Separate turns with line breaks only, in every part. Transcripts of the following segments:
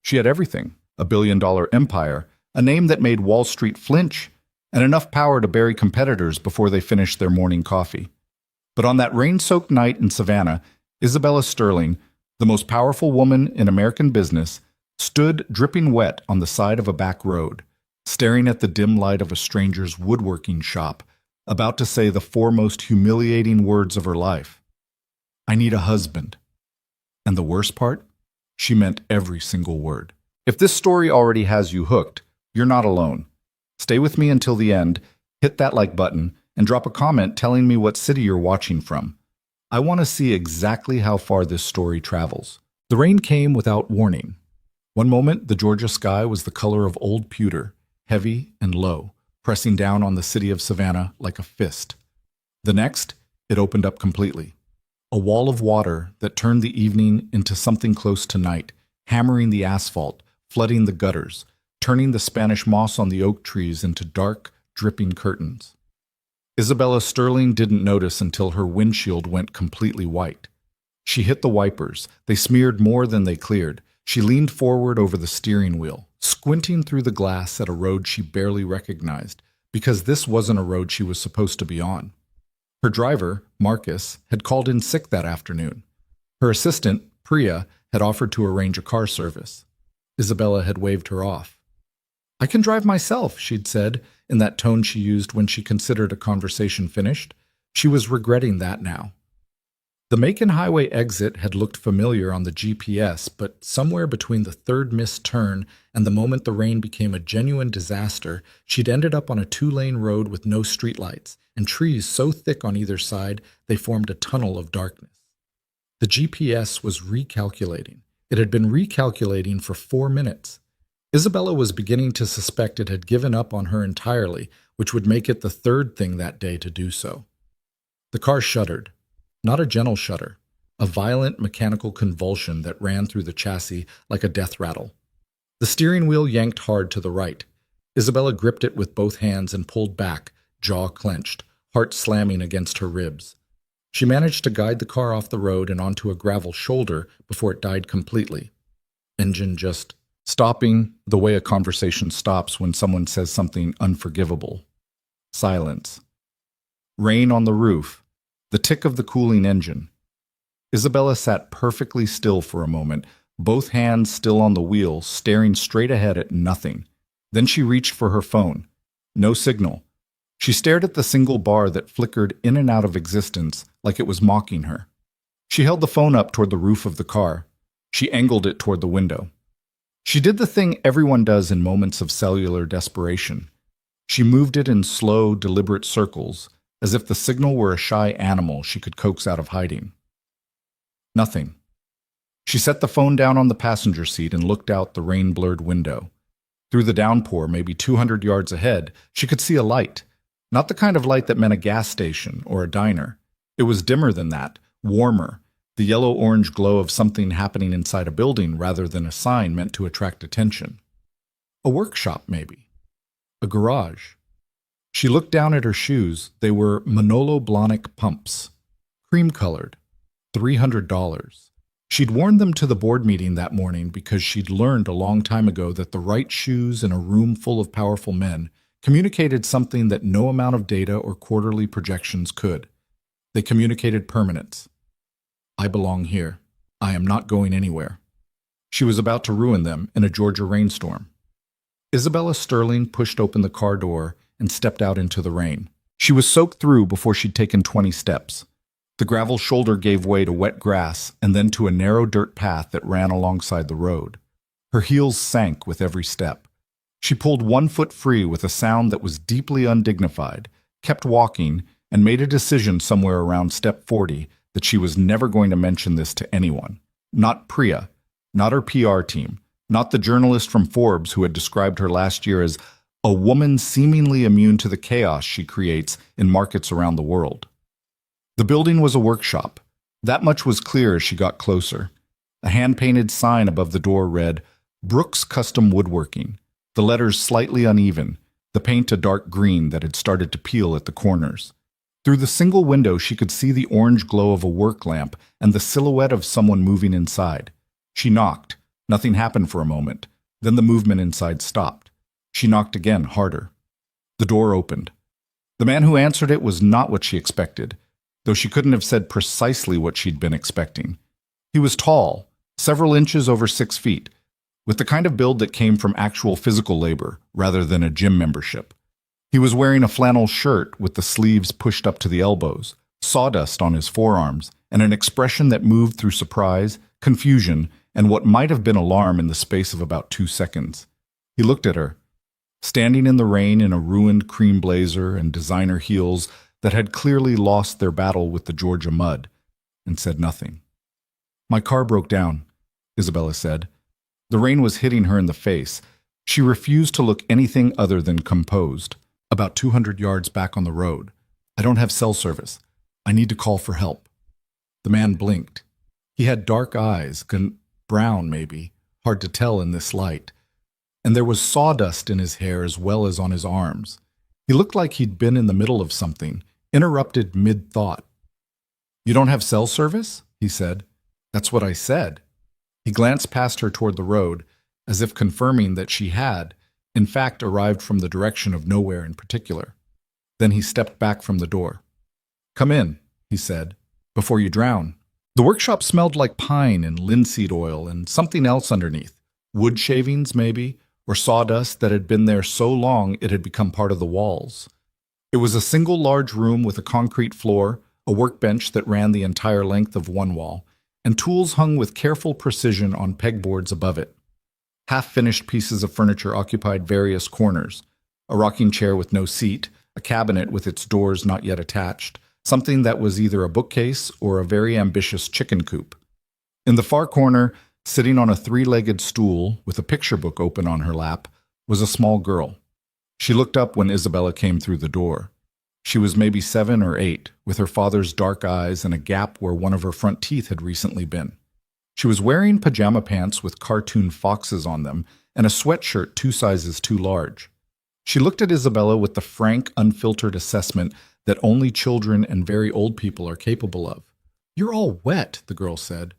She had everything: a billion-dollar empire, a name that made Wall Street flinch, and enough power to bury competitors before they finished their morning coffee. But on that rain-soaked night in Savannah, Isabella Sterling, the most powerful woman in American business, stood dripping wet on the side of a back road, staring at the dim light of a stranger's woodworking shop, about to say the four most humiliating words of her life. "I need a husband." And the worst part? She meant every single word. If this story already has you hooked, you're not alone. Stay with me until the end, hit that like button, and drop a comment telling me what city you're watching from. I want to see exactly how far this story travels. The rain came without warning. One moment, the Georgia sky was the color of old pewter, heavy and low, pressing down on the city of Savannah like a fist. The next, it opened up completely. A wall of water that turned the evening into something close to night, hammering the asphalt, flooding the gutters, turning the Spanish moss on the oak trees into dark, dripping curtains. Isabella Sterling didn't notice until her windshield went completely white. She hit the wipers. They smeared more than they cleared. She leaned forward over the steering wheel, squinting through the glass at a road she barely recognized, because this wasn't a road she was supposed to be on. Her driver, Marcus, had called in sick that afternoon. Her assistant, Priya, had offered to arrange a car service. Isabella had waved her off. "I can drive myself," she'd said, in that tone she used when she considered a conversation finished. She was regretting that now. The Macon Highway exit had looked familiar on the GPS, but somewhere between the third missed turn and the moment the rain became a genuine disaster, she'd ended up on a two-lane road with no streetlights, and trees so thick on either side they formed a tunnel of darkness. The GPS was recalculating. It had been recalculating for 4 minutes. Isabella was beginning to suspect it had given up on her entirely, which would make it the third thing that day to do so. The car shuddered. Not a gentle shudder, a violent mechanical convulsion that ran through the chassis like a death rattle. The steering wheel yanked hard to the right. Isabella gripped it with both hands and pulled back, jaw clenched, heart slamming against her ribs. She managed to guide the car off the road and onto a gravel shoulder before it died completely. Engine just stopping the way a conversation stops when someone says something unforgivable. Silence. Rain on the roof. The tick of the cooling engine. Isabella sat perfectly still for a moment, both hands still on the wheel, staring straight ahead at nothing. Then she reached for her phone. No signal. She stared at the single bar that flickered in and out of existence like it was mocking her. She held the phone up toward the roof of the car. She angled it toward the window. She did the thing everyone does in moments of cellular desperation. She moved it in slow, deliberate circles, as if the signal were a shy animal she could coax out of hiding. Nothing. She set the phone down on the passenger seat and looked out the rain-blurred window. Through the downpour, maybe 200 yards ahead, she could see a light. Not the kind of light that meant a gas station or a diner. It was dimmer than that, warmer, the yellow-orange glow of something happening inside a building rather than a sign meant to attract attention. A workshop, maybe. A garage. She looked down at her shoes. They were Manolo Blahnik pumps. Cream-colored. $300. She'd worn them to the board meeting that morning because she'd learned a long time ago that the right shoes in a room full of powerful men communicated something that no amount of data or quarterly projections could. They communicated permanence. I belong here. I am not going anywhere. She was about to ruin them in a Georgia rainstorm. Isabella Sterling pushed open the car door and stepped out into the rain. She was soaked through before she'd taken 20 steps. The gravel shoulder gave way to wet grass and then to a narrow dirt path that ran alongside the road. Her heels sank with every step. She pulled one foot free with a sound that was deeply undignified, kept walking, and made a decision somewhere around step 40 that she was never going to mention this to anyone. Not Priya, not her PR team, not the journalist from Forbes who had described her last year as a woman seemingly immune to the chaos she creates in markets around the world. The building was a workshop. That much was clear as she got closer. A hand-painted sign above the door read, Brooks Custom Woodworking, the letters slightly uneven, the paint a dark green that had started to peel at the corners. Through the single window she could see the orange glow of a work lamp and the silhouette of someone moving inside. She knocked. Nothing happened for a moment. Then the movement inside stopped. She knocked again, harder. The door opened. The man who answered it was not what she expected, though she couldn't have said precisely what she'd been expecting. He was tall, several inches over 6 feet, with the kind of build that came from actual physical labor rather than a gym membership. He was wearing a flannel shirt with the sleeves pushed up to the elbows, sawdust on his forearms, and an expression that moved through surprise, confusion, and what might have been alarm in the space of about 2 seconds. He looked at her, standing in the rain in a ruined cream blazer and designer heels that had clearly lost their battle with the Georgia mud, and said nothing. "My car broke down," Isabella said. The rain was hitting her in the face. She refused to look anything other than composed. "About 200 yards back on the road. I don't have cell service. I need to call for help." The man blinked. He had dark eyes, brown maybe, hard to tell in this light. And there was sawdust in his hair as well as on his arms. He looked like he'd been in the middle of something, interrupted mid-thought. "You don't have cell service?" he said. "That's what I said." He glanced past her toward the road, as if confirming that she had, in fact, arrived from the direction of nowhere in particular. Then he stepped back from the door. "Come in," he said, "before you drown." The workshop smelled like pine and linseed oil and something else underneath. Wood shavings, maybe, or sawdust that had been there so long it had become part of the walls. It was a single large room with a concrete floor, a workbench that ran the entire length of one wall, and tools hung with careful precision on pegboards above it. Half-finished pieces of furniture occupied various corners: a rocking chair with no seat, a cabinet with its doors not yet attached, something that was either a bookcase or a very ambitious chicken coop. In the far corner, sitting on a 3-legged stool with a picture book open on her lap, was a small girl. She looked up when Isabella came through the door. She was maybe 7 or 8, with her father's dark eyes and a gap where one of her front teeth had recently been. She was wearing pajama pants with cartoon foxes on them and a sweatshirt 2 sizes too large. She looked at Isabella with the frank, unfiltered assessment that only children and very old people are capable of. "You're all wet," the girl said.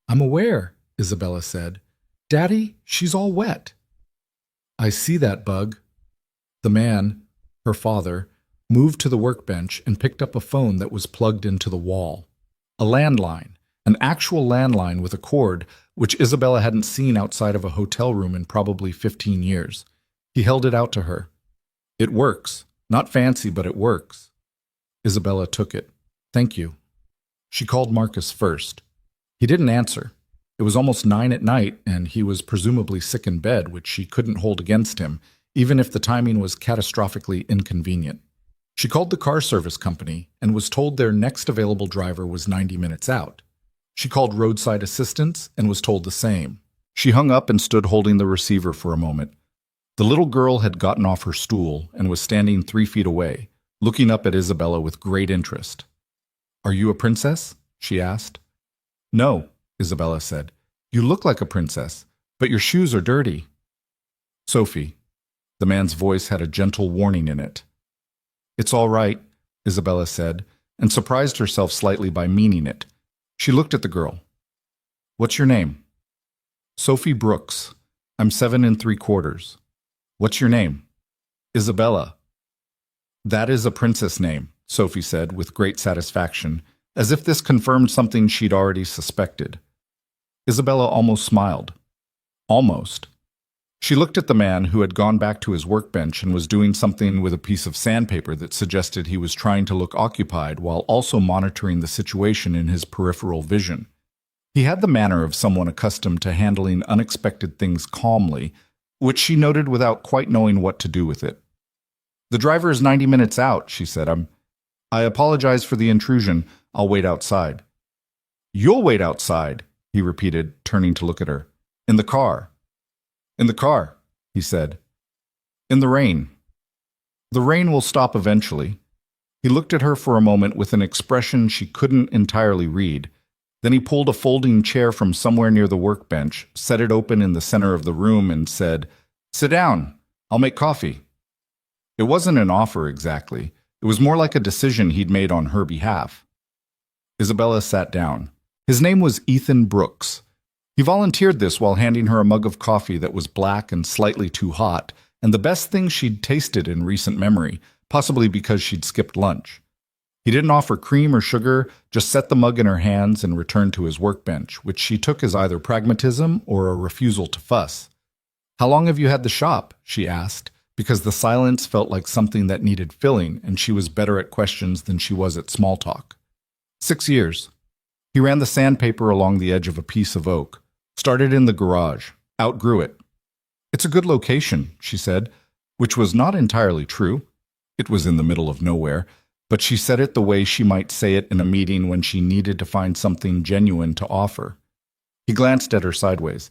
"I'm aware," Isabella said. "Daddy, she's all wet." "I see that, Bug." The man, her father, moved to the workbench and picked up a phone that was plugged into the wall. A landline, an actual landline with a cord, which Isabella hadn't seen outside of a hotel room in probably 15 years. He held it out to her. "It works. Not fancy, but it works." Isabella took it. "Thank you." She called Marcus first. He didn't answer. It was almost 9 at night, and he was presumably sick in bed, which she couldn't hold against him, even if the timing was catastrophically inconvenient. She called the car service company and was told their next available driver was 90 minutes out. She called roadside assistance and was told the same. She hung up and stood holding the receiver for a moment. The little girl had gotten off her stool and was standing 3 feet away, looking up at Isabella with great interest. "Are you a princess?" she asked. "No," Isabella said. "You look like a princess, but your shoes are dirty." "Sophie." The man's voice had a gentle warning in it. "It's all right," Isabella said, and surprised herself slightly by meaning it. She looked at the girl. "What's your name?" "Sophie Brooks. I'm 7 3/4. "What's your name?" "Isabella." "That is a princess name," Sophie said with great satisfaction, as if this confirmed something she'd already suspected. Isabella almost smiled. Almost. She looked at the man who had gone back to his workbench and was doing something with a piece of sandpaper that suggested he was trying to look occupied while also monitoring the situation in his peripheral vision. He had the manner of someone accustomed to handling unexpected things calmly, which she noted without quite knowing what to do with it. "The driver is 90 minutes out," she said. I apologize for the intrusion. I'll wait outside." "You'll wait outside," he repeated, turning to look at her. "In the car." "In the car," he said. "In the rain." "The rain will stop eventually." He looked at her for a moment with an expression she couldn't entirely read. Then he pulled a folding chair from somewhere near the workbench, set it open in the center of the room, and said, "Sit down. I'll make coffee." It wasn't an offer exactly. It was more like a decision he'd made on her behalf. Isabella sat down. His name was Ethan Brooks. He volunteered this while handing her a mug of coffee that was black and slightly too hot, and the best thing she'd tasted in recent memory, possibly because she'd skipped lunch. He didn't offer cream or sugar, just set the mug in her hands and returned to his workbench, which she took as either pragmatism or a refusal to fuss. "How long have you had the shop?" she asked, because the silence felt like something that needed filling, and she was better at questions than she was at small talk. 6 years. He ran the sandpaper along the edge of a piece of oak. Started in the garage. Outgrew it. "It's a good location," she said, which was not entirely true. It was in the middle of nowhere, but she said it the way she might say it in a meeting when she needed to find something genuine to offer. He glanced at her sideways.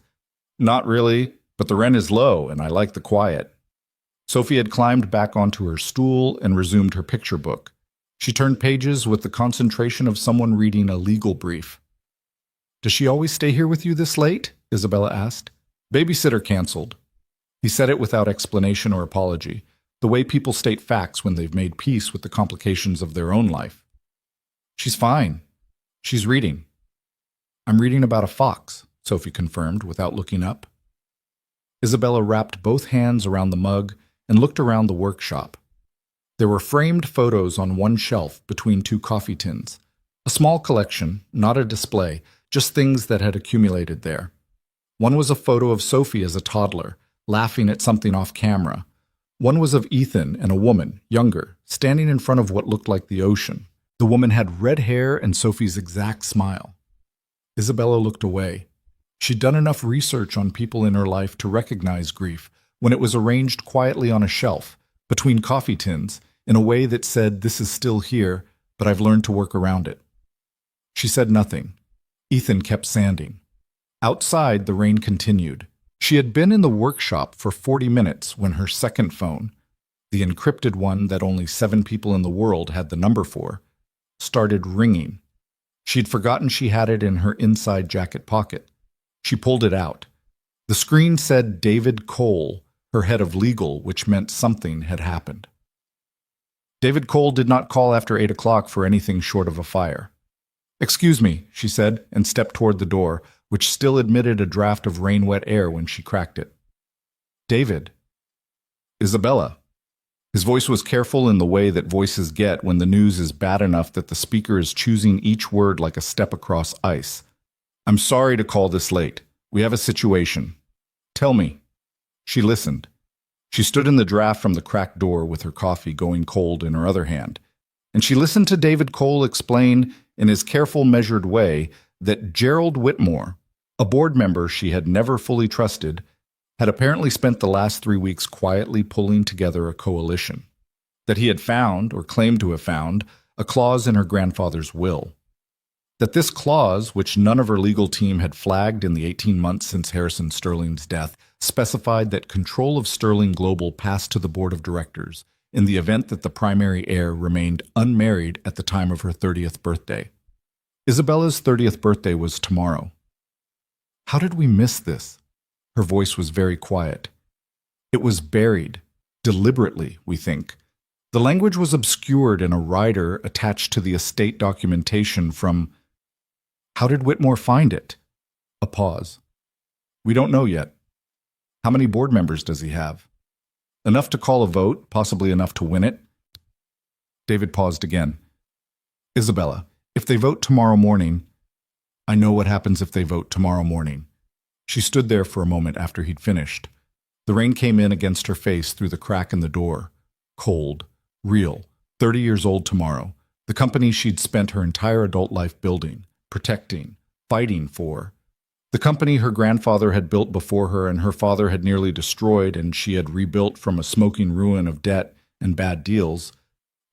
"Not really, but the rent is low and I like the quiet." Sophie had climbed back onto her stool and resumed her picture book. She turned pages with the concentration of someone reading a legal brief. "Does she always stay here with you this late?" Isabella asked. "Babysitter canceled." He said it without explanation or apology, the way people state facts when they've made peace with the complications of their own life. "She's fine. She's reading." "I'm reading about a fox," Sophie confirmed without looking up. Isabella wrapped both hands around the mug and looked around the workshop. There were framed photos on one shelf between two coffee tins. A small collection, not a display, just things that had accumulated there. One was a photo of Sophie as a toddler, laughing at something off camera. One was of Ethan and a woman, younger, standing in front of what looked like the ocean. The woman had red hair and Sophie's exact smile. Isabella looked away. She'd done enough research on people in her life to recognize grief when it was arranged quietly on a shelf, between coffee tins, in a way that said, "This is still here, but I've learned to work around it." She said nothing. Ethan kept sanding. Outside, the rain continued. She had been in the workshop for 40 minutes when her second phone, the encrypted one that only 7 people in the world had the number for, started ringing. She'd forgotten she had it in her inside jacket pocket. She pulled it out. The screen said David Cole, her head of legal, which meant something had happened. David Cole did not call after 8 o'clock for anything short of a fire. "Excuse me," she said, and stepped toward the door, which still admitted a draft of rain-wet air when she cracked it. "David." "Isabella." His voice was careful in the way that voices get when the news is bad enough that the speaker is choosing each word like a step across ice. "I'm sorry to call this late. We have a situation." "Tell me." She listened. She stood in the draft from the cracked door with her coffee going cold in her other hand, and she listened to David Cole explain, in his careful, measured way, that Gerald Whitmore, a board member she had never fully trusted, had apparently spent the last 3 weeks quietly pulling together a coalition, that he had found, or claimed to have found, a clause in her grandfather's will. That this clause, which none of her legal team had flagged in the 18 months since Harrison Sterling's death, specified that control of Sterling Global passed to the board of directors in the event that the primary heir remained unmarried at the time of her 30th birthday. Isabella's 30th birthday was tomorrow. How did we miss this? Her voice was very quiet. It was buried, deliberately, we think. The language was obscured in a rider attached to the estate documentation from... How did Whitmore find it? A pause. We don't know yet. How many board members does he have? Enough to call a vote, possibly enough to win it. David paused again. Isabella, if they vote tomorrow morning... I know what happens if they vote tomorrow morning. She stood there for a moment after he'd finished. The rain came in against her face through the crack in the door. Cold, real, 30 years old tomorrow. The company she'd spent her entire adult life building, protecting, fighting for. The company her grandfather had built before her and her father had nearly destroyed and she had rebuilt from a smoking ruin of debt and bad deals,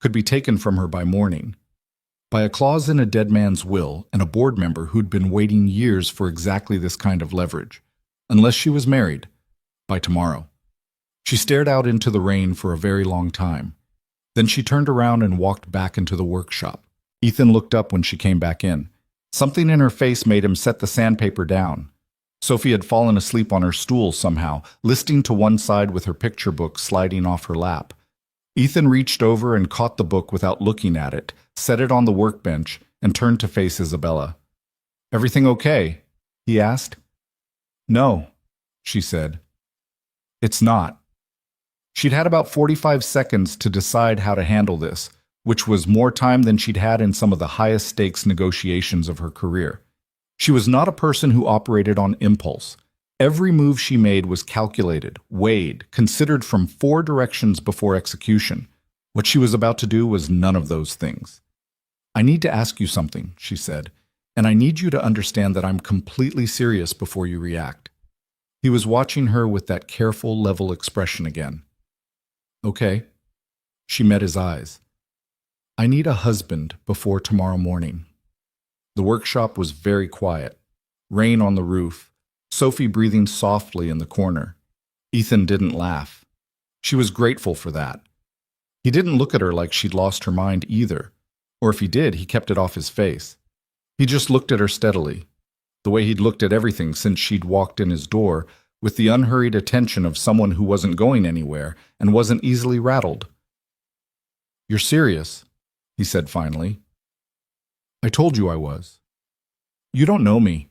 could be taken from her by morning. By a clause in a dead man's will and a board member who'd been waiting years for exactly this kind of leverage, unless she was married, by tomorrow. She stared out into the rain for a very long time. Then she turned around and walked back into the workshop. Ethan looked up when she came back in. Something in her face made him set the sandpaper down. Sophie had fallen asleep on her stool somehow, listing to one side with her picture book sliding off her lap. Ethan reached over and caught the book without looking at it, set it on the workbench, and turned to face Isabella. "Everything okay?" he asked. No, she said. It's not. She'd had about 45 seconds to decide how to handle this, which was more time than she'd had in some of the highest stakes negotiations of her career. She was not a person who operated on impulse. Every move she made was calculated, weighed, considered from 4 directions before execution. What she was about to do was none of those things. I need to ask you something, she said, and I need you to understand that I'm completely serious before you react. He was watching her with that careful, level expression again. Okay. She met his eyes. I need a husband before tomorrow morning. The workshop was very quiet. Rain on the roof, Sophie breathing softly in the corner. Ethan didn't laugh. She was grateful for that. He didn't look at her like she'd lost her mind either, or if he did, he kept it off his face. He just looked at her steadily, the way he'd looked at everything since she'd walked in his door, with the unhurried attention of someone who wasn't going anywhere and wasn't easily rattled. You're serious, he said finally. I told you I was. You don't know me.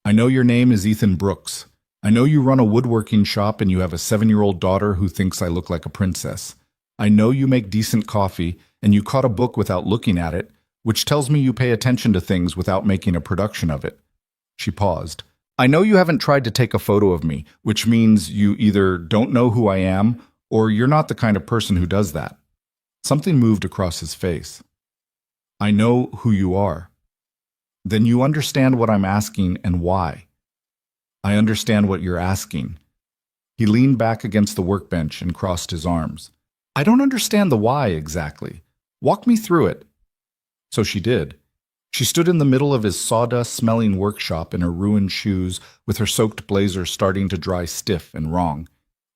I know your name is Ethan Brooks. I know you run a woodworking shop and you have a 7-year-old daughter who thinks I look like a princess. I know you make decent coffee and you caught a book without looking at it, which tells me you pay attention to things without making a production of it. She paused. I know you haven't tried to take a photo of me, which means you either don't know who I am or you're not the kind of person who does that. Something moved across his face. I know who you are. Then you understand what I'm asking and why. I understand what you're asking. He leaned back against the workbench and crossed his arms. I don't understand the why exactly. Walk me through it. So she did. She stood in the middle of his sawdust-smelling workshop in her ruined shoes, with her soaked blazer starting to dry stiff and wrong.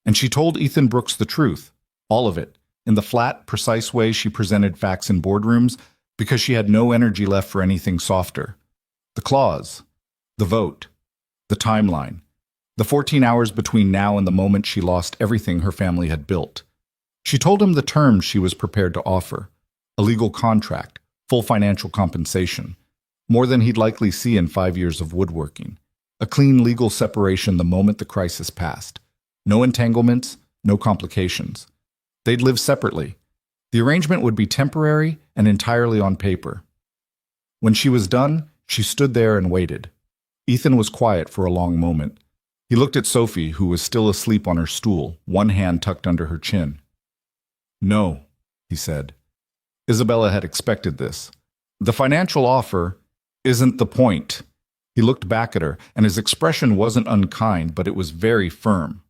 And she told Ethan Brooks the truth, all of it, in the flat, precise way she presented facts in boardrooms, because she had no energy left for anything softer. The clause, the vote, the timeline, the 14 hours between now and the moment she lost everything her family had built. She told him the terms she was prepared to offer: a legal contract, full financial compensation, more than he'd likely see in 5 years of woodworking, a clean legal separation the moment the crisis passed, no entanglements, no complications. They'd live separately. The arrangement would be temporary and entirely on paper. When she was done, she stood there and waited. Ethan was quiet for a long moment. He looked at Sophie, who was still asleep on her stool, one hand tucked under her chin. No, he said. Isabella had expected this. The financial offer isn't the point. He looked back at her, and his expression wasn't unkind, but it was very firm.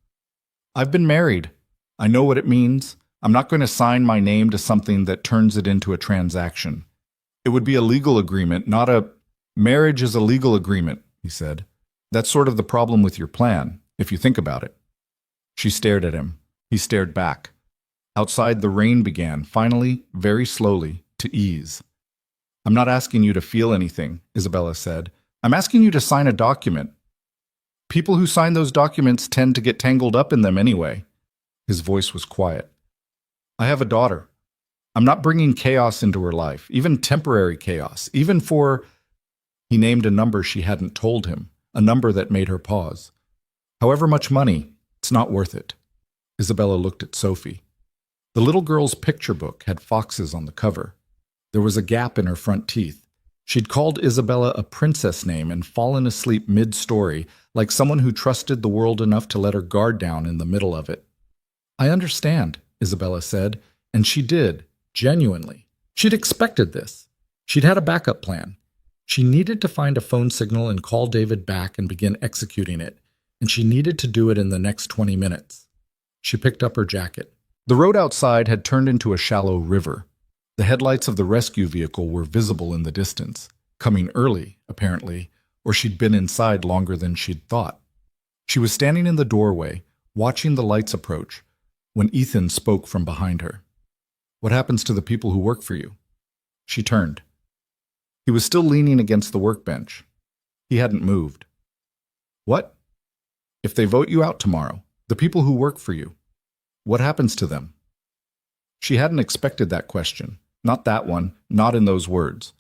I've been married. I know what it means. I'm not going to sign my name to something that turns it into a transaction. It would be a legal agreement, not a... Marriage is a legal agreement, he said. That's sort of the problem with your plan, if you think about it. She stared at him. He stared back. Outside, the rain began, finally, very slowly, to ease. I'm not asking you to feel anything, Isabella said. I'm asking you to sign a document. People who sign those documents tend to get tangled up in them anyway. His voice was quiet. I have a daughter. I'm not bringing chaos into her life, even temporary chaos, even for... He named a number she hadn't told him, a number that made her pause. However much money, it's not worth it. Isabella looked at Sophie. The little girl's picture book had foxes on the cover. There was a gap in her front teeth. She'd called Isabella a princess name and fallen asleep mid-story, like someone who trusted the world enough to let her guard down in the middle of it. I understand, Isabella said, and she did, genuinely. She'd expected this. She'd had a backup plan. She needed to find a phone signal and call David back and begin executing it, and she needed to do it in the next 20 minutes. She picked up her jacket. The road outside had turned into a shallow river. The headlights of the rescue vehicle were visible in the distance, coming early, apparently, or she'd been inside longer than she'd thought. She was standing in the doorway, watching the lights approach, when Ethan spoke from behind her. What happens to the people who work for you? She turned. He was still leaning against the workbench. He hadn't moved. What? If they vote you out tomorrow, the people who work for you, what happens to them? She hadn't expected that question. Not that one, not in those words.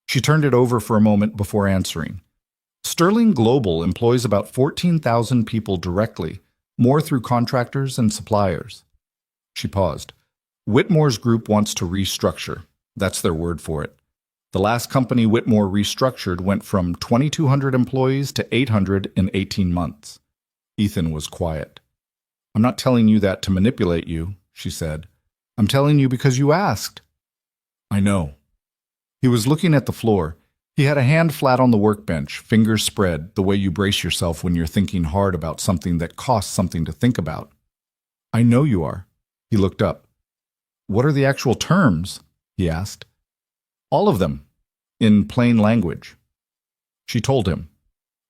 She turned it over for a moment before answering. Sterling Global employs about 14,000 people directly, more through contractors and suppliers. She paused. Whitmore's group wants to restructure. That's their word for it. The last company Whitmore restructured went from 2,200 employees to 800 in 18 months. Ethan was quiet. I'm not telling you that to manipulate you, she said. I'm telling you because you asked. I know. He was looking at the floor. He had a hand flat on the workbench, fingers spread, the way you brace yourself when you're thinking hard about something that costs something to think about. I know you are. He looked up. What are the actual terms? He asked. All of them, in plain language. She told him.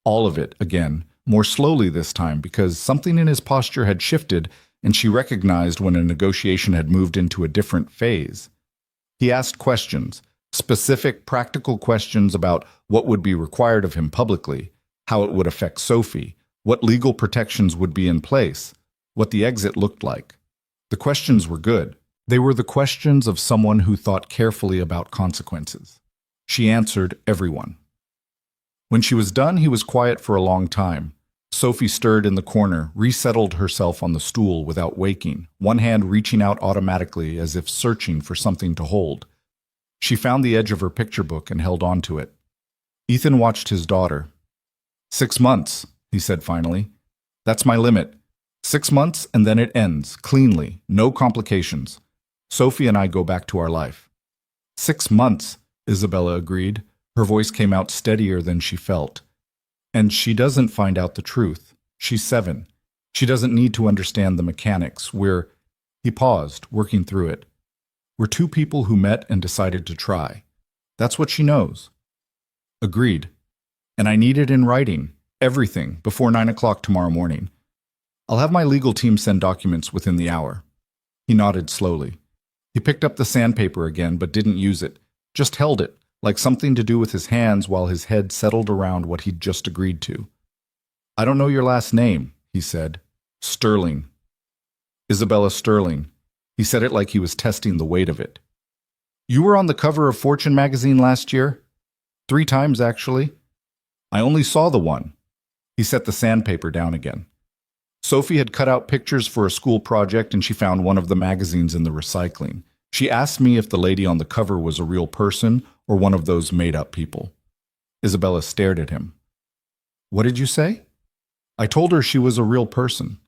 All of it, again, more slowly this time, because something in his posture had shifted, and she recognized when a negotiation had moved into a different phase. He asked questions, specific, practical questions about what would be required of him publicly, how it would affect Sophie, what legal protections would be in place, what the exit looked like. The questions were good. They were the questions of someone who thought carefully about consequences. She answered everyone. When she was done, he was quiet for a long time. Sophie stirred in the corner, resettled herself on the stool without waking, one hand reaching out automatically as if searching for something to hold. She found the edge of her picture book and held on to it. Ethan watched his daughter. 6 months, he said finally. That's my limit. 6 months and then it ends, cleanly, no complications. Sophie and I go back to our life. 6 months, Isabella agreed. Her voice came out steadier than she felt. And she doesn't find out the truth. She's 7. She doesn't need to understand the mechanics. He paused, working through it. We're 2 people who met and decided to try. That's what she knows. Agreed. And I need it in writing, everything, before 9 o'clock tomorrow morning. I'll have my legal team send documents within the hour. He nodded slowly. He picked up the sandpaper again, but didn't use it, just held it, like something to do with his hands while his head settled around what he'd just agreed to. I don't know your last name, he said. Sterling. Isabella Sterling. He said it like he was testing the weight of it. You were on the cover of Fortune magazine last year? 3 times, actually. I only saw the one. He set the sandpaper down again. Sophie had cut out pictures for a school project and she found one of the magazines in the recycling. She asked me if the lady on the cover was a real person or one of those made-up people. Isabella stared at him. What did you say? I told her she was a real person.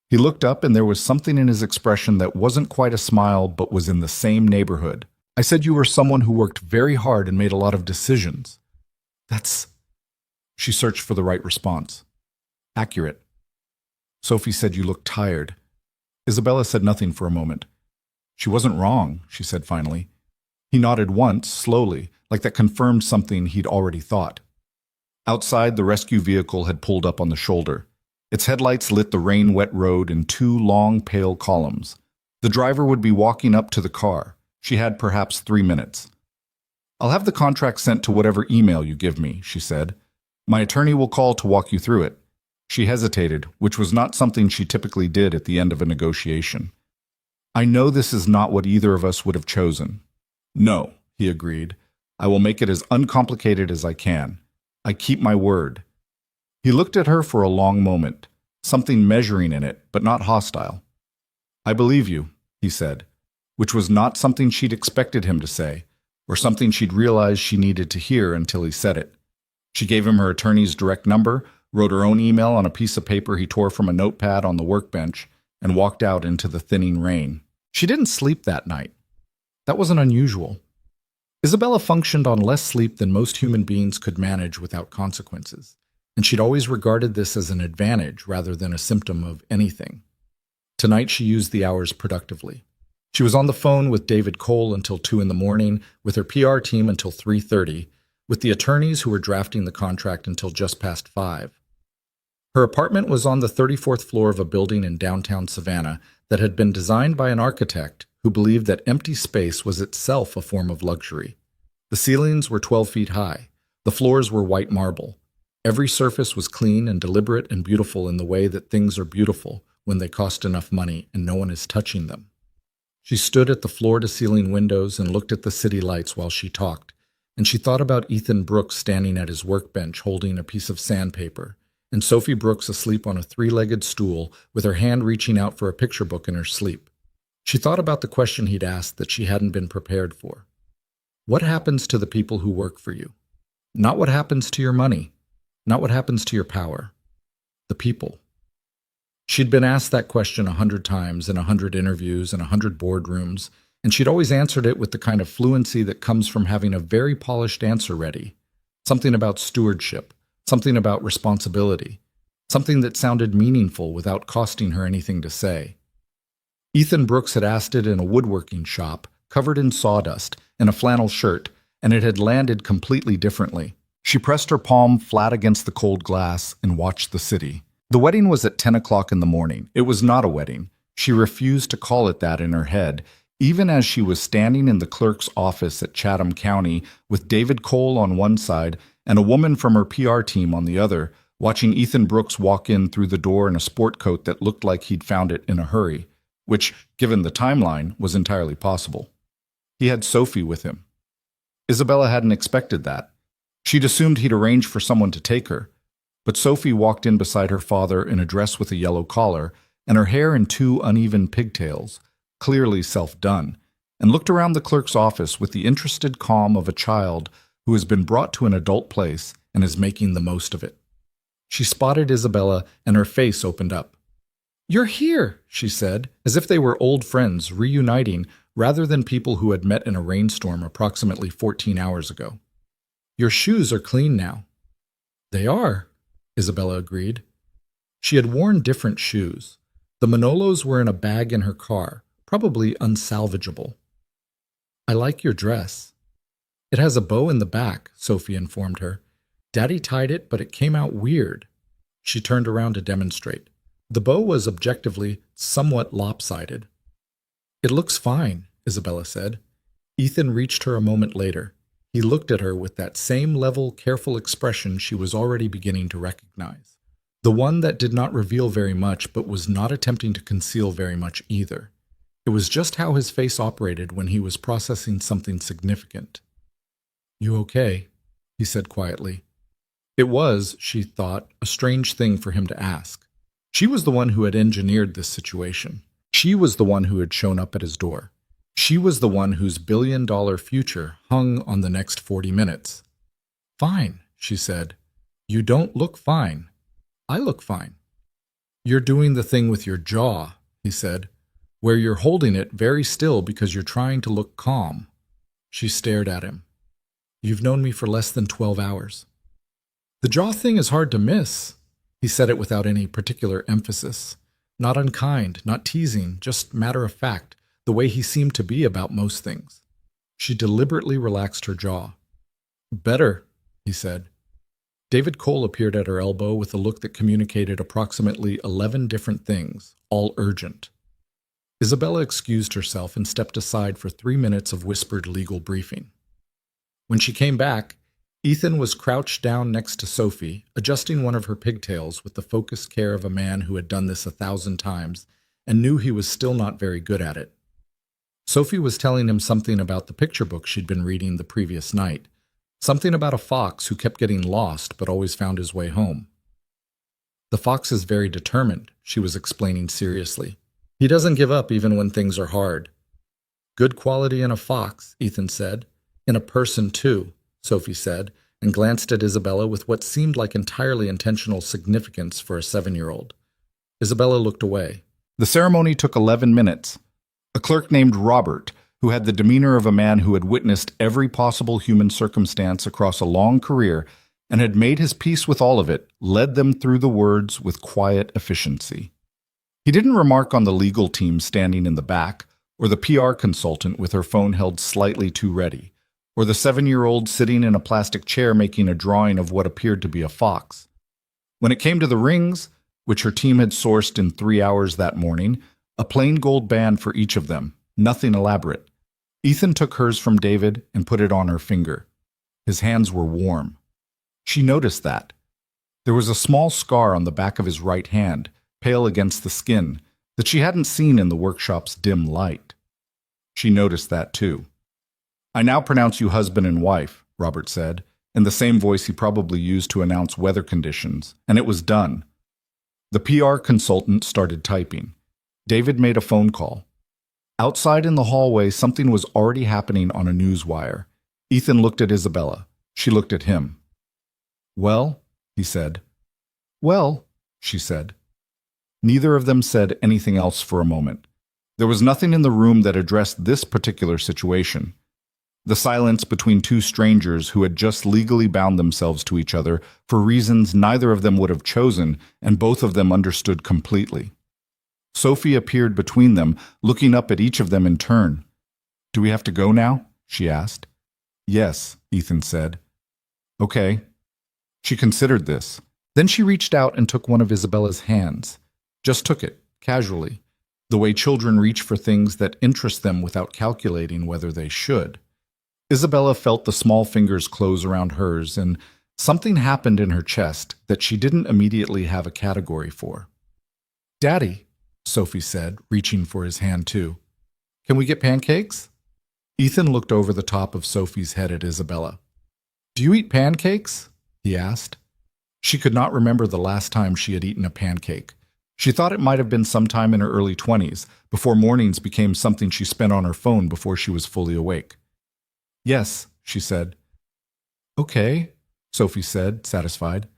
He looked up and there was something in his expression that wasn't quite a smile but was in the same neighborhood. I said you were someone who worked very hard and made a lot of decisions. That's... She searched for the right response. Accurate. Sophie said you looked tired. Isabella said nothing for a moment. She wasn't wrong, she said finally. He nodded once, slowly, like that confirmed something he'd already thought. Outside, the rescue vehicle had pulled up on the shoulder. Its headlights lit the rain-wet road in 2 long, pale columns. The driver would be walking up to the car. She had perhaps 3 minutes. I'll have the contract sent to whatever email you give me, she said. My attorney will call to walk you through it. She hesitated, which was not something she typically did at the end of a negotiation. I know this is not what either of us would have chosen. No, he agreed. I will make it as uncomplicated as I can. I keep my word. He looked at her for a long moment, something measuring in it, but not hostile. I believe you, he said, which was not something she'd expected him to say, or something she'd realized she needed to hear until he said it. She gave him her attorney's direct number, wrote her own email on a piece of paper he tore from a notepad on the workbench, and walked out into the thinning rain. She didn't sleep that night. That wasn't unusual. Isabella functioned on less sleep than most human beings could manage without consequences, and she'd always regarded this as an advantage rather than a symptom of anything. Tonight she used the hours productively. She was on the phone with David Cole until 2 in the morning, with her PR team until 3:30, with the attorneys who were drafting the contract until just past 5. Her apartment was on the 34th floor of a building in downtown Savannah that had been designed by an architect who believed that empty space was itself a form of luxury. The ceilings were 12 feet high. The floors were white marble. Every surface was clean and deliberate and beautiful in the way that things are beautiful when they cost enough money and no one is touching them. She stood at the floor-to-ceiling windows and looked at the city lights while she talked, and she thought about Ethan Brooks standing at his workbench holding a piece of sandpaper, and Sophie Brooks asleep on a three-legged stool with her hand reaching out for a picture book in her sleep. She thought about the question he'd asked that she hadn't been prepared for. What happens to the people who work for you? Not what happens to your money, not what happens to your power. The people. She'd been asked that question 100 times in 100 interviews and 100 boardrooms, and she'd always answered it with the kind of fluency that comes from having a very polished answer ready. Something about stewardship, something about responsibility, something that sounded meaningful without costing her anything to say. Ethan Brooks had asked it in a woodworking shop, covered in sawdust, in a flannel shirt, and it had landed completely differently. She pressed her palm flat against the cold glass and watched the city. The wedding was at 10 o'clock in the morning. It was not a wedding. She refused to call it that in her head, even as she was standing in the clerk's office at Chatham County with David Cole on one side and a woman from her PR team on the other, watching Ethan Brooks walk in through the door in a sport coat that looked like he'd found it in a hurry, which, given the timeline, was entirely possible. He had Sophie with him. Isabella hadn't expected that. She'd assumed he'd arrange for someone to take her, but Sophie walked in beside her father in a dress with a yellow collar and her hair in two uneven pigtails, clearly self-done, and looked around the clerk's office with the interested calm of a child who has been brought to an adult place and is making the most of it. She spotted Isabella and her face opened up. "You're here," she said, as if they were old friends reuniting rather than people who had met in a rainstorm approximately 14 hours ago. "Your shoes are clean now." "They are," Isabella agreed. She had worn different shoes. The Manolos were in a bag in her car, probably unsalvageable. "I like your dress." "It has a bow in the back," Sophie informed her. "Daddy tied it, but it came out weird." She turned around to demonstrate. The bow was objectively somewhat lopsided. "It looks fine," Isabella said. Ethan reached her a moment later. He looked at her with that same level, careful expression she was already beginning to recognize. The one that did not reveal very much, but was not attempting to conceal very much either. It was just how his face operated when he was processing something significant. "You okay?" he said quietly. It was, she thought, a strange thing for him to ask. She was the one who had engineered this situation. She was the one who had shown up at his door. She was the one whose billion-dollar future hung on the next 40 minutes. "Fine," she said. "You don't look fine. I look fine." "You're doing the thing with your jaw," he said, "where you're holding it very still because you're trying to look calm." She stared at him. "You've known me for less than 12 hours. "The jaw thing is hard to miss." He said it without any particular emphasis. Not unkind, not teasing, just matter of fact, the way he seemed to be about most things. She deliberately relaxed her jaw. "Better," he said. David Cole appeared at her elbow with a look that communicated approximately 11 different things, all urgent. Isabella excused herself and stepped aside for 3 minutes of whispered legal briefing. When she came back, Ethan was crouched down next to Sophie, adjusting one of her pigtails with the focused care of a man who had done this 1,000 times and knew he was still not very good at it. Sophie was telling him something about the picture book she'd been reading the previous night, something about a fox who kept getting lost but always found his way home. "The fox is very determined," she was explaining seriously. "He doesn't give up even when things are hard." "Good quality in a fox," Ethan said. "In a person, too," Sophie said, and glanced at Isabella with what seemed like entirely intentional significance for a 7-year-old. Isabella looked away. The ceremony took 11 minutes. A clerk named Robert, who had the demeanor of a man who had witnessed every possible human circumstance across a long career and had made his peace with all of it, led them through the words with quiet efficiency. He didn't remark on the legal team standing in the back, or the PR consultant with her phone held slightly too ready, or the 7-year-old sitting in a plastic chair making a drawing of what appeared to be a fox. When it came to the rings, which her team had sourced in 3 hours that morning, a plain gold band for each of them, nothing elaborate. Ethan took hers from David and put it on her finger. His hands were warm. She noticed that. There was a small scar on the back of his right hand, pale against the skin, that she hadn't seen in the workshop's dim light. She noticed that too. "I now pronounce you husband and wife," Robert said, in the same voice he probably used to announce weather conditions, and it was done. The PR consultant started typing. David made a phone call. Outside in the hallway, something was already happening on a news wire. Ethan looked at Isabella. She looked at him. "Well," he said. "Well," she said. Neither of them said anything else for a moment. There was nothing in the room that addressed this particular situation. The silence between two strangers who had just legally bound themselves to each other for reasons neither of them would have chosen, and both of them understood completely. Sophie appeared between them, looking up at each of them in turn. "Do we have to go now?" she asked. "Yes," Ethan said. "Okay." She considered this. Then she reached out and took one of Isabella's hands. Just took it, casually, the way children reach for things that interest them without calculating whether they should. Isabella felt the small fingers close around hers, and something happened in her chest that she didn't immediately have a category for. "Daddy," Sophie said, reaching for his hand too. "Can we get pancakes?" Ethan looked over the top of Sophie's head at Isabella. "Do you eat pancakes?" he asked. She could not remember the last time she had eaten a pancake. She thought it might have been sometime in her early 20s, before mornings became something she spent on her phone before she was fully awake. "Yes," she said. "Okay," Sophie said, satisfied.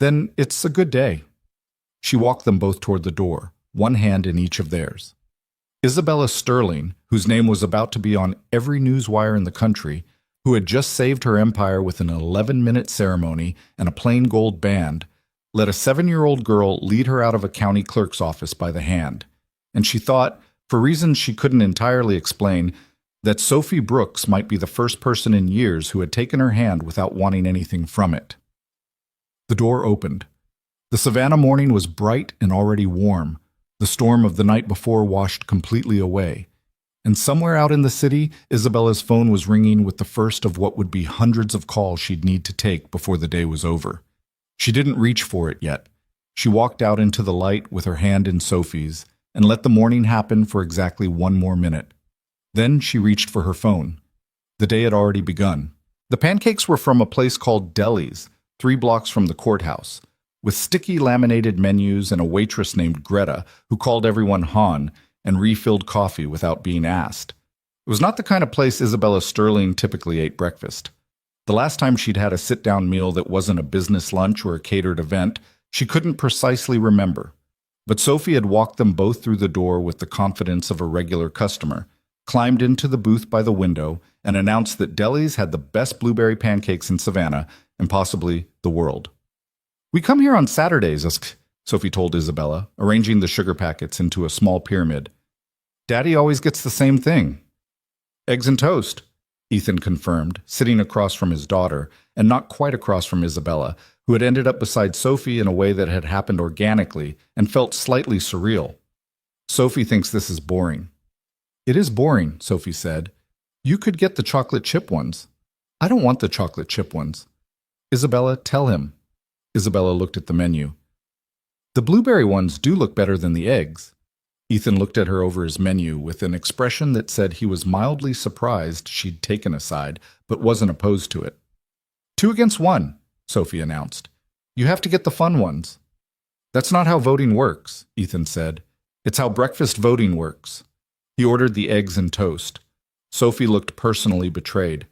"Then it's a good day." She walked them both toward the door, one hand in each of theirs. Isabella Sterling, whose name was about to be on every news wire in the country, who had just saved her empire with an 11-minute ceremony and a plain gold band, let a 7-year-old girl lead her out of a county clerk's office by the hand. And she thought, for reasons she couldn't entirely explain, that Sophie Brooks might be the first person in years who had taken her hand without wanting anything from it. The door opened. The Savannah morning was bright and already warm. The storm of the night before washed completely away. And somewhere out in the city, Isabella's phone was ringing with the first of what would be hundreds of calls she'd need to take before the day was over. She didn't reach for it yet. She walked out into the light with her hand in Sophie's and let the morning happen for exactly 1 more minute. Then she reached for her phone. The day had already begun. The pancakes were from a place called Deli's, 3 blocks from the courthouse, with sticky laminated menus and a waitress named Greta who called everyone Han and refilled coffee without being asked. It was not the kind of place Isabella Sterling typically ate breakfast. The last time she'd had a sit-down meal that wasn't a business lunch or a catered event, she couldn't precisely remember. But Sophie had walked them both through the door with the confidence of a regular customer, climbed into the booth by the window, and announced that Deli's had the best blueberry pancakes in Savannah and possibly the world. "We come here on Saturdays," Sophie told Isabella, arranging the sugar packets into a small pyramid. "Daddy always gets the same thing." "Eggs and toast," Ethan confirmed, sitting across from his daughter, and not quite across from Isabella, who had ended up beside Sophie in a way that had happened organically and felt slightly surreal. "Sophie thinks this is boring." "It is boring," Sophie said. "You could get the chocolate chip ones." "I don't want the chocolate chip ones." "Isabella, tell him." Isabella looked at the menu. "The blueberry ones do look better than the eggs." Ethan looked at her over his menu with an expression that said he was mildly surprised she'd taken a side, but wasn't opposed to it. 2 against 1, Sophie announced. "You have to get the fun ones." "That's not how voting works," Ethan said. "It's how breakfast voting works." He ordered the eggs and toast. Sophie looked personally betrayed.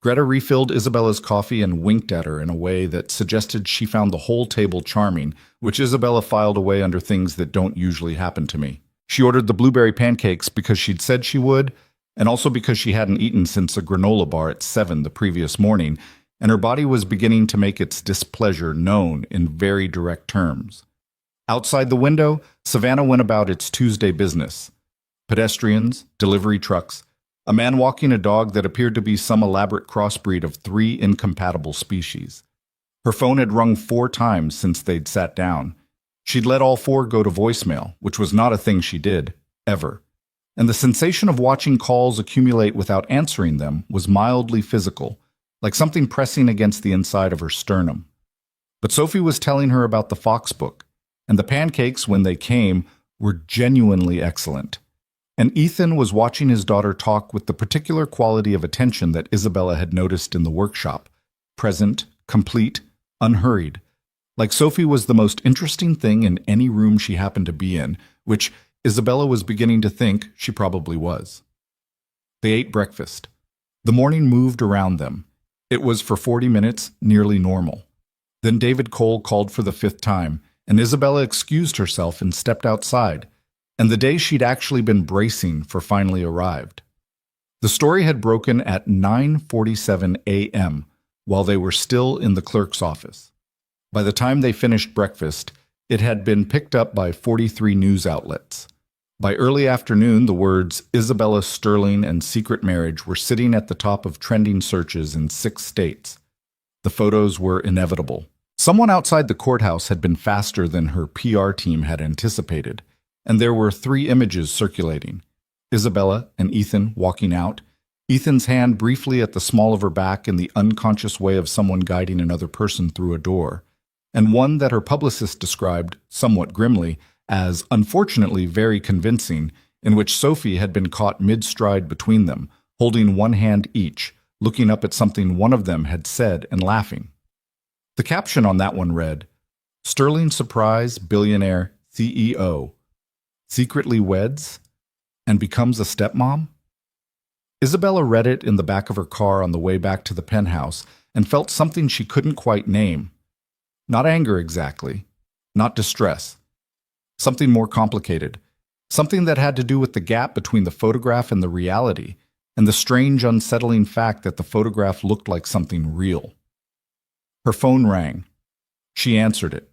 Greta refilled Isabella's coffee and winked at her in a way that suggested she found the whole table charming, which Isabella filed away under things that don't usually happen to me. She ordered the blueberry pancakes because she'd said she would, and also because she hadn't eaten since a granola bar at 7 the previous morning, and her body was beginning to make its displeasure known in very direct terms. Outside the window, Savannah went about its Tuesday business. Pedestrians, delivery trucks, a man walking a dog that appeared to be some elaborate crossbreed of 3 incompatible species. Her phone had rung 4 times since they'd sat down. She'd let all 4 go to voicemail, which was not a thing she did, ever. And the sensation of watching calls accumulate without answering them was mildly physical, like something pressing against the inside of her sternum. But Sophie was telling her about the Fox book, and the pancakes, when they came, were genuinely excellent. And Ethan was watching his daughter talk with the particular quality of attention that Isabella had noticed in the workshop: present, complete, unhurried. Like Sophie was the most interesting thing in any room she happened to be in, which Isabella was beginning to think she probably was. They ate breakfast. The morning moved around them. It was for 40 minutes nearly normal. Then David Cole called for the fifth time, and Isabella excused herself and stepped outside, and the day she'd actually been bracing for finally arrived. The story had broken at 9:47 a.m. while they were still in the clerk's office. By the time they finished breakfast, it had been picked up by 43 news outlets. By early afternoon, the words Isabella Sterling and secret marriage were sitting at the top of trending searches in 6 states. The photos were inevitable. Someone outside the courthouse had been faster than her PR team had anticipated, and there were 3 images circulating: Isabella and Ethan walking out, Ethan's hand briefly at the small of her back in the unconscious way of someone guiding another person through a door, and one that her publicist described, somewhat grimly, as unfortunately very convincing, in which Sophie had been caught mid-stride between them, holding one hand each, looking up at something one of them had said and laughing. The caption on that one read, "Sterling surprise billionaire CEO, secretly weds and becomes a stepmom?" Isabella read it in the back of her car on the way back to the penthouse and felt something she couldn't quite name. Not anger exactly, not distress. Something more complicated, something that had to do with the gap between the photograph and the reality, and the strange, unsettling fact that the photograph looked like something real. Her phone rang. She answered it.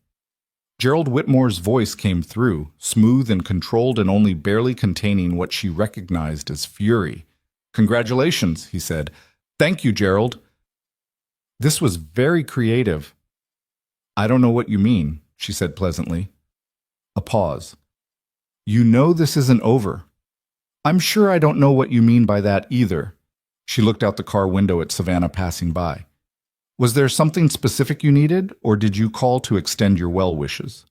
Gerald Whitmore's voice came through, smooth and controlled and only barely containing what she recognized as fury. "Congratulations," he said. "Thank you, Gerald." This was very creative. "I don't know what you mean," she said pleasantly. A pause. "You know this isn't over." "I'm sure I don't know what you mean by that either." She looked out the car window at Savannah passing by. "Was there something specific you needed, or did you call to extend your well wishes?"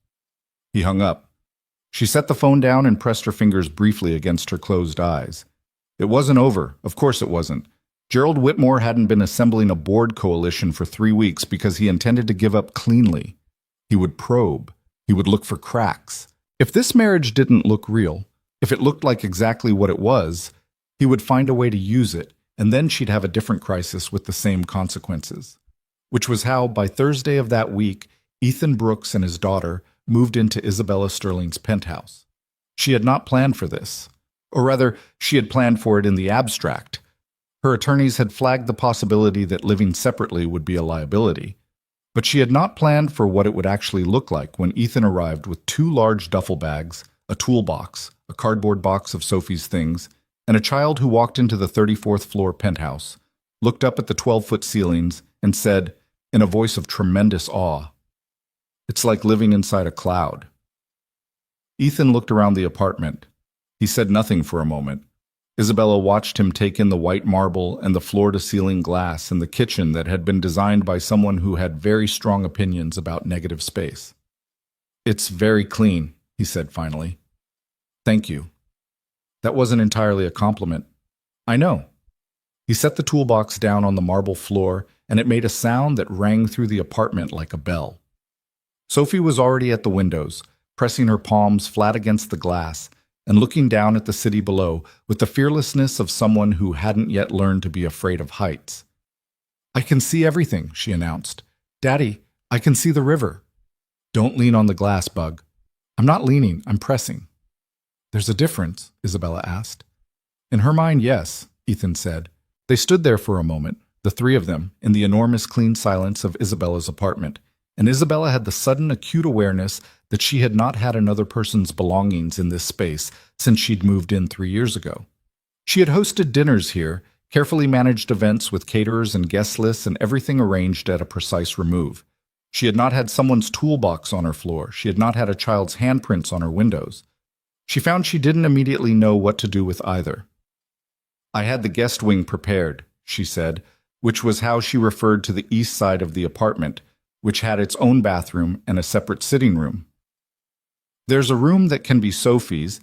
He hung up. She set the phone down and pressed her fingers briefly against her closed eyes. It wasn't over. Of course it wasn't. Gerald Whitmore hadn't been assembling a board coalition for 3 weeks because he intended to give up cleanly. He would probe. He would look for cracks. If this marriage didn't look real, if it looked like exactly what it was, he would find a way to use it, and then she'd have a different crisis with the same consequences. Which was how, by Thursday of that week, Ethan Brooks and his daughter moved into Isabella Sterling's penthouse. She had not planned for this. Or rather, she had planned for it in the abstract. Her attorneys had flagged the possibility that living separately would be a liability. But she had not planned for what it would actually look like when Ethan arrived with 2 large duffel bags, a toolbox, a cardboard box of Sophie's things, and a child who walked into the 34th floor penthouse, looked up at the 12-foot ceilings, and said, in a voice of tremendous awe, "It's like living inside a cloud." Ethan looked around the apartment. He said nothing for a moment. Isabella watched him take in the white marble and the floor-to-ceiling glass in the kitchen that had been designed by someone who had very strong opinions about negative space. "It's very clean," he said finally. "Thank you." That wasn't entirely a compliment. "I know." He set the toolbox down on the marble floor, and it made a sound that rang through the apartment like a bell. Sophie was already at the windows, pressing her palms flat against the glass, and looking down at the city below with the fearlessness of someone who hadn't yet learned to be afraid of heights. "I can see everything," she announced. "Daddy, I can see the river." "Don't lean on the glass, Bug." "I'm not leaning, I'm pressing." "There's a difference?" Isabella asked. In her mind, yes, Ethan said. They stood there for a moment, the 3 of them, in the enormous clean silence of Isabella's apartment, and Isabella had the sudden acute awareness that she had not had another person's belongings in this space since she'd moved in 3 years ago. She had hosted dinners here, carefully managed events with caterers and guest lists and everything arranged at a precise remove. She had not had someone's toolbox on her floor. She had not had a child's handprints on her windows. She found she didn't immediately know what to do with either. "I had the guest wing prepared," she said, which was how she referred to the east side of the apartment, which had its own bathroom and a separate sitting room. "There's a room that can be Sophie's,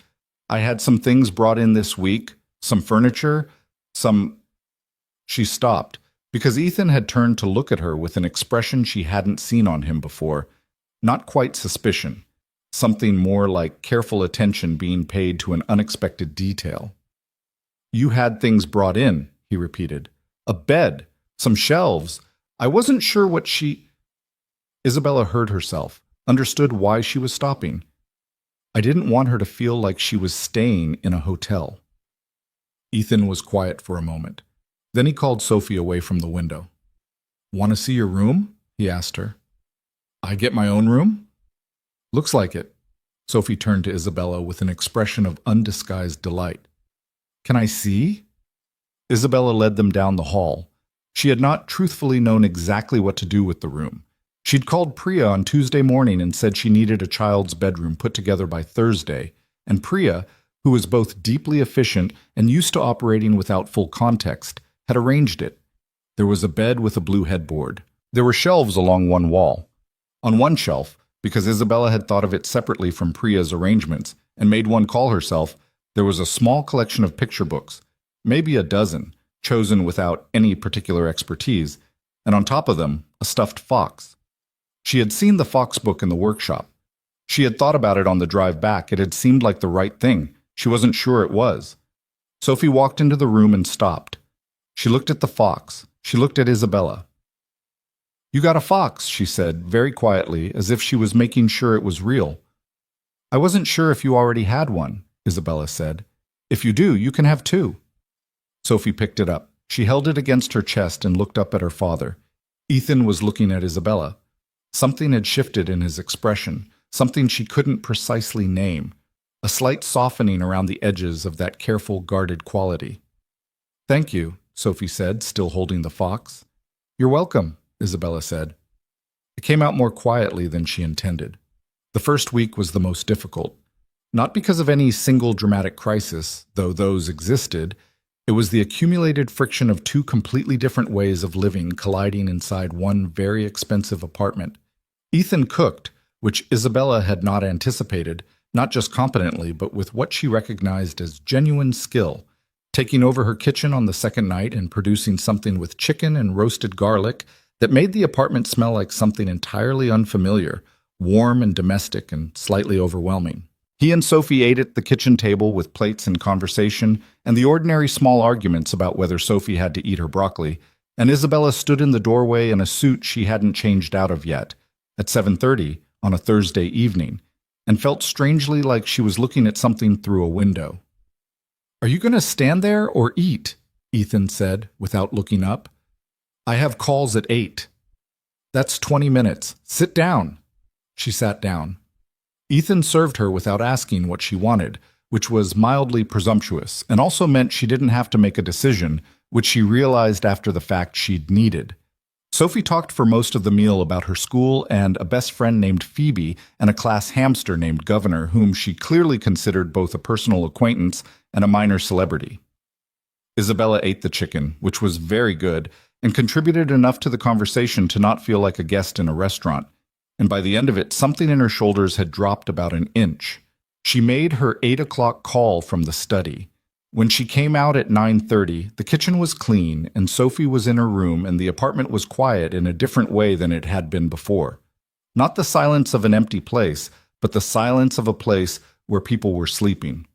I had some things brought in this week, some furniture, some... She stopped, because Ethan had turned to look at her with an expression she hadn't seen on him before. Not quite suspicion, something more like careful attention being paid to an unexpected detail. You had things brought in, he repeated. A bed, some shelves. I wasn't sure what she... Isabella heard herself, understood why she was stopping. I didn't want her to feel like she was staying in a hotel. Ethan was quiet for a moment. Then he called Sophie away from the window. Want to see your room? He asked her. I get my own room? Looks like it. Sophie turned to Isabella with an expression of undisguised delight. Can I see? Isabella led them down the hall. She had not truthfully known exactly what to do with the room. She'd called Priya on Tuesday morning and said she needed a child's bedroom put together by Thursday, and Priya, who was both deeply efficient and used to operating without full context, had arranged it. There was a bed with a blue headboard. There were shelves along one wall. On one shelf, because Isabella had thought of it separately from Priya's arrangements and made one call herself, there was a small collection of picture books, maybe a dozen, chosen without any particular expertise, and on top of them, a stuffed fox. She had seen the fox book in the workshop. She had thought about it on the drive back. It had seemed like the right thing. She wasn't sure it was. Sophie walked into the room and stopped. She looked at the fox. She looked at Isabella. You got a fox, she said, very quietly, as if she was making sure it was real. I wasn't sure if you already had one, Isabella said. If you do, you can have two. Sophie picked it up. She held it against her chest and looked up at her father. Ethan was looking at Isabella. Something had shifted in his expression, something she couldn't precisely name, a slight softening around the edges of that careful, guarded quality. Thank you, Sophie said, still holding the fox. You're welcome, Isabella said. It came out more quietly than she intended. The first week was the most difficult. Not because of any single dramatic crisis, though those existed. It was the accumulated friction of two completely different ways of living colliding inside one very expensive apartment. Ethan cooked, which Isabella had not anticipated, not just competently, but with what she recognized as genuine skill, taking over her kitchen on the second night and producing something with chicken and roasted garlic that made the apartment smell like something entirely unfamiliar, warm and domestic and slightly overwhelming. He and Sophie ate at the kitchen table with plates and conversation and the ordinary small arguments about whether Sophie had to eat her broccoli, and Isabella stood in the doorway in a suit she hadn't changed out of yet, at 7:30 on a Thursday evening, and felt strangely like she was looking at something through a window. Are you going to stand there or eat? Ethan said, without looking up. I have calls at 8. That's 20 minutes. Sit down. She sat down. Ethan served her without asking what she wanted, which was mildly presumptuous, and also meant she didn't have to make a decision, which she realized after the fact she'd needed. Sophie talked for most of the meal about her school and a best friend named Phoebe and a class hamster named Governor, whom she clearly considered both a personal acquaintance and a minor celebrity. Isabella ate the chicken, which was very good, and contributed enough to the conversation to not feel like a guest in a restaurant, and by the end of it, something in her shoulders had dropped about an inch. She made her 8 o'clock call from the study. When she came out at 9:30, the kitchen was clean, and Sophie was in her room, and the apartment was quiet in a different way than it had been before. Not the silence of an empty place, but the silence of a place where people were sleeping.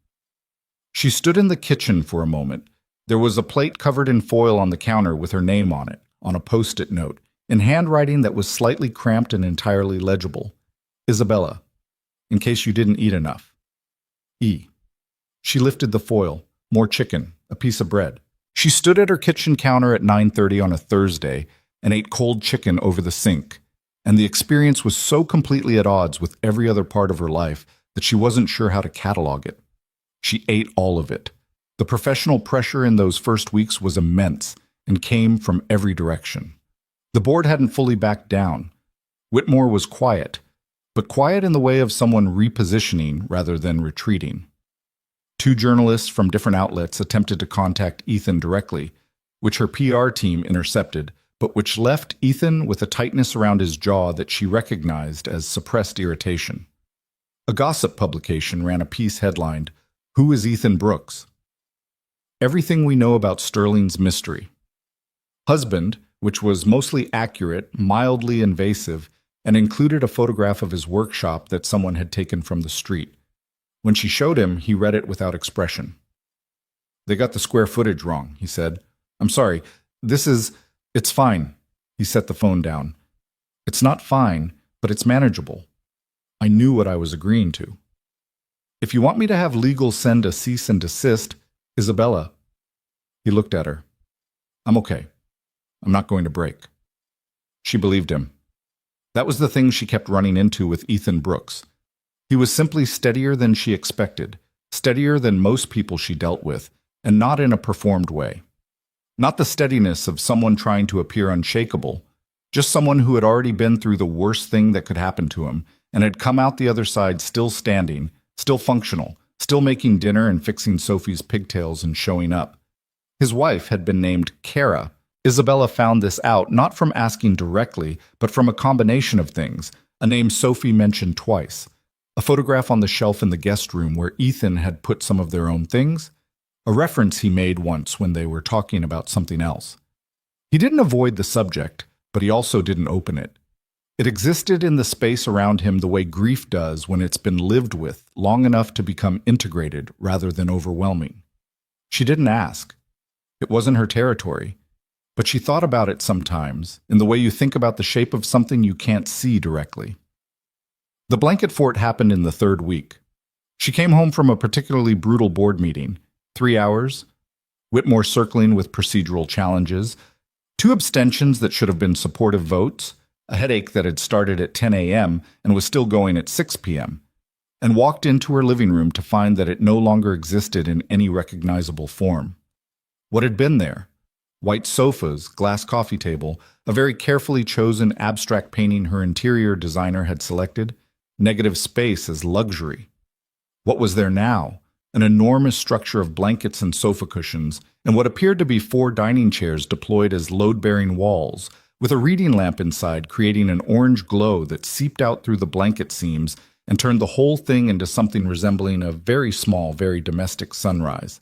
She stood in the kitchen for a moment. There was a plate covered in foil on the counter with her name on it, on a post-it note, in handwriting that was slightly cramped and entirely legible. Isabella, in case you didn't eat enough. E. She lifted the foil. More chicken, a piece of bread. She stood at her kitchen counter at 9:30 on a Thursday and ate cold chicken over the sink, and the experience was so completely at odds with every other part of her life that she wasn't sure how to catalog it. She ate all of it. The professional pressure in those first weeks was immense and came from every direction. The board hadn't fully backed down. Whitmore was quiet, but quiet in the way of someone repositioning rather than retreating. 2 journalists from different outlets attempted to contact Ethan directly, which her PR team intercepted, but which left Ethan with a tightness around his jaw that she recognized as suppressed irritation. A gossip publication ran a piece headlined, Who is Ethan Brooks? Everything we know about Sterling's mystery. Husband, which was mostly accurate, mildly invasive, and included a photograph of his workshop that someone had taken from the street. When she showed him, he read it without expression. They got the square footage wrong, he said. I'm sorry. It's fine. He set the phone down. It's not fine, but it's manageable. I knew what I was agreeing to. If you want me to have legal send a cease and desist, Isabella. He looked at her. I'm okay. I'm not going to break. She believed him. That was the thing she kept running into with Ethan Brooks. He was simply steadier than she expected, steadier than most people she dealt with, and not in a performed way. Not the steadiness of someone trying to appear unshakable, just someone who had already been through the worst thing that could happen to him and had come out the other side still standing, still functional, still making dinner and fixing Sophie's pigtails and showing up. His wife had been named Kara. Isabella found this out not from asking directly, but from a combination of things, a name Sophie mentioned twice, a photograph on the shelf in the guest room where Ethan had put some of their own things, a reference he made once when they were talking about something else. He didn't avoid the subject, but he also didn't open it. It existed in the space around him the way grief does when it's been lived with long enough to become integrated rather than overwhelming. She didn't ask. It wasn't her territory. But she thought about it sometimes, in the way you think about the shape of something you can't see directly. The blanket fort happened in the third week. She came home from a particularly brutal board meeting, 3 hours, Whitmore circling with procedural challenges, 2 abstentions that should have been supportive votes, a headache that had started at 10 a.m. and was still going at 6 p.m., and walked into her living room to find that it no longer existed in any recognizable form. What had been there? White sofas, glass coffee table, a very carefully chosen abstract painting her interior designer had selected, negative space as luxury. What was there now? An enormous structure of blankets and sofa cushions, and what appeared to be 4 dining chairs deployed as load-bearing walls, with a reading lamp inside creating an orange glow that seeped out through the blanket seams and turned the whole thing into something resembling a very small, very domestic sunrise.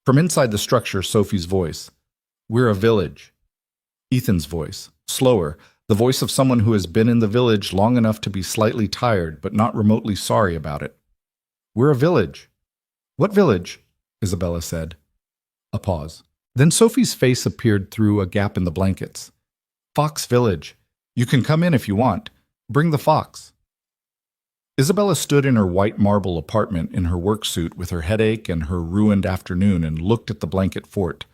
From inside the structure, Sophie's voice. We're a village. Ethan's voice, slower, the voice of someone who has been in the village long enough to be slightly tired but not remotely sorry about it. We're a village. What village? Isabella said. A pause. Then Sophie's face appeared through a gap in the blankets. Fox Village. You can come in if you want. Bring the fox. Isabella stood in her white marble apartment in her work suit with her headache and her ruined afternoon and looked at the blanket fort.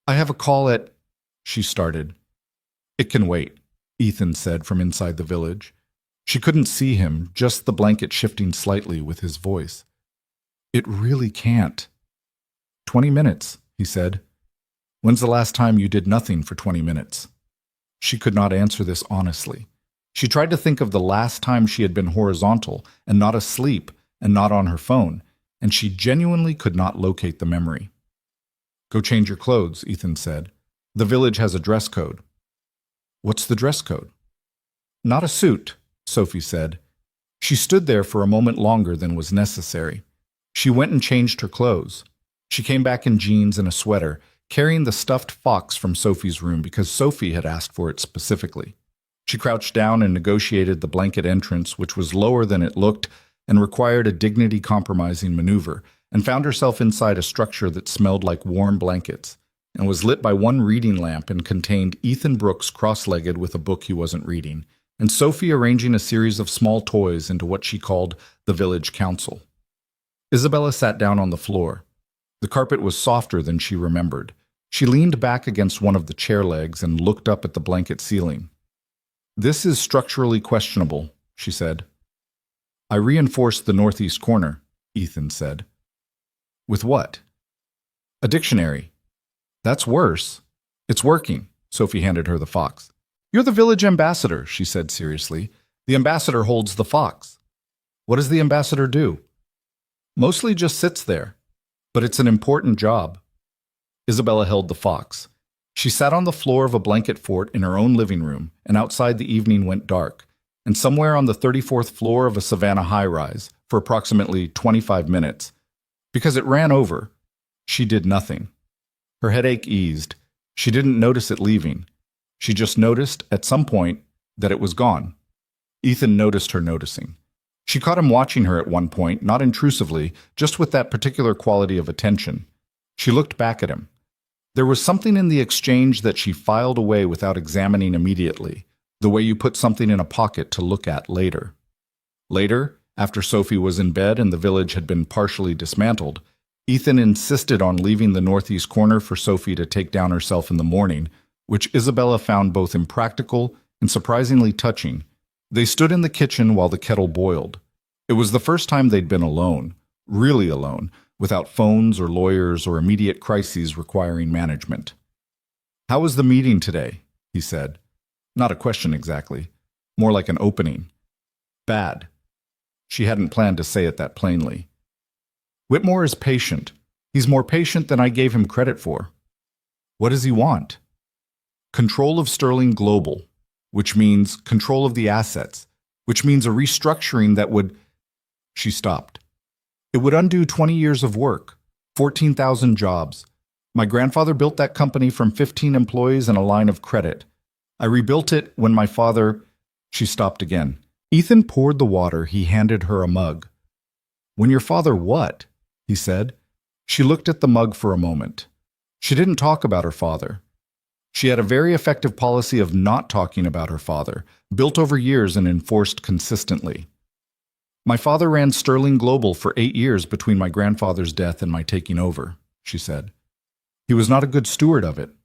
I have a call at... She started. It can wait, Ethan said from inside the village. She couldn't see him, just the blanket shifting slightly with his voice. It really can't. 20 minutes, he said. When's the last time you did nothing for 20 minutes? She could not answer this honestly. She tried to think of the last time she had been horizontal and not asleep and not on her phone, and she genuinely could not locate the memory. Go change your clothes, Ethan said. The village has a dress code. What's the dress code? Not a suit, Sophie said. She stood there for a moment longer than was necessary. She went and changed her clothes. She came back in jeans and a sweater, carrying the stuffed fox from Sophie's room because Sophie had asked for it specifically. She crouched down and negotiated the blanket entrance, which was lower than it looked and required a dignity-compromising maneuver, and found herself inside a structure that smelled like warm blankets and was lit by one reading lamp and contained Ethan Brooks cross-legged with a book he wasn't reading, and Sophie arranging a series of small toys into what she called the village council. Isabella sat down on the floor. The carpet was softer than she remembered. She leaned back against one of the chair legs and looked up at the blanket ceiling. This is structurally questionable, she said. I reinforced the northeast corner, Ethan said. With what? A dictionary. That's worse. It's working, Sophie handed her the fox. You're the village ambassador, she said seriously. The ambassador holds the fox. What does the ambassador do? Mostly just sits there. But it's an important job. Isabella held the fox. She sat on the floor of a blanket fort in her own living room, and outside the evening went dark, and somewhere on the 34th floor of a Savannah high-rise, for approximately 25 minutes, Because it ran over. She did nothing. Her headache eased. She didn't notice it leaving. She just noticed, at some point, that it was gone. Ethan noticed her noticing. She caught him watching her at one point, not intrusively, just with that particular quality of attention. She looked back at him. There was something in the exchange that she filed away without examining immediately, the way you put something in a pocket to look at later. Later, after Sophie was in bed and the village had been partially dismantled, Ethan insisted on leaving the northeast corner for Sophie to take down herself in the morning, which Isabella found both impractical and surprisingly touching. They stood in the kitchen while the kettle boiled. It was the first time they'd been alone, really alone, without phones or lawyers or immediate crises requiring management. "How was the meeting today?" he said. Not a question exactly, more like an opening. "Bad." She hadn't planned to say it that plainly. "Whitmore is patient. He's more patient than I gave him credit for." "What does he want?" "Control of Sterling Global, which means control of the assets, which means a restructuring that would—" She stopped. "It would undo 20 years of work, 14,000 jobs. My grandfather built that company from 15 employees and a line of credit. I rebuilt it when my father—" She stopped again. Ethan poured the water. He handed her a mug. "When your father what?" he said. She looked at the mug for a moment. She didn't talk about her father. She had a very effective policy of not talking about her father, built over years and enforced consistently. "My father ran Sterling Global for 8 years between my grandfather's death and my taking over," she said. "He was not a good steward of it.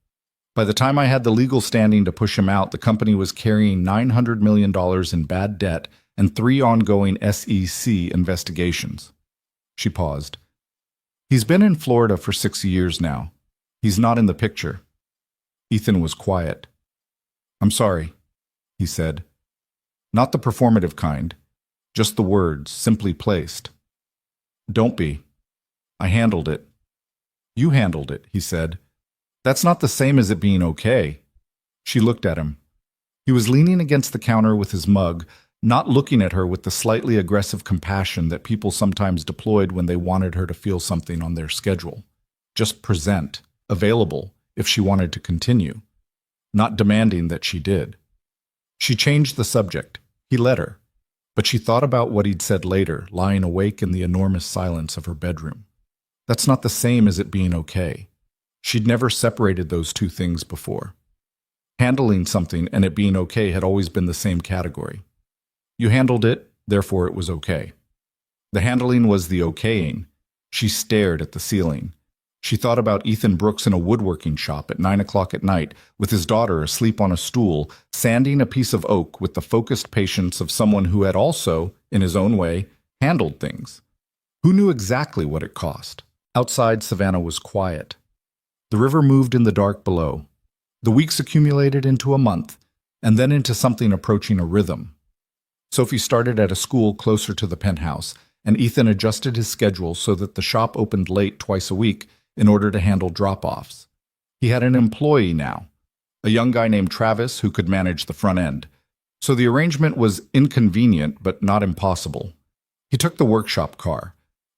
By the time I had the legal standing to push him out, the company was carrying $900 million in bad debt and 3 ongoing SEC investigations." She paused. "He's been in Florida for 6 years now. He's not in the picture." Ethan was quiet. "I'm sorry," he said. Not the performative kind, just the words, simply placed. "Don't be. I handled it." "You handled it," he said. "That's not the same as it being okay." She looked at him. He was leaning against the counter with his mug, not looking at her with the slightly aggressive compassion that people sometimes deployed when they wanted her to feel something on their schedule. Just present, available, if she wanted to continue, not demanding that she did. She changed the subject. He let her. But she thought about what he'd said later, lying awake in the enormous silence of her bedroom. That's not the same as it being okay. She'd never separated those two things before. Handling something and it being okay had always been the same category. You handled it, therefore it was okay. The handling was the okaying. She stared at the ceiling. She thought about Ethan Brooks in a woodworking shop at 9 o'clock at night, with his daughter asleep on a stool, sanding a piece of oak with the focused patience of someone who had also, in his own way, handled things. Who knew exactly what it cost? Outside, Savannah was quiet. The river moved in the dark below. The weeks accumulated into a month, and then into something approaching a rhythm. Sophie started at a school closer to the penthouse, and Ethan adjusted his schedule so that the shop opened late twice a week in order to handle drop-offs. He had an employee now, a young guy named Travis who could manage the front end. So the arrangement was inconvenient but not impossible. He took the workshop car,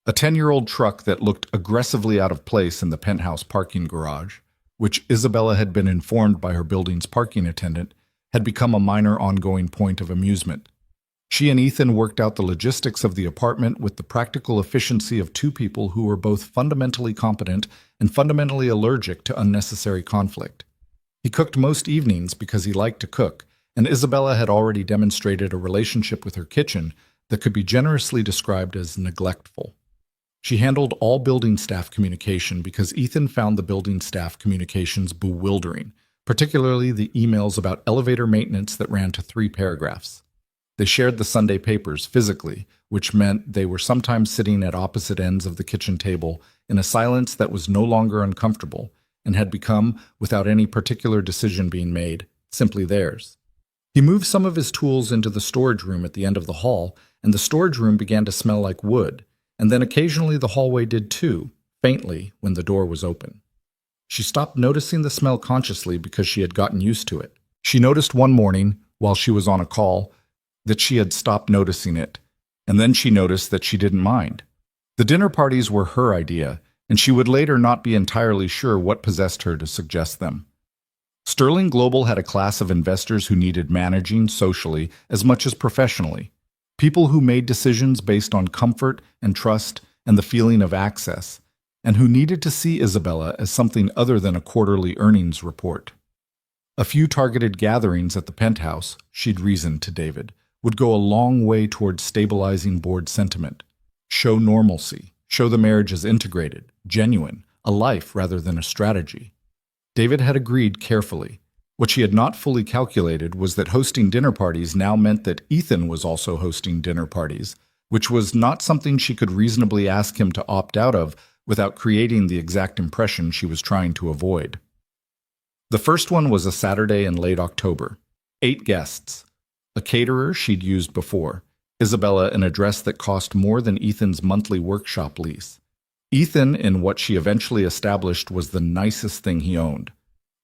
a 10-year-old truck that looked aggressively out of place in the penthouse parking garage, which Isabella had been informed by her building's parking attendant had become a minor ongoing point of amusement. She and Ethan worked out the logistics of the apartment with the practical efficiency of two people who were both fundamentally competent and fundamentally allergic to unnecessary conflict. He cooked most evenings because he liked to cook, and Isabella had already demonstrated a relationship with her kitchen that could be generously described as neglectful. She handled all building staff communication because Ethan found the building staff communications bewildering, particularly the emails about elevator maintenance that ran to 3 paragraphs. They shared the Sunday papers physically, which meant they were sometimes sitting at opposite ends of the kitchen table in a silence that was no longer uncomfortable and had become, without any particular decision being made, simply theirs. He moved some of his tools into the storage room at the end of the hall, and the storage room began to smell like wood, and then occasionally the hallway did too, faintly, when the door was open. She stopped noticing the smell consciously because she had gotten used to it. She noticed one morning, while she was on a call, that she had stopped noticing it, and then she noticed that she didn't mind. The dinner parties were her idea, and she would later not be entirely sure what possessed her to suggest them. Sterling Global had a class of investors who needed managing socially as much as professionally, people who made decisions based on comfort and trust and the feeling of access, and who needed to see Isabella as something other than a quarterly earnings report. A few targeted gatherings at the penthouse, she'd reasoned to David, would go a long way toward stabilizing board sentiment, show normalcy, show the marriage as integrated, genuine, a life rather than a strategy. David had agreed carefully. What she had not fully calculated was that hosting dinner parties now meant that Ethan was also hosting dinner parties, which was not something she could reasonably ask him to opt out of without creating the exact impression she was trying to avoid. The first one was a Saturday in late October. 8 guests. A caterer she'd used before. Isabella an address that cost more than Ethan's monthly workshop lease. Ethan in what she eventually established was the nicest thing he owned.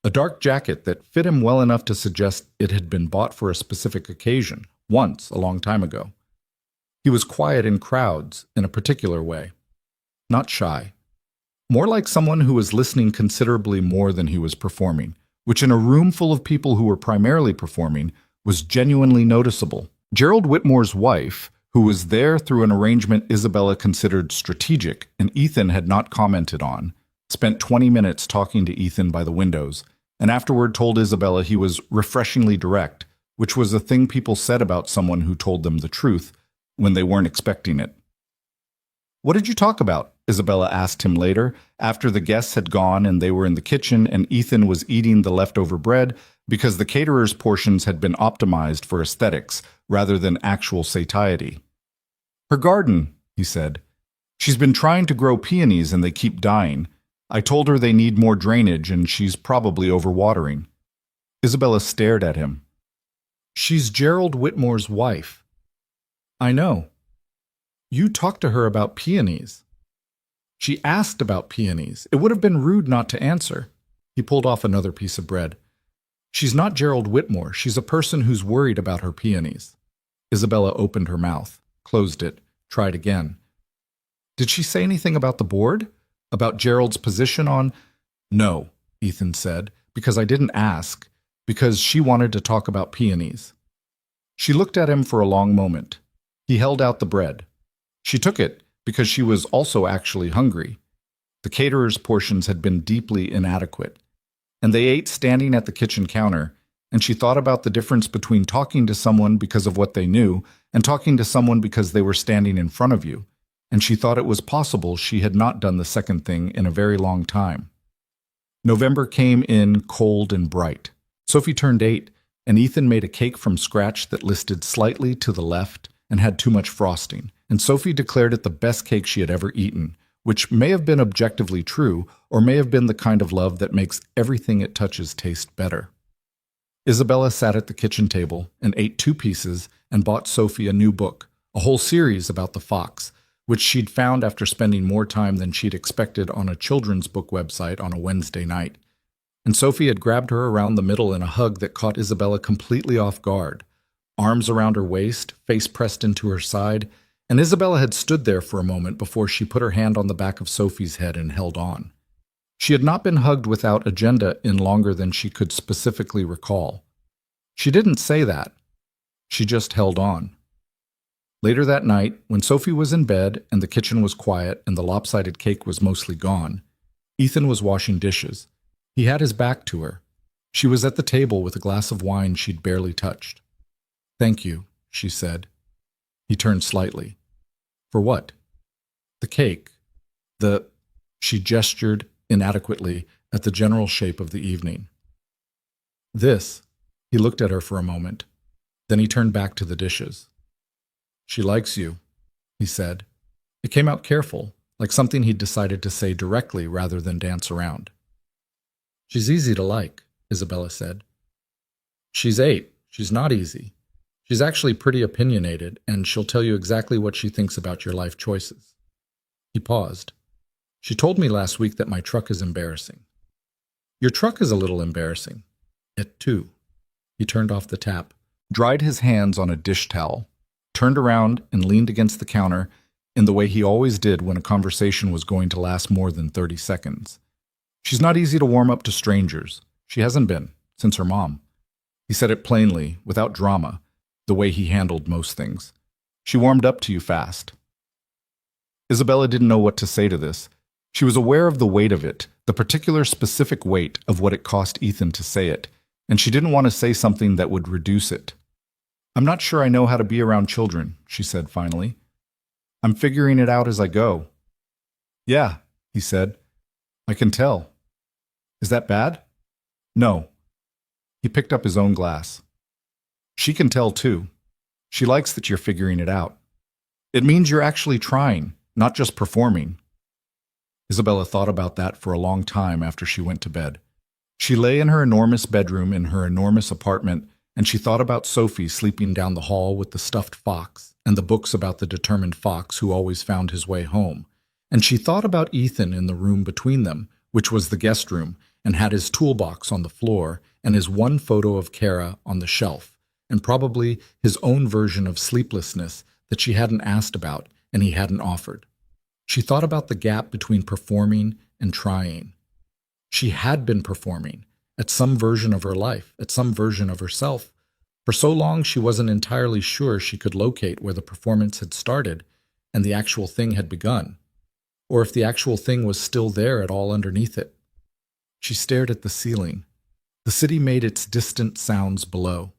A dark jacket that fit him well enough to suggest it had been bought for a specific occasion, once, a long time ago. He was quiet in crowds, in a particular way. Not shy. More like someone who was listening considerably more than he was performing, which in a room full of people who were primarily performing was genuinely noticeable. Gerald Whitmore's wife, who was there through an arrangement Isabella considered strategic and Ethan had not commented on, spent 20 minutes talking to Ethan by the windows, and afterward told Isabella he was refreshingly direct, which was a thing people said about someone who told them the truth when they weren't expecting it. "What did you talk about?" Isabella asked him later, after the guests had gone and they were in the kitchen and Ethan was eating the leftover bread because the caterer's portions had been optimized for aesthetics rather than actual satiety. "Her garden," he said. "She's been trying to grow peonies and they keep dying. I told her they need more drainage and she's probably overwatering." Isabella stared at him. "She's Gerald Whitmore's wife." "I know. You talked to her about peonies." "She asked about peonies. It would have been rude not to answer." He pulled off another piece of bread. "She's not Gerald Whitmore. She's a person who's worried about her peonies." Isabella opened her mouth, closed it, tried again. "Did she say anything about the board? About Gerald's position on—" "No," Ethan said, "because I didn't ask, because she wanted to talk about peonies." She looked at him for a long moment. He held out the bread. She took it because she was also actually hungry. The caterer's portions had been deeply inadequate, and they ate standing at the kitchen counter, and she thought about the difference between talking to someone because of what they knew and talking to someone because they were standing in front of you, and she thought it was possible she had not done the second thing in a very long time. November came in cold and bright. Sophie turned 8, and Ethan made a cake from scratch that listed slightly to the left and had too much frosting, and Sophie declared it the best cake she had ever eaten, which may have been objectively true or may have been the kind of love that makes everything it touches taste better. Isabella sat at the kitchen table and ate 2 pieces and bought Sophie a new book, a whole series about the fox, which she'd found after spending more time than she'd expected on a children's book website on a Wednesday night. And Sophie had grabbed her around the middle in a hug that caught Isabella completely off guard, arms around her waist, face pressed into her side, and Isabella had stood there for a moment before she put her hand on the back of Sophie's head and held on. She had not been hugged without agenda in longer than she could specifically recall. She didn't say that. She just held on. Later that night, when Sophie was in bed and the kitchen was quiet and the lopsided cake was mostly gone, Ethan was washing dishes. He had his back to her. She was at the table with a glass of wine she'd barely touched. "Thank you," she said. He turned slightly. "For what?" "The cake. She gestured inadequately at the general shape of the evening. "This." He looked at her for a moment. Then he turned back to the dishes. "She likes you," he said. It came out careful, like something he'd decided to say directly rather than dance around. "She's easy to like," Isabella said. "She's 8. She's not easy. She's actually pretty opinionated, and she'll tell you exactly what she thinks about your life choices." He paused. "She told me last week that my truck is embarrassing." "Your truck is a little embarrassing." "It too." He turned off the tap, dried his hands on a dish towel, turned around and leaned against the counter, in the way he always did when a conversation was going to last more than 30 seconds. She's not easy to warm up to strangers. She hasn't been, since her mom. He said it plainly, without drama, the way he handled most things. She warmed up to you fast. Isabella didn't know what to say to this. She was aware of the weight of it, the particular specific weight of what it cost Ethan to say it, and she didn't want to say something that would reduce it. I'm not sure I know how to be around children, she said finally. I'm figuring it out as I go. Yeah, he said. I can tell. Is that bad? No. He picked up his own glass. She can tell too. She likes that you're figuring it out. It means you're actually trying, not just performing. Isabella thought about that for a long time after she went to bed. She lay in her enormous bedroom in her enormous apartment, and she thought about Sophie sleeping down the hall with the stuffed fox and the books about the determined fox who always found his way home. And she thought about Ethan in the room between them, which was the guest room, and had his toolbox on the floor and his one photo of Kara on the shelf, and probably his own version of sleeplessness that she hadn't asked about and he hadn't offered. She thought about the gap between performing and trying. She had been performing at some version of her life, at some version of herself. For so long she wasn't entirely sure she could locate where the performance had started and the actual thing had begun, or if the actual thing was still there at all underneath it. She stared at the ceiling. The city made its distant sounds below.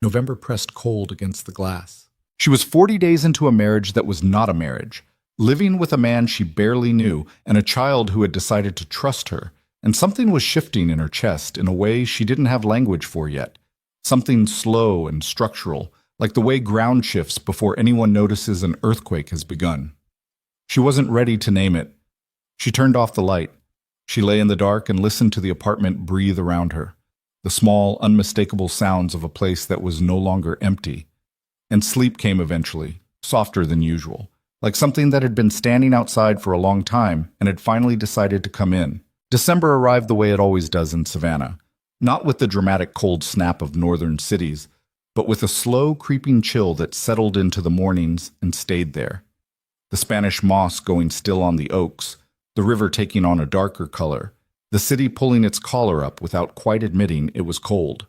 November pressed cold against the glass. She was 40 days into a marriage that was not a marriage, living with a man she barely knew and a child who had decided to trust her, and something was shifting in her chest in a way she didn't have language for yet. Something slow and structural, like the way ground shifts before anyone notices an earthquake has begun. She wasn't ready to name it. She turned off the light. She lay in the dark and listened to the apartment breathe around her, the small, unmistakable sounds of a place that was no longer empty. And sleep came eventually, softer than usual, like something that had been standing outside for a long time and had finally decided to come in. December arrived the way it always does in Savannah, not with the dramatic cold snap of northern cities, but with a slow, creeping chill that settled into the mornings and stayed there. The Spanish moss going still on the oaks, the river taking on a darker color, the city pulling its collar up without quite admitting it was cold.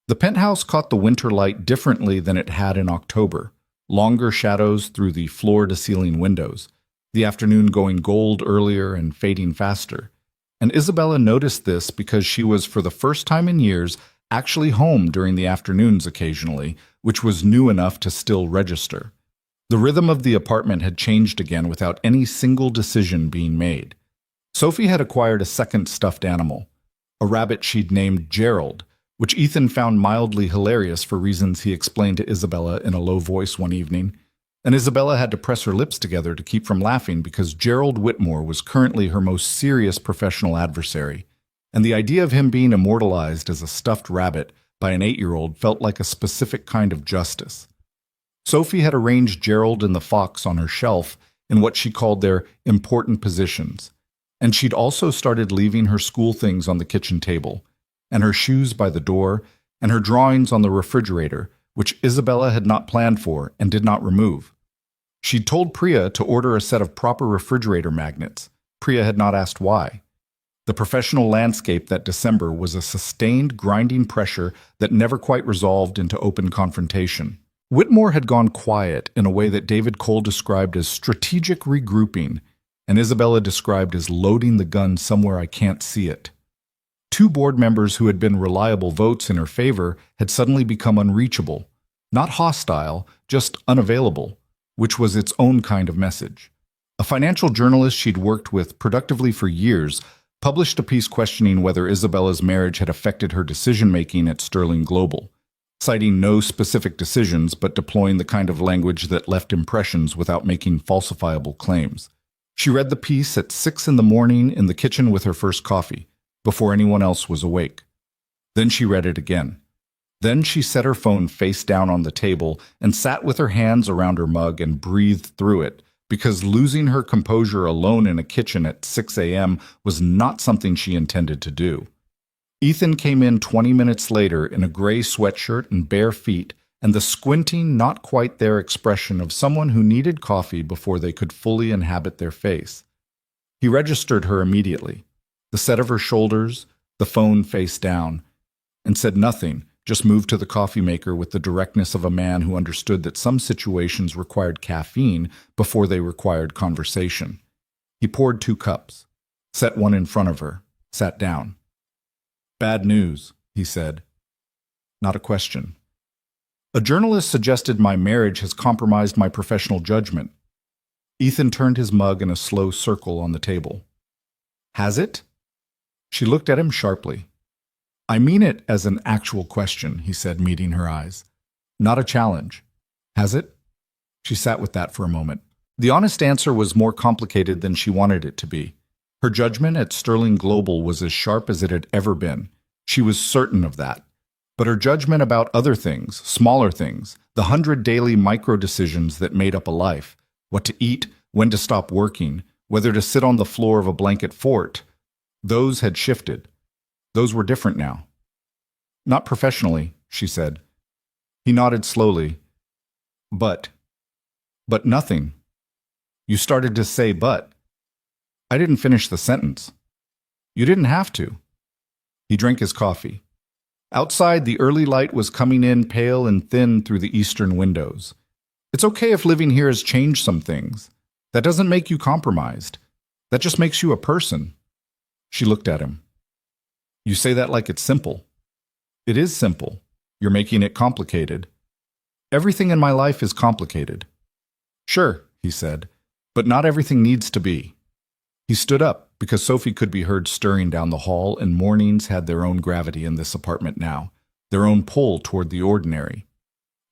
The penthouse caught the winter light differently than it had in October, longer shadows through the floor-to-ceiling windows, the afternoon going gold earlier and fading faster. And Isabella noticed this because she was, for the first time in years, actually home during the afternoons occasionally, which was new enough to still register. The rhythm of the apartment had changed again without any single decision being made. Sophie had acquired a second stuffed animal, a rabbit she'd named Gerald, which Ethan found mildly hilarious for reasons he explained to Isabella in a low voice one evening. And Isabella had to press her lips together to keep from laughing because Gerald Whitmore was currently her most serious professional adversary, and the idea of him being immortalized as a stuffed rabbit by an 8-year-old felt like a specific kind of justice. Sophie had arranged Gerald and the fox on her shelf in what she called their important positions, and she'd also started leaving her school things on the kitchen table, and her shoes by the door, and her drawings on the refrigerator, which Isabella had not planned for and did not remove. She'd told Priya to order a set of proper refrigerator magnets. Priya had not asked why. The professional landscape that December was a sustained, grinding pressure that never quite resolved into open confrontation. Whitmore had gone quiet in a way that David Cole described as strategic regrouping, and Isabella described as loading the gun somewhere I can't see it. 2 board members who had been reliable votes in her favor had suddenly become unreachable, not hostile, just unavailable, which was its own kind of message. A financial journalist she'd worked with productively for years published a piece questioning whether Isabella's marriage had affected her decision-making at Sterling Global, citing no specific decisions but deploying the kind of language that left impressions without making falsifiable claims. She read the piece at 6 a.m. in the kitchen with her first coffee, before anyone else was awake. Then she read it again. Then she set her phone face down on the table and sat with her hands around her mug and breathed through it, because losing her composure alone in a kitchen at 6 a.m. was not something she intended to do. Ethan came in 20 minutes later in a gray sweatshirt and bare feet, and the squinting, not quite there expression of someone who needed coffee before they could fully inhabit their face. He registered her immediately, the set of her shoulders, the phone face down, and said nothing, just moved to the coffee maker with the directness of a man who understood that some situations required caffeine before they required conversation. He poured 2 cups, set one in front of her, sat down. "Bad news," he said. Not a question. "A journalist suggested my marriage has compromised my professional judgment." Ethan turned his mug in a slow circle on the table. "Has it?" She looked at him sharply. "I mean it as an actual question," he said, meeting her eyes. "Not a challenge. Has it?" She sat with that for a moment. The honest answer was more complicated than she wanted it to be. Her judgment at Sterling Global was as sharp as it had ever been. She was certain of that. But her judgment about other things, smaller things, the 100 daily micro-decisions that made up a life, what to eat, when to stop working, whether to sit on the floor of a blanket fort, those had shifted. Those were different now. "Not professionally," she said. He nodded slowly. But nothing. You started to say but. I didn't finish the sentence. You didn't have to." He drank his coffee. Outside, the early light was coming in pale and thin through the eastern windows. "It's okay if living here has changed some things. That doesn't make you compromised. That just makes you a person." She looked at him. "You say that like it's simple." "It is simple. You're making it complicated." "Everything in my life is complicated." "Sure," he said, "but not everything needs to be." He stood up, because Sophie could be heard stirring down the hall, and mornings had their own gravity in this apartment now, their own pull toward the ordinary.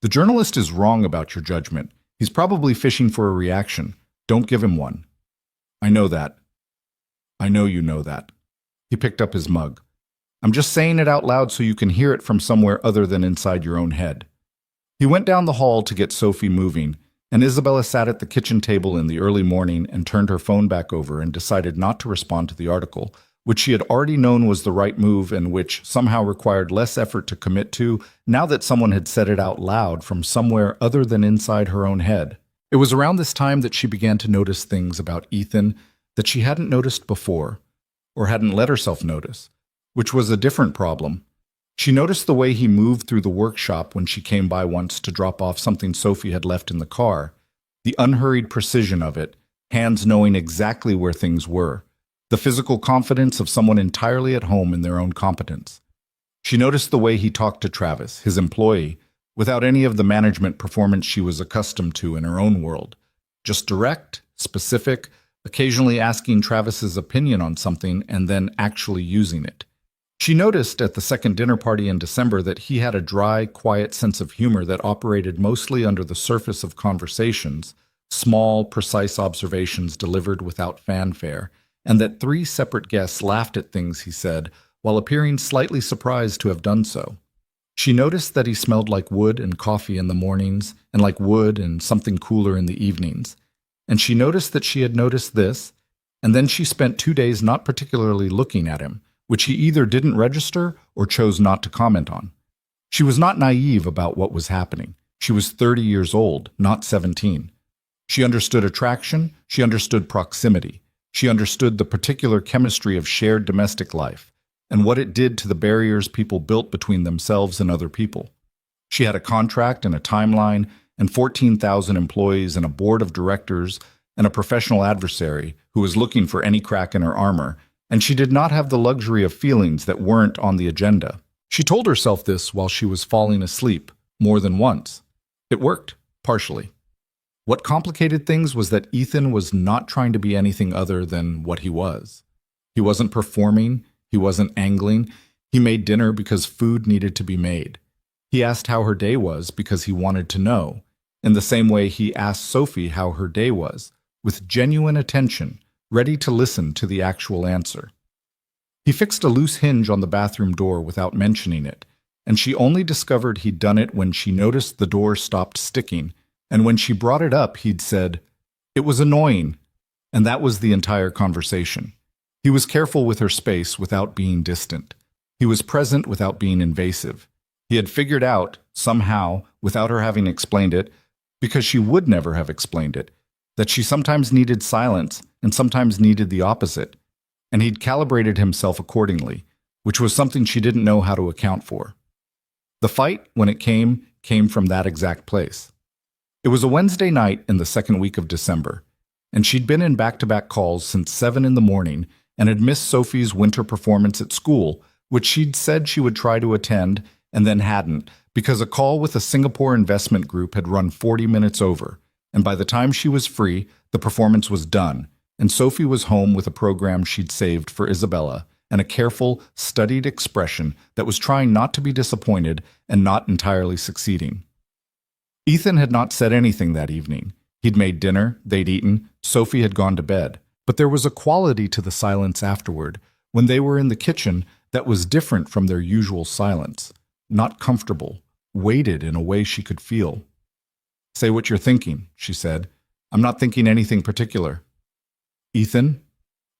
"The journalist is wrong about your judgment. He's probably fishing for a reaction. Don't give him one." "I know that." "I know you know that." He picked up his mug. "I'm just saying it out loud so you can hear it from somewhere other than inside your own head." He went down the hall to get Sophie moving, and Isabella sat at the kitchen table in the early morning and turned her phone back over and decided not to respond to the article, which she had already known was the right move and which somehow required less effort to commit to now that someone had said it out loud from somewhere other than inside her own head. It was around this time that she began to notice things about Ethan that she hadn't noticed before, or hadn't let herself notice, which was a different problem. She noticed the way he moved through the workshop when she came by once to drop off something Sophie had left in the car, the unhurried precision of it, hands knowing exactly where things were, the physical confidence of someone entirely at home in their own competence. She noticed the way he talked to Travis, his employee, without any of the management performance she was accustomed to in her own world, just direct, specific, occasionally asking Travis's opinion on something and then actually using it. She noticed at the second dinner party in December that he had a dry, quiet sense of humor that operated mostly under the surface of conversations, small, precise observations delivered without fanfare, and that 3 separate guests laughed at things he said while appearing slightly surprised to have done so. She noticed that he smelled like wood and coffee in the mornings, and like wood and something cooler in the evenings. And she noticed that she had noticed this, and then she spent 2 days not particularly looking at him, which he either didn't register or chose not to comment on. She was not naive about what was happening. She was 30 years old, not 17. She understood attraction, she understood proximity, she understood the particular chemistry of shared domestic life, and what it did to the barriers people built between themselves and other people. She had a contract and a timeline, and 14,000 employees and a board of directors and a professional adversary who was looking for any crack in her armor, and she did not have the luxury of feelings that weren't on the agenda. She told herself this while she was falling asleep, more than once. It worked, partially. What complicated things was that Ethan was not trying to be anything other than what he was. He wasn't performing, he wasn't angling, he made dinner because food needed to be made. He asked how her day was because he wanted to know, in the same way he asked Sophie how her day was, with genuine attention, ready to listen to the actual answer. He fixed a loose hinge on the bathroom door without mentioning it, and she only discovered he'd done it when she noticed the door stopped sticking, and when she brought it up, he'd said, "It was annoying," and that was the entire conversation. He was careful with her space without being distant. He was present without being invasive. He had figured out, somehow, without her having explained it, because she would never have explained it, that she sometimes needed silence and sometimes needed the opposite, and he'd calibrated himself accordingly, which was something she didn't know how to account for. The fight, when it came from that exact place. It was a Wednesday night in the second week of December, and she'd been in back-to-back calls since 7 in the morning and had missed Sophie's winter performance at school, which she'd said she would try to attend and then hadn't, because a call with a Singapore investment group had run 40 minutes over, and by the time she was free, the performance was done, and Sophie was home with a program she'd saved for Isabella and a careful, studied expression that was trying not to be disappointed and not entirely succeeding. Ethan had not said anything that evening. He'd made dinner, they'd eaten, Sophie had gone to bed, but there was a quality to the silence afterward, when they were in the kitchen, that was different from their usual silence, not comfortable, weighted in a way she could feel. "Say what you're thinking," she said. "I'm not thinking anything particular." "Ethan?"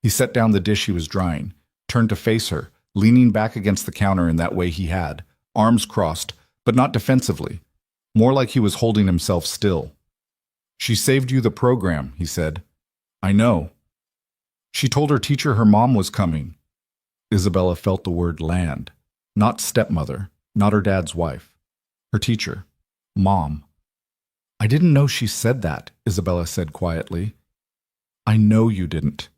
He set down the dish he was drying, turned to face her, leaning back against the counter in that way he had, arms crossed, but not defensively, more like he was holding himself still. "She saved you the program," he said. "I know." "She told her teacher her mom was coming." Isabella felt the word land. Not stepmother, not her dad's wife. Her teacher. Mom. "I didn't know she said that," Isabella said quietly. "I know you didn't."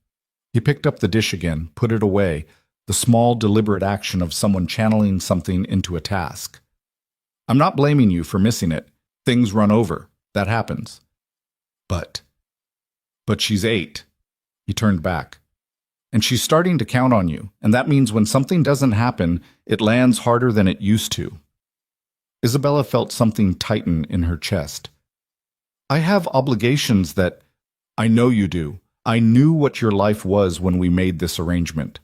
He picked up the dish again, put it away, the small, deliberate action of someone channeling something into a task. "I'm not blaming you for missing it. Things run over. That happens. But she's 8. He turned back. "And she's starting to count on you, and that means when something doesn't happen, it lands harder than it used to." Isabella felt something tighten in her chest. "I have obligations that—" "I know you do. I knew what your life was when we made this arrangement."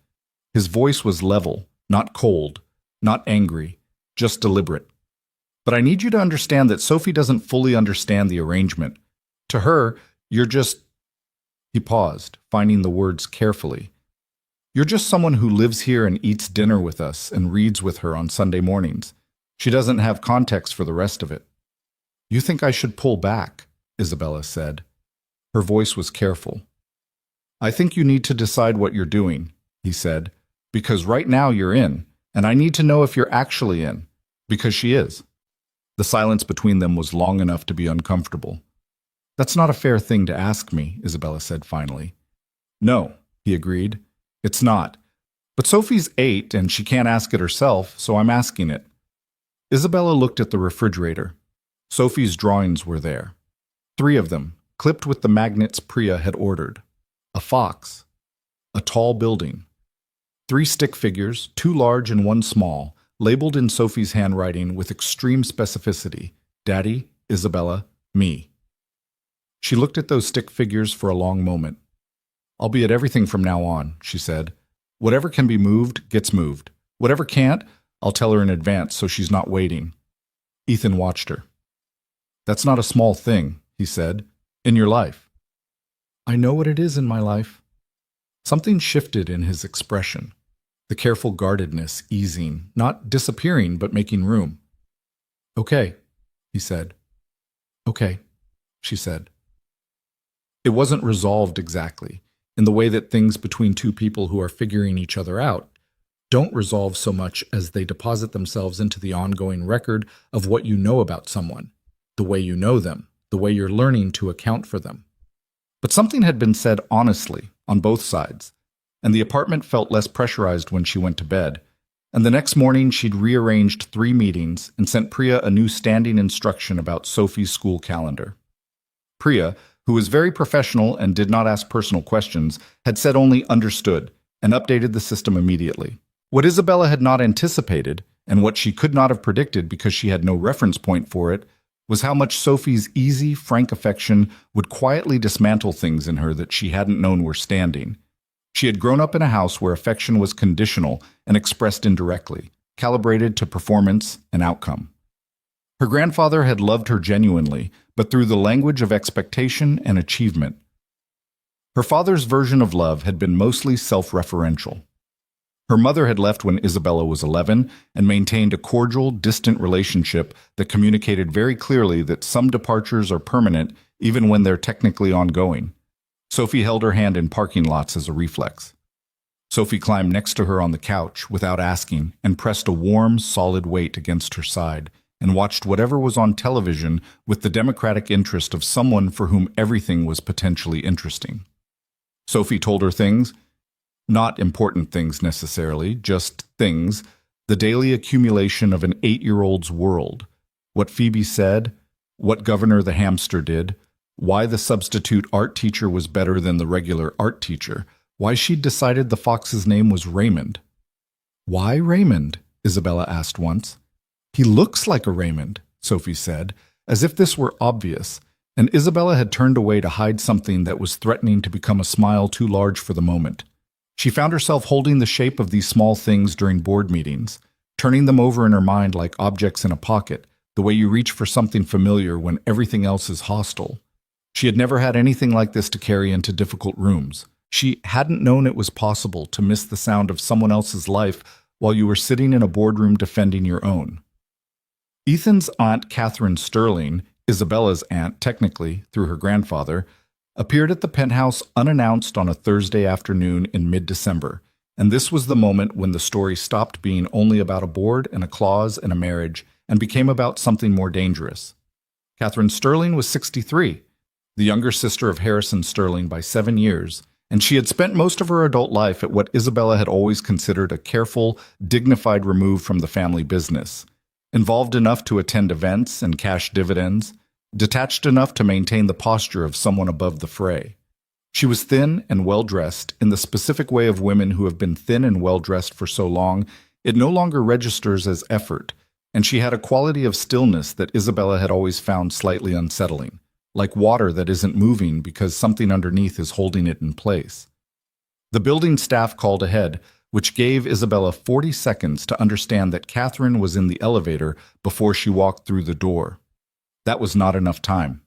His voice was level, not cold, not angry, just deliberate. "But I need you to understand that Sophie doesn't fully understand the arrangement. To her, you're just—" He paused, finding the words carefully. "You're just someone who lives here and eats dinner with us and reads with her on Sunday mornings. She doesn't have context for the rest of it." "You think I should pull back," Isabella said. Her voice was careful. "I think you need to decide what you're doing," he said, "because right now you're in, and I need to know if you're actually in, because she is." The silence between them was long enough to be uncomfortable. "That's not a fair thing to ask me," Isabella said finally. "No," he agreed. "It's not. But Sophie's 8, and she can't ask it herself, so I'm asking it." Isabella looked at the refrigerator. Sophie's drawings were there. 3 of them, clipped with the magnets Priya had ordered. A fox. A tall building. 3 stick figures, 2 large and 1 small, labeled in Sophie's handwriting with extreme specificity. Daddy, Isabella, me. She looked at those stick figures for a long moment. "I'll be at everything from now on," she said. "Whatever can be moved gets moved. Whatever can't, I'll tell her in advance so she's not waiting." Ethan watched her. "That's not a small thing," he said, "in your life." "I know what it is in my life." Something shifted in his expression, the careful guardedness easing, not disappearing but making room. "Okay," he said. "Okay," she said. It wasn't resolved exactly, in the way that things between 2 people who are figuring each other out don't resolve so much as they deposit themselves into the ongoing record of what you know about someone, the way you know them, the way you're learning to account for them. But something had been said honestly, on both sides, and the apartment felt less pressurized when she went to bed, and the next morning she'd rearranged 3 meetings and sent Priya a new standing instruction about Sophie's school calendar. Priya, who was very professional and did not ask personal questions, had said only "understood" and updated the system immediately. What Isabella had not anticipated, and what she could not have predicted because she had no reference point for it, was how much Sophie's easy, frank affection would quietly dismantle things in her that she hadn't known were standing. She had grown up in a house where affection was conditional and expressed indirectly, calibrated to performance and outcome. Her grandfather had loved her genuinely, but through the language of expectation and achievement. Her father's version of love had been mostly self-referential. Her mother had left when Isabella was 11 and maintained a cordial, distant relationship that communicated very clearly that some departures are permanent even when they're technically ongoing. Sophie held her hand in parking lots as a reflex. Sophie climbed next to her on the couch without asking and pressed a warm, solid weight against her side and watched whatever was on television with the democratic interest of someone for whom everything was potentially interesting. Sophie told her things, not important things necessarily, just things, the daily accumulation of an 8-year-old's world, what Phoebe said, what Governor the hamster did, why the substitute art teacher was better than the regular art teacher, why she'd decided the fox's name was Raymond. Why Raymond? Isabella asked once. He looks like a Raymond, Sophie said, as if this were obvious, and Isabella had turned away to hide something that was threatening to become a smile too large for the moment. She found herself holding the shape of these small things during board meetings, turning them over in her mind like objects in a pocket, the way you reach for something familiar when everything else is hostile. She had never had anything like this to carry into difficult rooms. She hadn't known it was possible to miss the sound of someone else's life while you were sitting in a boardroom defending your own. Ethan's aunt Catherine Sterling, Isabella's aunt technically through her grandfather, appeared at the penthouse unannounced on a Thursday afternoon in mid-December, and this was the moment when the story stopped being only about a board and a clause and a marriage and became about something more dangerous. Catherine Sterling was 63, the younger sister of Harrison Sterling by 7 years, and she had spent most of her adult life at what Isabella had always considered a careful, dignified remove from the family business, involved enough to attend events and cash dividends, detached enough to maintain the posture of someone above the fray. She was thin and well-dressed in the specific way of women who have been thin and well-dressed for so long it no longer registers as effort, and she had a quality of stillness that Isabella had always found slightly unsettling, like water that isn't moving because something underneath is holding it in place. The building staff called ahead, which gave Isabella 40 seconds to understand that Catherine was in the elevator before she walked through the door. That was not enough time.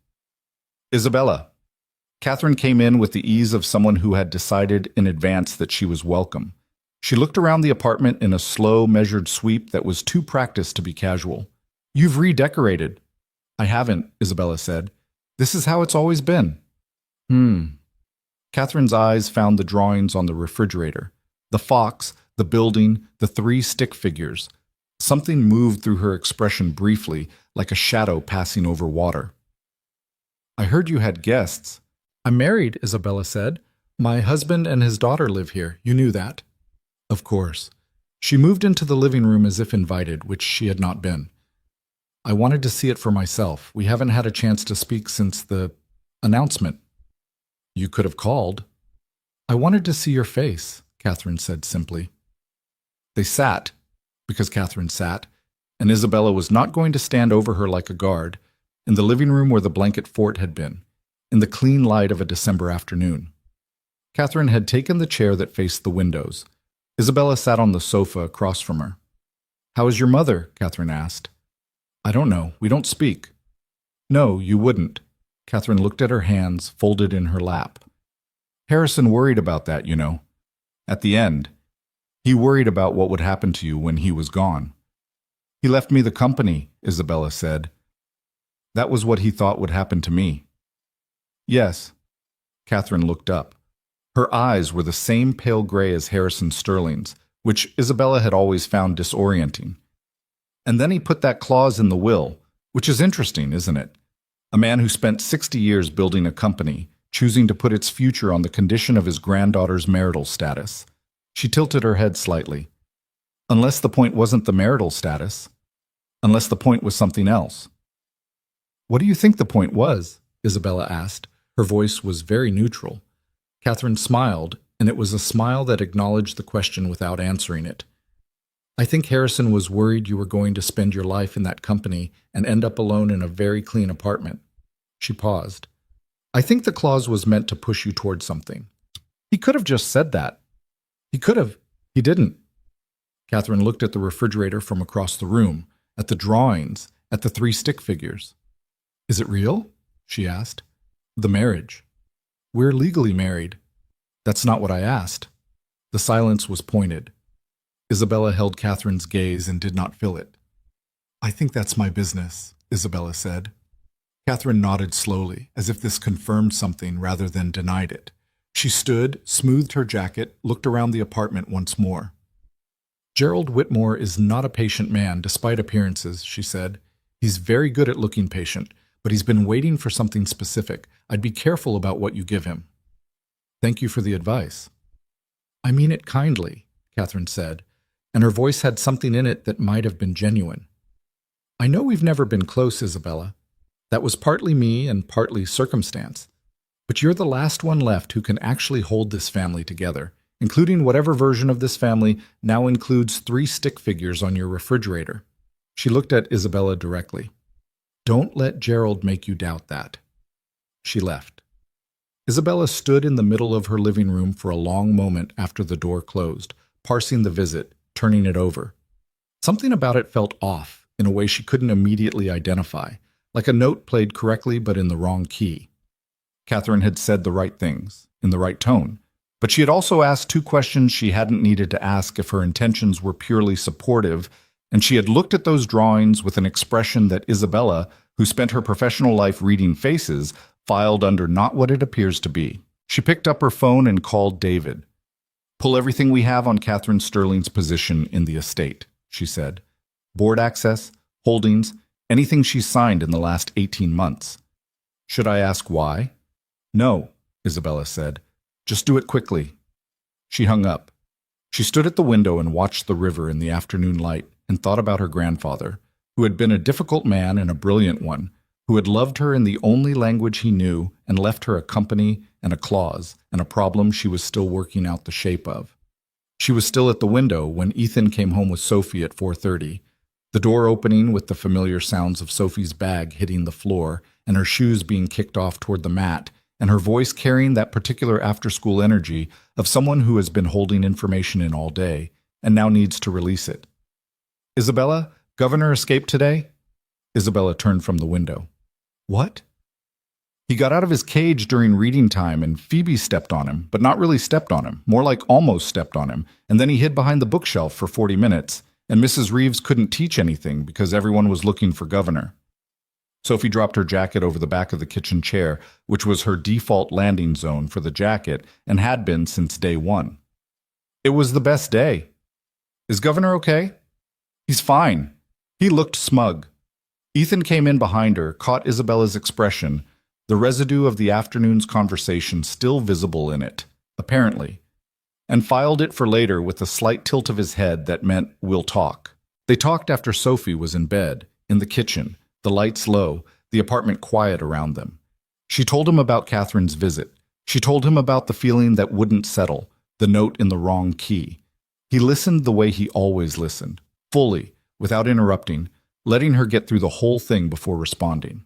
Isabella. Catherine came in with the ease of someone who had decided in advance that she was welcome. She looked around the apartment in a slow, measured sweep that was too practiced to be casual. You've redecorated. I haven't, Isabella said. This is how it's always been. Catherine's eyes found the drawings on the refrigerator. The fox, the building, the 3 stick figures. Something moved through her expression briefly, like a shadow passing over water. I heard you had guests. I'm married, Isabella said. My husband and his daughter live here. You knew that. Of course. She moved into the living room as if invited, which she had not been. I wanted to see it for myself. We haven't had a chance to speak since the announcement. You could have called. I wanted to see your face, Catherine said simply. They sat, because Catherine sat, and Isabella was not going to stand over her like a guard, in the living room where the blanket fort had been, in the clean light of a December afternoon. Catherine had taken the chair that faced the windows. Isabella sat on the sofa across from her. How is your mother? Catherine asked. I don't know. We don't speak. No, you wouldn't. Catherine looked at her hands folded in her lap. Harrison worried about that, you know. At the end, he worried about what would happen to you when he was gone. He left me the company, Isabella said. That was what he thought would happen to me. Yes. Catherine looked up. Her eyes were the same pale gray as Harrison Sterling's, which Isabella had always found disorienting. And then he put that clause in the will, which is interesting, isn't it? A man who spent 60 years building a company, choosing to put its future on the condition of his granddaughter's marital status. She tilted her head slightly. Unless the point wasn't the marital status. Unless the point was something else. What do you think the point was? Isabella asked. Her voice was very neutral. Catherine smiled, and it was a smile that acknowledged the question without answering it. I think Harrison was worried you were going to spend your life in that company and end up alone in a very clean apartment. She paused. I think the clause was meant to push you toward something. He could have just said that. He could have. He didn't. Catherine looked at the refrigerator from across the room, at the drawings, at the 3 stick figures. Is it real? She asked. The marriage. We're legally married. That's not what I asked. The silence was pointed. Isabella held Catherine's gaze and did not fill it. I think that's my business, Isabella said. Catherine nodded slowly, as if this confirmed something rather than denied it. She stood, smoothed her jacket, looked around the apartment once more. Gerald Whitmore is not a patient man, despite appearances, she said. He's very good at looking patient, but he's been waiting for something specific. I'd be careful about what you give him. Thank you for the advice. I mean it kindly, Catherine said, and her voice had something in it that might have been genuine. I know we've never been close, Isabella. That was partly me and partly circumstance. But you're the last one left who can actually hold this family together, including whatever version of this family now includes 3 stick figures on your refrigerator. She looked at Isabella directly. Don't let Gerald make you doubt that. She left. Isabella stood in the middle of her living room for a long moment after the door closed, parsing the visit, turning it over. Something about it felt off, in a way she couldn't immediately identify, like a note played correctly but in the wrong key. Catherine had said the right things, in the right tone, but she had also asked 2 questions she hadn't needed to ask if her intentions were purely supportive, and she had looked at those drawings with an expression that Isabella, who spent her professional life reading faces, filed under not what it appears to be. She picked up her phone and called David. Pull everything we have on Catherine Sterling's position in the estate, she said. Board access, holdings, anything she's signed in the last 18 months. Should I ask why? No, Isabella said. Just do it quickly. She hung up. She stood at the window and watched the river in the afternoon light and thought about her grandfather, who had been a difficult man and a brilliant one, who had loved her in the only language he knew and left her a company and a clause and a problem she was still working out the shape of. She was still at the window when Ethan came home with Sophie at 4:30, the door opening with the familiar sounds of Sophie's bag hitting the floor and her shoes being kicked off toward the mat, and her voice carrying that particular after-school energy of someone who has been holding information in all day and now needs to release it. Isabella, Governor escaped today? Isabella turned from the window. What? He got out of his cage during reading time and Phoebe stepped on him, but not really stepped on him, more like almost stepped on him, and then he hid behind the bookshelf for 40 minutes, and Mrs. Reeves couldn't teach anything because everyone was looking for Governor. Sophie dropped her jacket over the back of the kitchen chair, which was her default landing zone for the jacket and had been since day 1. It was the best day. Is Governor okay? He's fine. He looked smug. Ethan came in behind her, caught Isabella's expression, the residue of the afternoon's conversation still visible in it, apparently, and filed it for later with a slight tilt of his head that meant, we'll talk. They talked after Sophie was in bed, in the kitchen, the lights low, the apartment quiet around them. She told him about Catherine's visit. She told him about the feeling that wouldn't settle, the note in the wrong key. He listened the way he always listened, fully, without interrupting, letting her get through the whole thing before responding.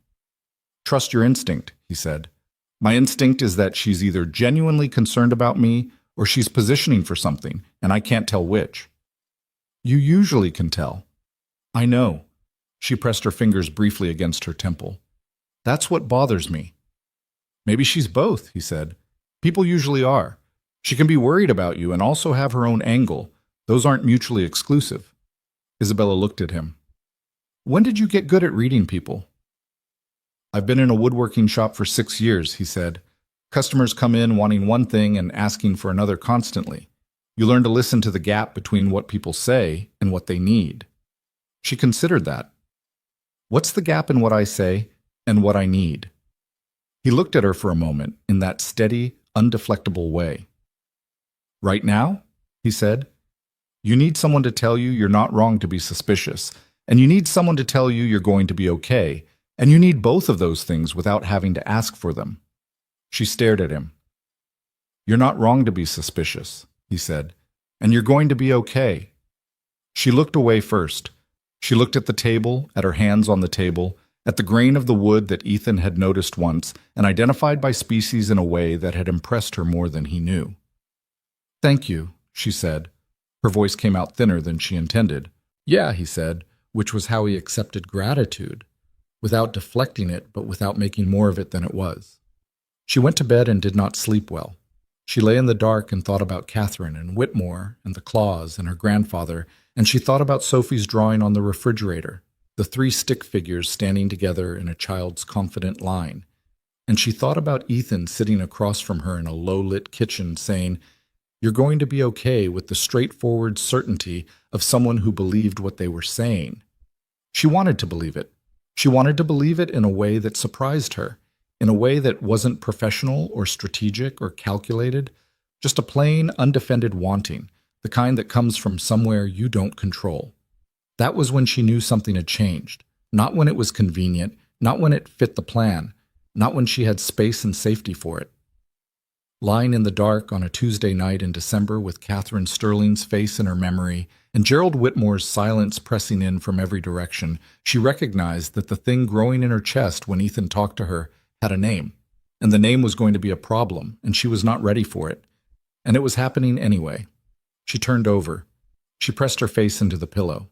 Trust your instinct, he said. My instinct is that she's either genuinely concerned about me or she's positioning for something, and I can't tell which. You usually can tell. I know. She pressed her fingers briefly against her temple. That's what bothers me. Maybe she's both, he said. People usually are. She can be worried about you and also have her own angle. Those aren't mutually exclusive. Isabella looked at him. When did you get good at reading people? I've been in a woodworking shop for 6 years, he said. Customers come in wanting one thing and asking for another constantly. You learn to listen to the gap between what people say and what they need. She considered that. What's the gap in what I say and what I need? He looked at her for a moment in that steady, undeflectable way. Right now, he said, you need someone to tell you you're not wrong to be suspicious, and you need someone to tell you you're going to be okay, and you need both of those things without having to ask for them. She stared at him. You're not wrong to be suspicious, he said, and you're going to be okay. She looked away first. She looked at the table, at her hands on the table, at the grain of the wood that Ethan had noticed once and identified by species in a way that had impressed her more than he knew. Thank you, she said. Her voice came out thinner than she intended. Yeah, he said, which was how he accepted gratitude, without deflecting it but without making more of it than it was. She went to bed and did not sleep well. She lay in the dark and thought about Catherine and Whitmore and the claws and her grandfather, and she thought about Sophie's drawing on the refrigerator, the three stick figures standing together in a child's confident line. And she thought about Ethan sitting across from her in a low-lit kitchen saying, "You're going to be okay," with the straightforward certainty of someone who believed what they were saying. She wanted to believe it. She wanted to believe it in a way that surprised her, in a way that wasn't professional or strategic or calculated, just a plain, undefended wanting, the kind that comes from somewhere you don't control. That was when she knew something had changed, not when it was convenient, not when it fit the plan, not when she had space and safety for it. Lying in the dark on a Tuesday night in December with Catherine Sterling's face in her memory and Gerald Whitmore's silence pressing in from every direction, she recognized that the thing growing in her chest when Ethan talked to her had a name, and the name was going to be a problem, and she was not ready for it. And it was happening anyway. She turned over. She pressed her face into the pillow.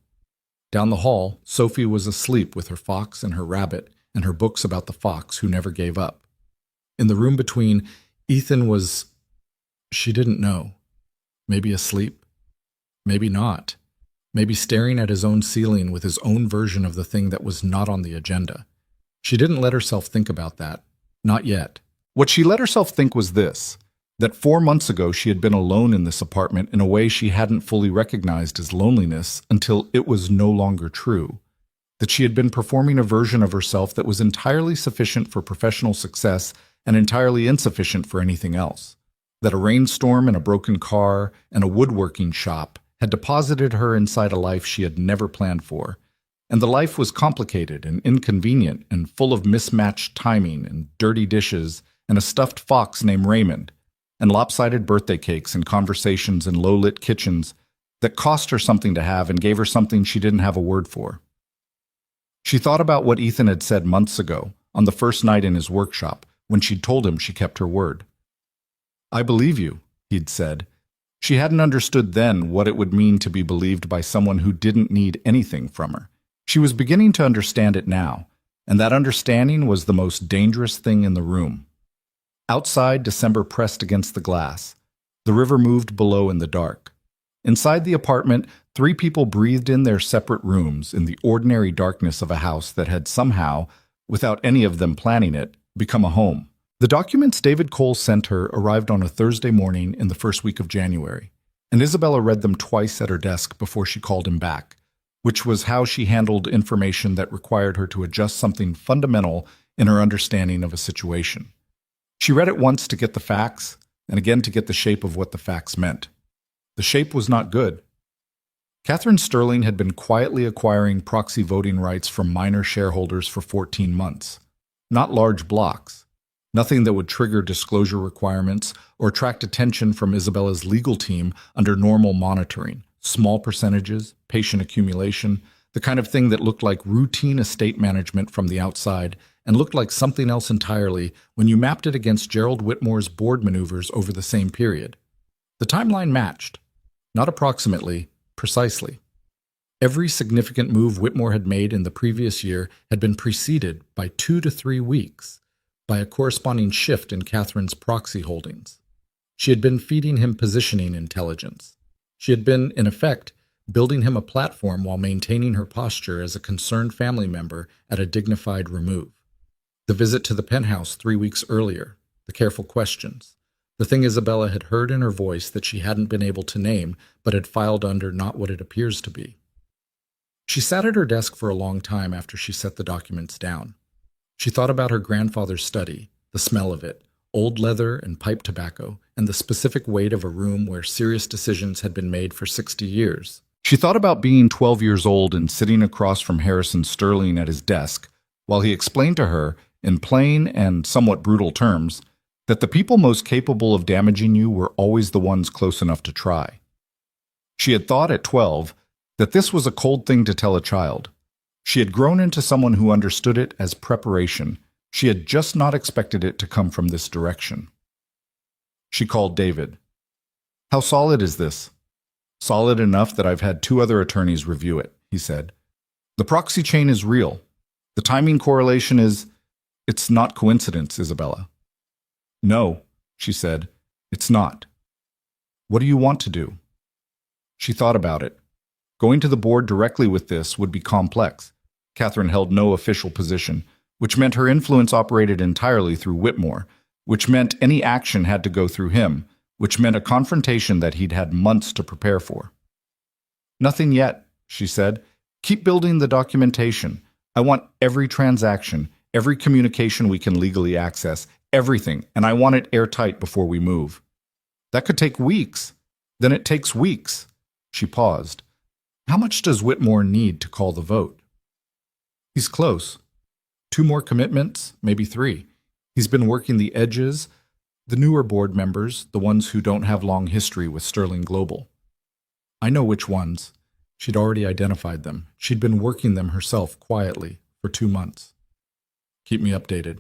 Down the hall, Sophie was asleep with her fox and her rabbit and her books about the fox who never gave up. In the room between, Ethan was, she didn't know, maybe asleep, maybe not, maybe staring at his own ceiling with his own version of the thing that was not on the agenda. She didn't let herself think about that, not yet. What she let herself think was this, that 4 months ago she had been alone in this apartment in a way she hadn't fully recognized as loneliness until it was no longer true, that she had been performing a version of herself that was entirely sufficient for professional success and entirely insufficient for anything else, that a rainstorm and a broken car and a woodworking shop had deposited her inside a life she had never planned for, and the life was complicated and inconvenient and full of mismatched timing and dirty dishes and a stuffed fox named Raymond, and lopsided birthday cakes and conversations in low-lit kitchens that cost her something to have and gave her something she didn't have a word for. She thought about what Ethan had said months ago, on the first night in his workshop, when she'd told him she kept her word. "I believe you," he'd said. She hadn't understood then what it would mean to be believed by someone who didn't need anything from her. She was beginning to understand it now, and that understanding was the most dangerous thing in the room. Outside, December pressed against the glass. The river moved below in the dark. Inside the apartment, 3 people breathed in their separate rooms in the ordinary darkness of a house that had somehow, without any of them planning it, become a home. The documents David Cole sent her arrived on a Thursday morning in the first week of January, and Isabella read them twice at her desk before she called him back, which was how she handled information that required her to adjust something fundamental in her understanding of a situation. She read it once to get the facts, and again to get the shape of what the facts meant. The shape was not good. Catherine Sterling had been quietly acquiring proxy voting rights from minor shareholders for 14 months. Not large blocks. Nothing that would trigger disclosure requirements or attract attention from Isabella's legal team under normal monitoring. Small percentages, patient accumulation, the kind of thing that looked like routine estate management from the outside and looked like something else entirely when you mapped it against Gerald Whitmore's board maneuvers over the same period. The timeline matched. Not approximately, precisely. Every significant move Whitmore had made in the previous year had been preceded by 2 to 3 weeks by a corresponding shift in Catherine's proxy holdings. She had been feeding him positioning intelligence. She had been, in effect, building him a platform while maintaining her posture as a concerned family member at a dignified remove. The visit to the penthouse 3 weeks earlier, the careful questions, the thing Isabella had heard in her voice that she hadn't been able to name but had filed under not what it appears to be. She sat at her desk for a long time after she set the documents down. She thought about her grandfather's study, the smell of it, old leather and pipe tobacco, and the specific weight of a room where serious decisions had been made for 60 years. She thought about being 12 years old and sitting across from Harrison Sterling at his desk while he explained to her, in plain and somewhat brutal terms, that the people most capable of damaging you were always the ones close enough to try. She had thought at 12 that this was a cold thing to tell a child. She had grown into someone who understood it as preparation. She had just not expected it to come from this direction. She called David. "How solid is this?" "Solid enough that I've had 2 other attorneys review it," he said. "The proxy chain is real. The timing correlation is... It's not coincidence, Isabella." "No," she said. It's not. What do you want to do? She thought about it. Going to the board directly with this would be complex. Catherine held no official position, which meant her influence operated entirely through Whitmore, which meant any action had to go through him, which meant a confrontation that he'd had months to prepare for. Nothing yet, she said. Keep building the documentation. I want every transaction, every communication we can legally access, everything, and I want it airtight before we move. That could take weeks. Then it takes weeks. She paused. How much does Whitmore need to call the vote? He's close. 2 more commitments, maybe 3. He's been working the edges, the newer board members, the ones who don't have long history with Sterling Global. I know which ones. She'd already identified them. She'd been working them herself quietly for 2 months. Keep me updated.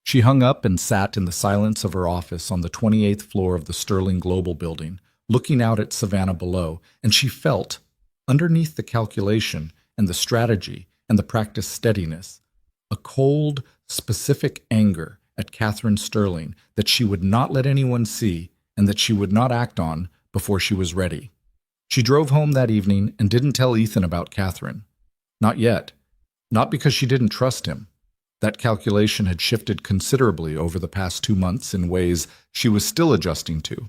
She hung up and sat in the silence of her office on the 28th floor of the Sterling Global building, looking out at Savannah below, and she felt, underneath the calculation and the strategy and the practiced steadiness, a cold, specific anger at Catherine Sterling that she would not let anyone see and that she would not act on before she was ready. She drove home that evening and didn't tell Ethan about Catherine. Not yet. Not because she didn't trust him. That calculation had shifted considerably over the past 2 months in ways she was still adjusting to.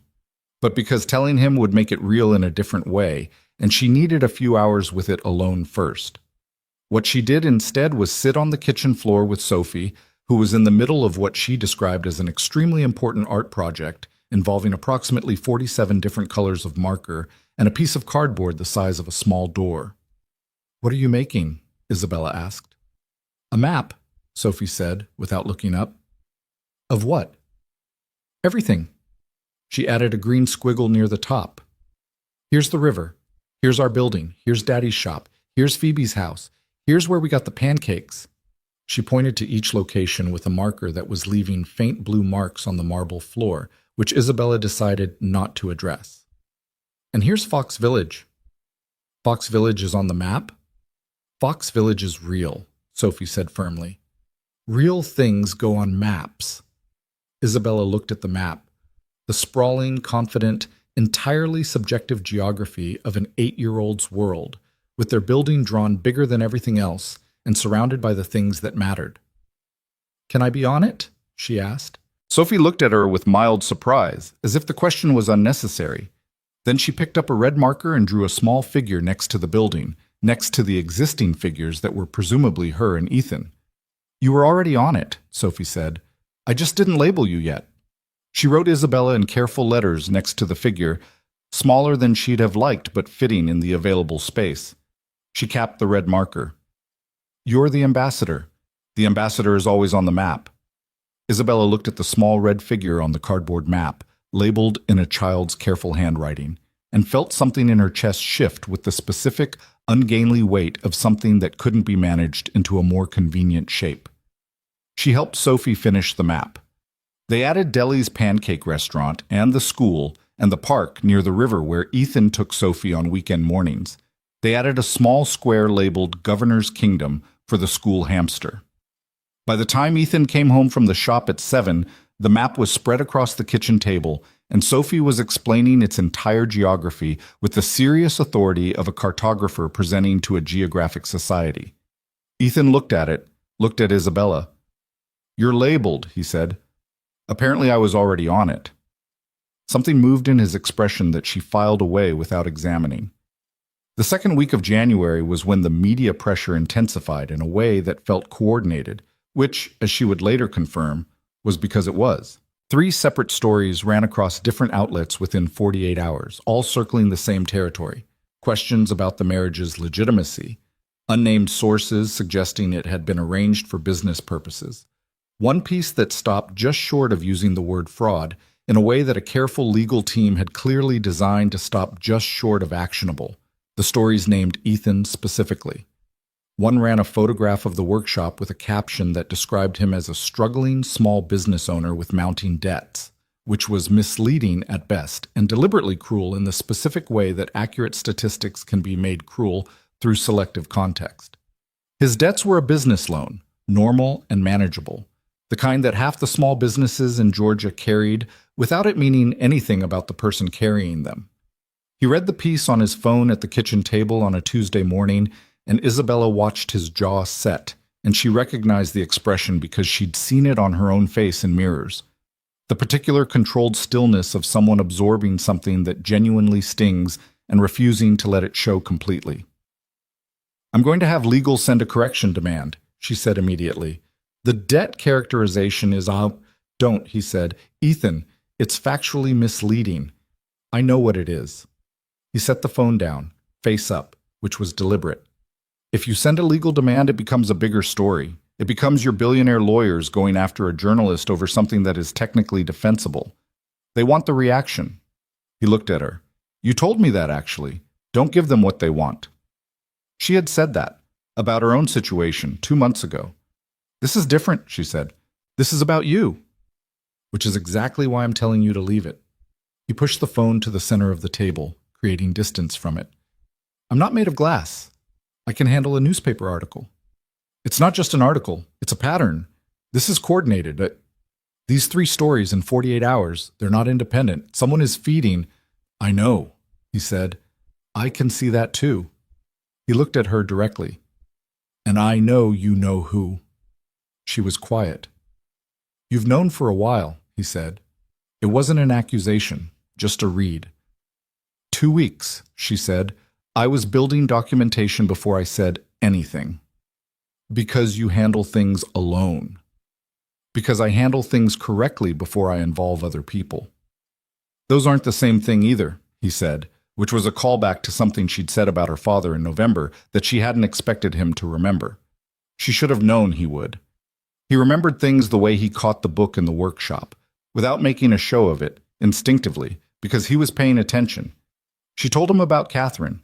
But because telling him would make it real in a different way, and she needed a few hours with it alone first. What she did instead was sit on the kitchen floor with Sophie, who was in the middle of what she described as an extremely important art project involving approximately 47 different colors of marker and a piece of cardboard the size of a small door. "What are you making?" Isabella asked. "A map," Sophie said, without looking up. "Of what?" "Everything." She added a green squiggle near the top. "Here's the river. Here's our building. Here's Daddy's shop. Here's Phoebe's house. Here's where we got the pancakes." She pointed to each location with a marker that was leaving faint blue marks on the marble floor, which Isabella decided not to address. "And here's Fox Village." "Fox Village is on the map?" "Fox Village is real," Sophie said firmly. "Real things go on maps." Isabella looked at the map, the sprawling, confident, entirely subjective geography of an 8-year-old's world, with their building drawn bigger than everything else and surrounded by the things that mattered. "Can I be on it?" she asked. Sophie looked at her with mild surprise, as if the question was unnecessary. Then she picked up a red marker and drew a small figure next to the building, next to the existing figures that were presumably her and Ethan. "You were already on it," Sophie said. "I just didn't label you yet." She wrote Isabella in careful letters next to the figure, smaller than she'd have liked but fitting in the available space. She capped the red marker. "You're the ambassador. The ambassador is always on the map." Isabella looked at the small red figure on the cardboard map, labeled in a child's careful handwriting, and felt something in her chest shift with the specific, ungainly weight of something that couldn't be managed into a more convenient shape. She helped Sophie finish the map. They added Deli's pancake restaurant and the school and the park near the river where Ethan took Sophie on weekend mornings. They added a small square labeled Governor's Kingdom for the school hamster. By the time Ethan came home from the shop at 7, the map was spread across the kitchen table, and Sophie was explaining its entire geography with the serious authority of a cartographer presenting to a geographic society. Ethan looked at it, looked at Isabella. "You're labeled," he said. Apparently I was already on it. Something moved in his expression that she filed away without examining. The second week of January was when the media pressure intensified in a way that felt coordinated, which, as she would later confirm, was because it was. 3 separate stories ran across different outlets within 48 hours, all circling the same territory. Questions about the marriage's legitimacy, unnamed sources suggesting it had been arranged for business purposes. One piece that stopped just short of using the word fraud in a way that a careful legal team had clearly designed to stop just short of actionable. The stories named Ethan specifically. One ran a photograph of the workshop with a caption that described him as a struggling small business owner with mounting debts, which was misleading at best and deliberately cruel in the specific way that accurate statistics can be made cruel through selective context. His debts were a business loan, normal and manageable, the kind that half the small businesses in Georgia carried without it meaning anything about the person carrying them. He read the piece on his phone at the kitchen table on a Tuesday morning, and Isabella watched his jaw set, and she recognized the expression because she'd seen it on her own face in mirrors. The particular controlled stillness of someone absorbing something that genuinely stings and refusing to let it show completely. "I'm going to have legal send a correction demand," she said immediately. "The debt characterization is Don't," he said. "Ethan, it's factually misleading. I know what it is." He set the phone down, face up, which was deliberate. If you send a legal demand, it becomes a bigger story. It becomes your billionaire lawyers going after a journalist over something that is technically defensible. They want the reaction. He looked at her. "You told me that, actually. Don't give them what they want." She had said that, about her own situation, 2 months ago. "This is different," she said. "This is about you." "Which is exactly why I'm telling you to leave it." He pushed the phone to the center of the table, creating distance from it. "I'm not made of glass. I can handle a newspaper article. It's not just an article, it's a pattern. This is coordinated. These 3 stories in 48 hours, they're not independent. Someone is feeding." "I know," he said. "I can see that too." He looked at her directly. "And I know you know who." She was quiet. "You've known for a while," he said. It wasn't an accusation, just a read. 2 weeks, she said. "I was building documentation before I said anything." "Because you handle things alone." "Because I handle things correctly before I involve other people." "Those aren't the same thing either," he said, which was a callback to something she'd said about her father in November that she hadn't expected him to remember. She should have known he would. He remembered things the way he caught the book in the workshop, without making a show of it, instinctively, because he was paying attention. She told him about Catherine.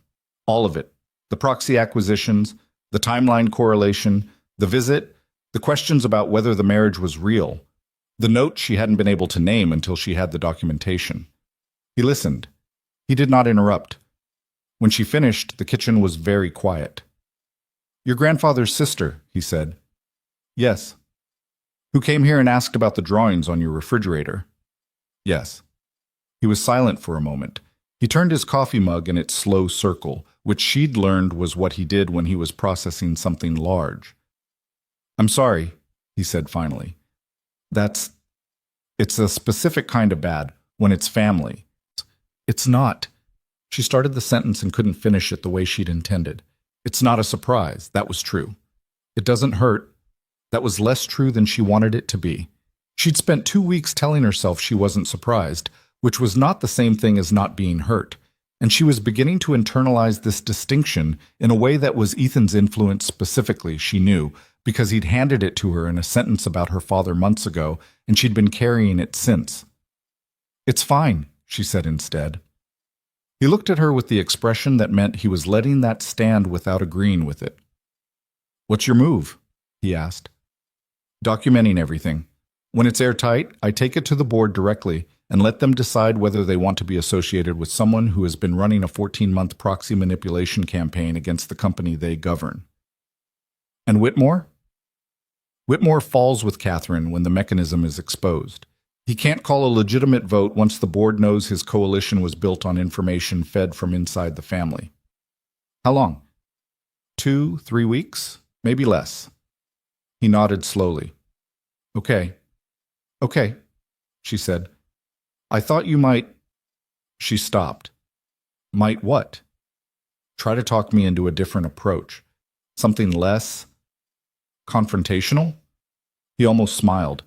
All of it. The proxy acquisitions, the timeline correlation, the visit, the questions about whether the marriage was real, the note she hadn't been able to name until she had the documentation. He listened. He did not interrupt. When she finished, the kitchen was very quiet. "Your grandfather's sister," he said. "Yes." "Who came here and asked about the drawings on your refrigerator?" "Yes." He was silent for a moment. He turned his coffee mug in its slow circle, which she'd learned was what he did when he was processing something large. "I'm sorry," he said finally. It's a specific kind of bad, when it's family." "It's not." She started the sentence and couldn't finish it the way she'd intended. "It's not a surprise, that was true. It doesn't hurt. That was less true than she wanted it to be. She'd spent 2 weeks telling herself she wasn't surprised, which was not the same thing as not being hurt, and she was beginning to internalize this distinction in a way that was Ethan's influence specifically, she knew, because he'd handed it to her in a sentence about her father months ago, and she'd been carrying it since. "It's fine," she said instead. He looked at her with the expression that meant he was letting that stand without agreeing with it. "What's your move?" he asked. "Documenting everything. When it's airtight, I take it to the board directly and let them decide whether they want to be associated with someone who has been running a 14-month proxy manipulation campaign against the company they govern." "And Whitmore?" "Whitmore falls with Catherine when the mechanism is exposed. He can't call a legitimate vote once the board knows his coalition was built on information fed from inside the family." "How long?" 2, 3 weeks, maybe less." He nodded slowly. Okay, she said. "I thought you might—" She stopped. "Might what?" "Try to talk me into a different approach. Something less confrontational?" He almost smiled.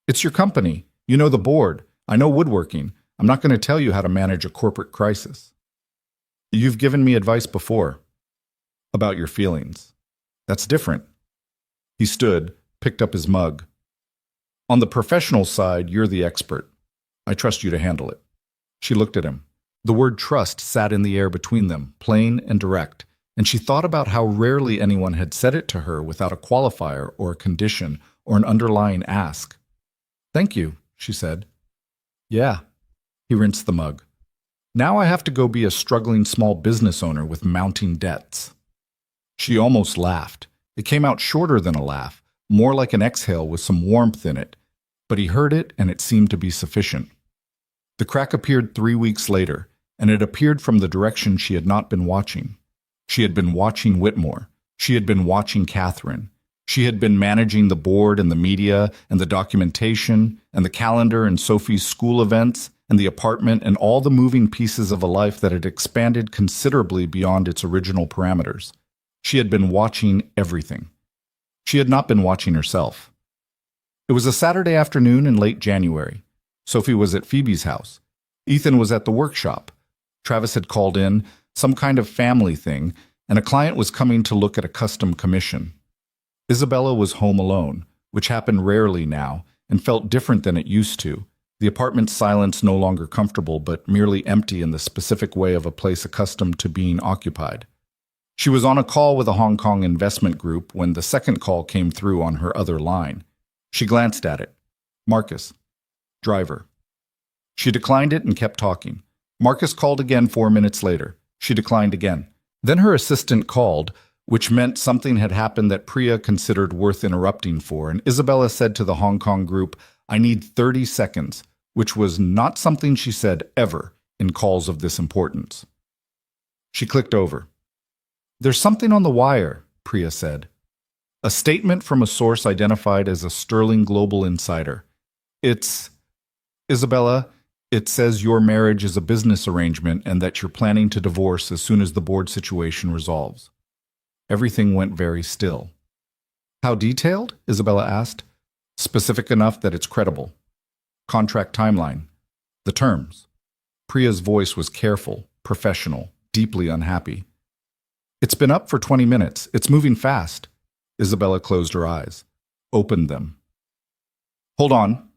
"It's your company. You know the board. I know woodworking. I'm not going to tell you how to manage a corporate crisis." "You've given me advice before." "About your feelings. That's different." He stood, picked up his mug. "On the professional side, you're the expert. I trust you to handle it." She looked at him. The word trust sat in the air between them, plain and direct, and she thought about how rarely anyone had said it to her without a qualifier or a condition or an underlying ask. "Thank you," she said. "Yeah." He rinsed the mug. "Now I have to go be a struggling small business owner with mounting debts." She almost laughed. It came out shorter than a laugh, more like an exhale with some warmth in it, but he heard it and it seemed to be sufficient. The crack appeared 3 weeks later, and it appeared from the direction she had not been watching. She had been watching Whitmore. She had been watching Catherine. She had been managing the board and the media and the documentation and the calendar and Sophie's school events and the apartment and all the moving pieces of a life that had expanded considerably beyond its original parameters. She had been watching everything. She had not been watching herself. It was a Saturday afternoon in late January. Sophie was at Phoebe's house. Ethan was at the workshop. Travis had called in, some kind of family thing, and a client was coming to look at a custom commission. Isabella was home alone, which happened rarely now, and felt different than it used to, the apartment's silence no longer comfortable but merely empty in the specific way of a place accustomed to being occupied. She was on a call with a Hong Kong investment group when the second call came through on her other line. She glanced at it. Marcus. Driver. She declined it and kept talking. Marcus called again 4 minutes later. She declined again. Then her assistant called, which meant something had happened that Priya considered worth interrupting for, and Isabella said to the Hong Kong group, "I need 30 seconds," which was not something she said ever in calls of this importance. She clicked over. "There's something on the wire," Priya said. A statement from a source identified as a sterling global insider. "It's... Isabella, it says your marriage is a business arrangement and that you're planning to divorce as soon as the board situation resolves." Everything went very still. "How detailed?" Isabella asked. "Specific enough that it's credible." "Contract timeline." "The terms." Priya's voice was careful, professional, deeply unhappy. "It's been up for 20 minutes. It's moving fast." Isabella closed her eyes, opened them. "Hold on."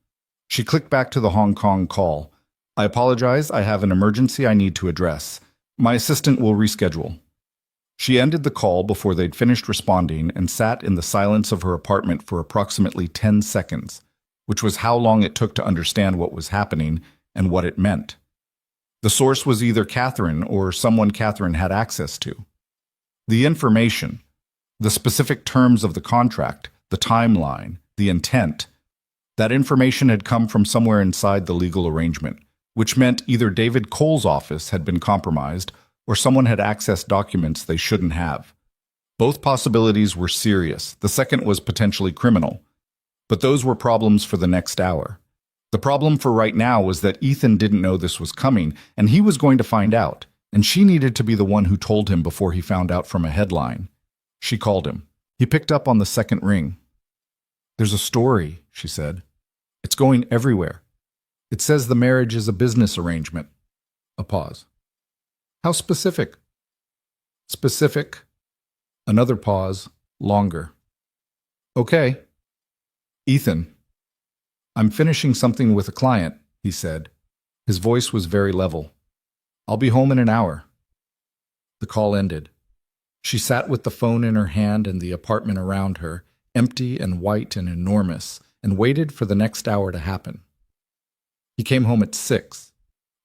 She clicked back to the Hong Kong call. "I apologize. I have an emergency I need to address. My assistant will reschedule." She ended the call before they'd finished responding and sat in the silence of her apartment for approximately 10 seconds, which was how long it took to understand what was happening and what it meant. The source was either Catherine or someone Catherine had access to. The information, the specific terms of the contract, the timeline, the intent, that information had come from somewhere inside the legal arrangement, which meant either David Cole's office had been compromised or someone had accessed documents they shouldn't have. Both possibilities were serious. The second was potentially criminal. But those were problems for the next hour. The problem for right now was that Ethan didn't know this was coming, and he was going to find out, and she needed to be the one who told him before he found out from a headline. She called him. He picked up on the second ring. "There's a story," she said. "It's going everywhere. It says the marriage is a business arrangement." A pause. "How specific?" "Specific." Another pause, longer. "Okay." "Ethan, I'm finishing something with a client," he said. His voice was very level. "I'll be home in an hour." The call ended. She sat with the phone in her hand and the apartment around her, empty and white and enormous, and waited for the next hour to happen. He came home at 6.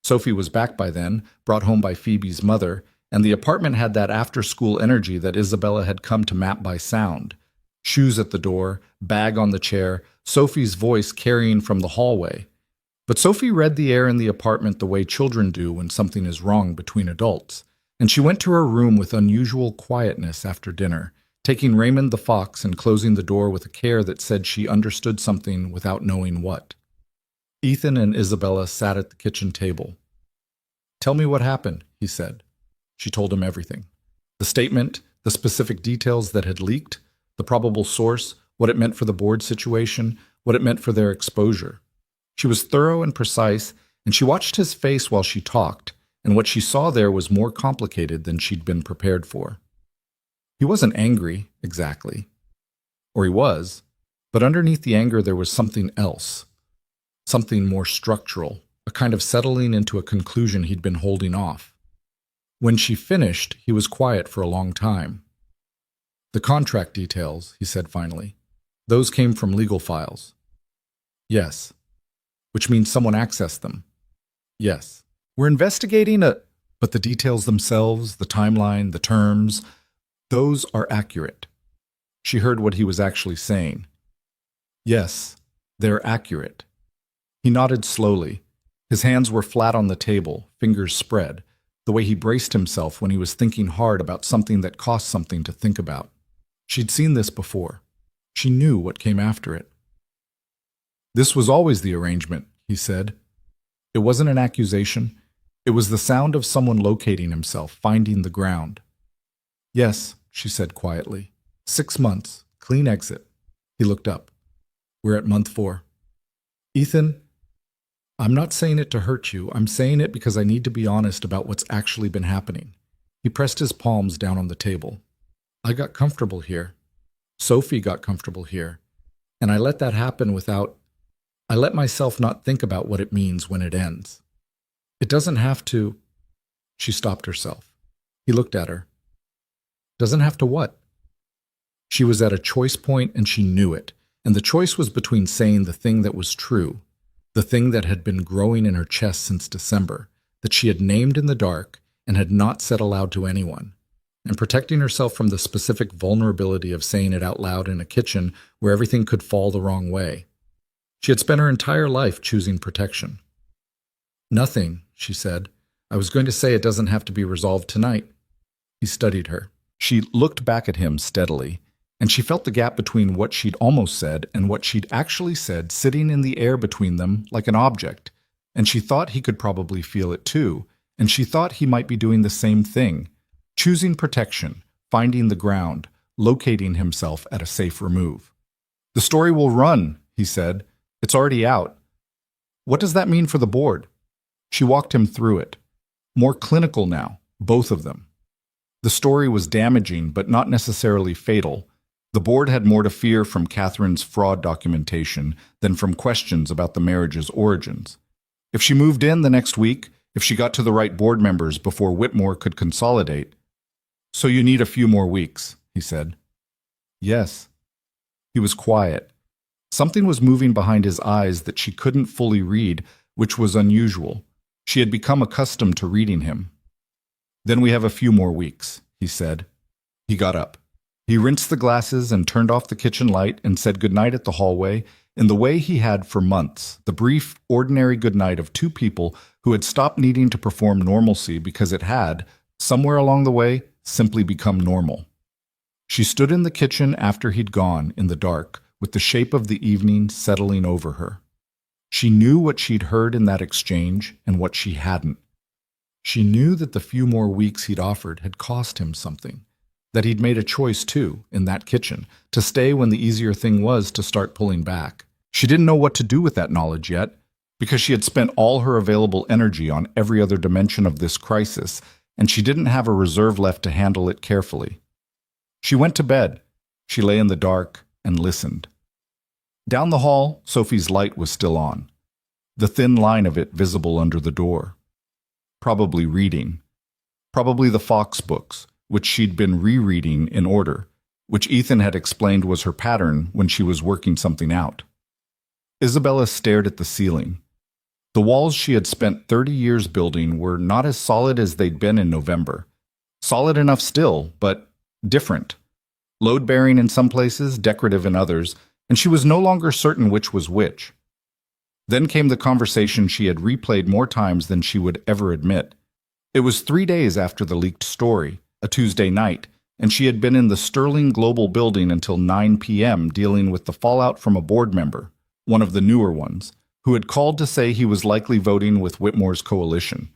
Sophie was back by then, brought home by Phoebe's mother, and the apartment had that after-school energy that Isabella had come to map by sound. Shoes at the door, bag on the chair, Sophie's voice carrying from the hallway. But Sophie read the air in the apartment the way children do when something is wrong between adults, and she went to her room with unusual quietness after dinner, taking Raymond the fox and closing the door with a care that said she understood something without knowing what. Ethan and Isabella sat at the kitchen table. "Tell me what happened," he said. She told him everything. The statement, the specific details that had leaked, the probable source, what it meant for the board situation, what it meant for their exposure. She was thorough and precise, and she watched his face while she talked, and what she saw there was more complicated than she'd been prepared for. He wasn't angry, exactly. Or he was, but underneath the anger there was something else. Something more structural, a kind of settling into a conclusion he'd been holding off. When she finished, he was quiet for a long time. "The contract details," he said finally. "Those came from legal files." "Yes." "Which means someone accessed them." "Yes." "We're investigating a..." "But the details themselves, the timeline, the terms, those are accurate." She heard what he was actually saying. "Yes, they're accurate." He nodded slowly. His hands were flat on the table, fingers spread, the way he braced himself when he was thinking hard about something that cost something to think about. She'd seen this before. She knew what came after it. "This was always the arrangement," he said. It wasn't an accusation. It was the sound of someone locating himself, finding the ground. "Yes," she said quietly. 6 months, clean exit." He looked up. "We're at month 4. "Ethan, I'm not saying it to hurt you. I'm saying it because I need to be honest about what's actually been happening." He pressed his palms down on the table. "I got comfortable here. Sophie got comfortable here. And I let that happen I let myself not think about what it means when it ends. It doesn't have to." She stopped herself. He looked at her. "Doesn't have to what?" She was at a choice point and she knew it. And the choice was between saying the thing that was true, the thing that had been growing in her chest since December, that she had named in the dark and had not said aloud to anyone, and protecting herself from the specific vulnerability of saying it out loud in a kitchen where everything could fall the wrong way. She had spent her entire life choosing protection. "Nothing," she said. "I was going to say it doesn't have to be resolved tonight." He studied her. She looked back at him steadily, and she felt the gap between what she'd almost said and what she'd actually said sitting in the air between them like an object, and she thought he could probably feel it too, and she thought he might be doing the same thing, choosing protection, finding the ground, locating himself at a safe remove. "The story will run," he said. "It's already out." "What does that mean for the board?" She walked him through it. More clinical now, both of them. The story was damaging, but not necessarily fatal. The board had more to fear from Catherine's fraud documentation than from questions about the marriage's origins. If she moved in the next week, if she got to the right board members before Whitmore could consolidate. "So you need a few more weeks," he said. "Yes." He was quiet. Something was moving behind his eyes that she couldn't fully read, which was unusual. She had become accustomed to reading him. "Then we have a few more weeks," he said. He got up. He rinsed the glasses and turned off the kitchen light and said goodnight at the hallway in the way he had for months, the brief, ordinary goodnight of two people who had stopped needing to perform normalcy because it had, somewhere along the way, simply become normal. She stood in the kitchen after he'd gone, in the dark, with the shape of the evening settling over her. She knew what she'd heard in that exchange and what she hadn't. She knew that the few more weeks he'd offered had cost him something, that he'd made a choice too, in that kitchen, to stay when the easier thing was to start pulling back. She didn't know what to do with that knowledge yet, because she had spent all her available energy on every other dimension of this crisis, and she didn't have a reserve left to handle it carefully. She went to bed. She lay in the dark and listened. Down the hall, Sophie's light was still on, the thin line of it visible under the door. Probably reading. Probably the Fox books, which she'd been rereading in order, which Ethan had explained was her pattern when she was working something out. Isabella stared at the ceiling. The walls she had spent 30 years building were not as solid as they'd been in November. Solid enough still, but different. Load-bearing in some places, decorative in others, and she was no longer certain which was which. Then came the conversation she had replayed more times than she would ever admit. It was 3 days after the leaked story, a Tuesday night, and she had been in the Sterling Global building until 9 p.m. dealing with the fallout from a board member, one of the newer ones, who had called to say he was likely voting with Whitmore's coalition.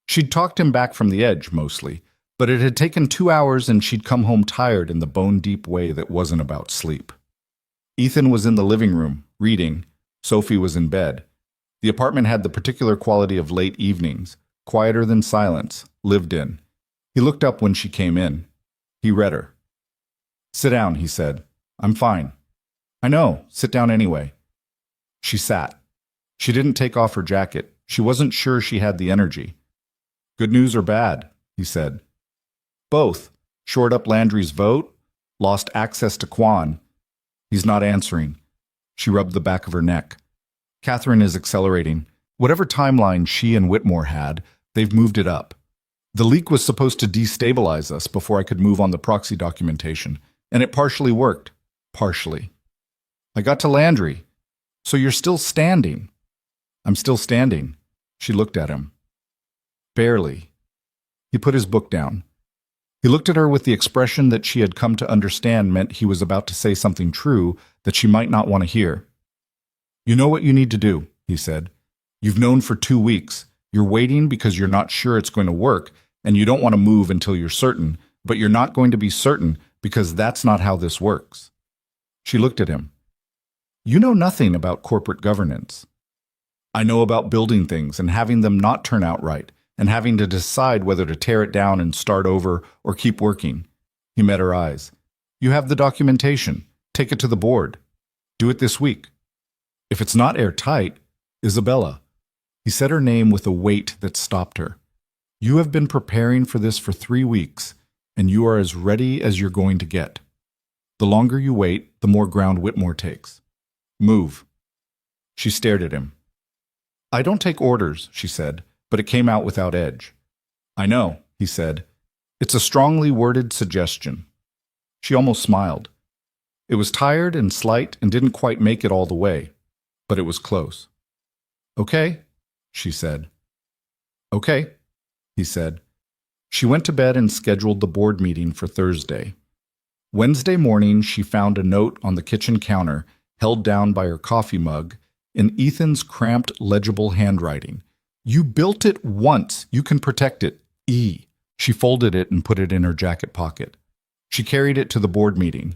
She'd talked him back from the edge, mostly, but it had taken 2 hours and she'd come home tired in the bone-deep way that wasn't about sleep. Ethan was in the living room, reading. Sophie was in bed. The apartment had the particular quality of late evenings, quieter than silence, lived in. He looked up when she came in. He read her. "Sit down," he said. "I'm fine." "I know. Sit down anyway." She sat. She didn't take off her jacket. She wasn't sure she had the energy. "Good news or bad?" he said. "Both. Shored up Landry's vote. Lost access to Quan. He's not answering." She rubbed the back of her neck. "Catherine is accelerating. Whatever timeline she and Whitmore had, they've moved it up. The leak was supposed to destabilize us before I could move on the proxy documentation, and it partially worked. Partially. I got to Landry. So you're still standing?" "I'm still standing." She looked at him. Barely. He put his book down. He looked at her with the expression that she had come to understand meant he was about to say something true that she might not want to hear. You know what you need to do, he said. You've known for 2 weeks. You're waiting because you're not sure it's going to work, and you don't want to move until you're certain, but you're not going to be certain because that's not how this works. She looked at him. You know nothing about corporate governance. I know about building things and having them not turn out right, and having to decide whether to tear it down and start over or keep working. He met her eyes. You have the documentation. Take it to the board. Do it this week. If it's not airtight, Isabella. He said her name with a weight that stopped her. You have been preparing for this for 3 weeks, and you are as ready as you're going to get. The longer you wait, the more ground Whitmore takes. Move. She stared at him. I don't take orders, she said, but it came out without edge. I know, he said. It's a strongly worded suggestion. She almost smiled. It was tired and slight and didn't quite make it all the way, but it was close. Okay, she said. Okay, he said. She went to bed and scheduled the board meeting for Thursday. Wednesday morning, she found a note on the kitchen counter, held down by her coffee mug, in Ethan's cramped, legible handwriting. You built it once. You can protect it. E. She folded it and put it in her jacket pocket. She carried it to the board meeting.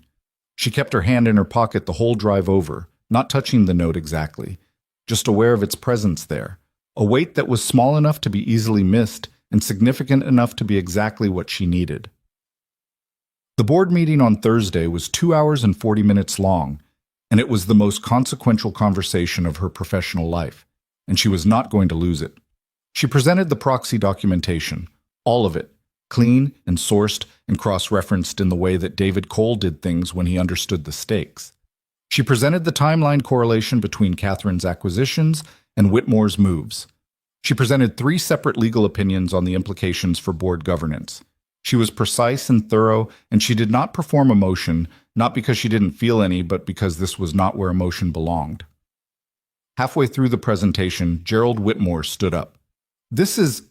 She kept her hand in her pocket the whole drive over, not touching the note exactly, just aware of its presence there, a weight that was small enough to be easily missed and significant enough to be exactly what she needed. The board meeting on Thursday was 2 hours and 40 minutes long, and it was the most consequential conversation of her professional life, and she was not going to lose it. She presented the proxy documentation, all of it, clean and sourced and cross-referenced in the way that David Cole did things when he understood the stakes. She presented the timeline correlation between Catherine's acquisitions and Whitmore's moves. She presented 3 separate legal opinions on the implications for board governance. She was precise and thorough, and she did not perform emotion, not because she didn't feel any, but because this was not where emotion belonged. Halfway through the presentation, Gerald Whitmore stood up. This is...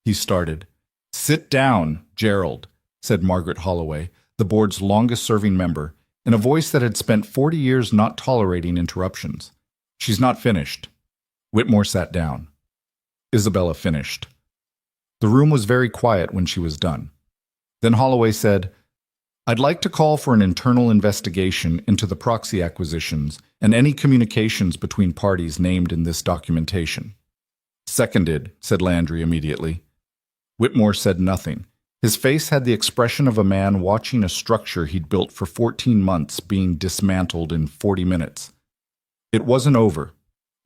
he started. Sit down, Gerald, said Margaret Holloway, the board's longest-serving member, in a voice that had spent 40 years not tolerating interruptions. She's not finished. Whitmore sat down. Isabella finished. The room was very quiet when she was done. Then Holloway said, I'd like to call for an internal investigation into the proxy acquisitions and any communications between parties named in this documentation. Seconded, said Landry immediately. Whitmore said nothing. His face had the expression of a man watching a structure he'd built for 14 months being dismantled in 40 minutes. It wasn't over.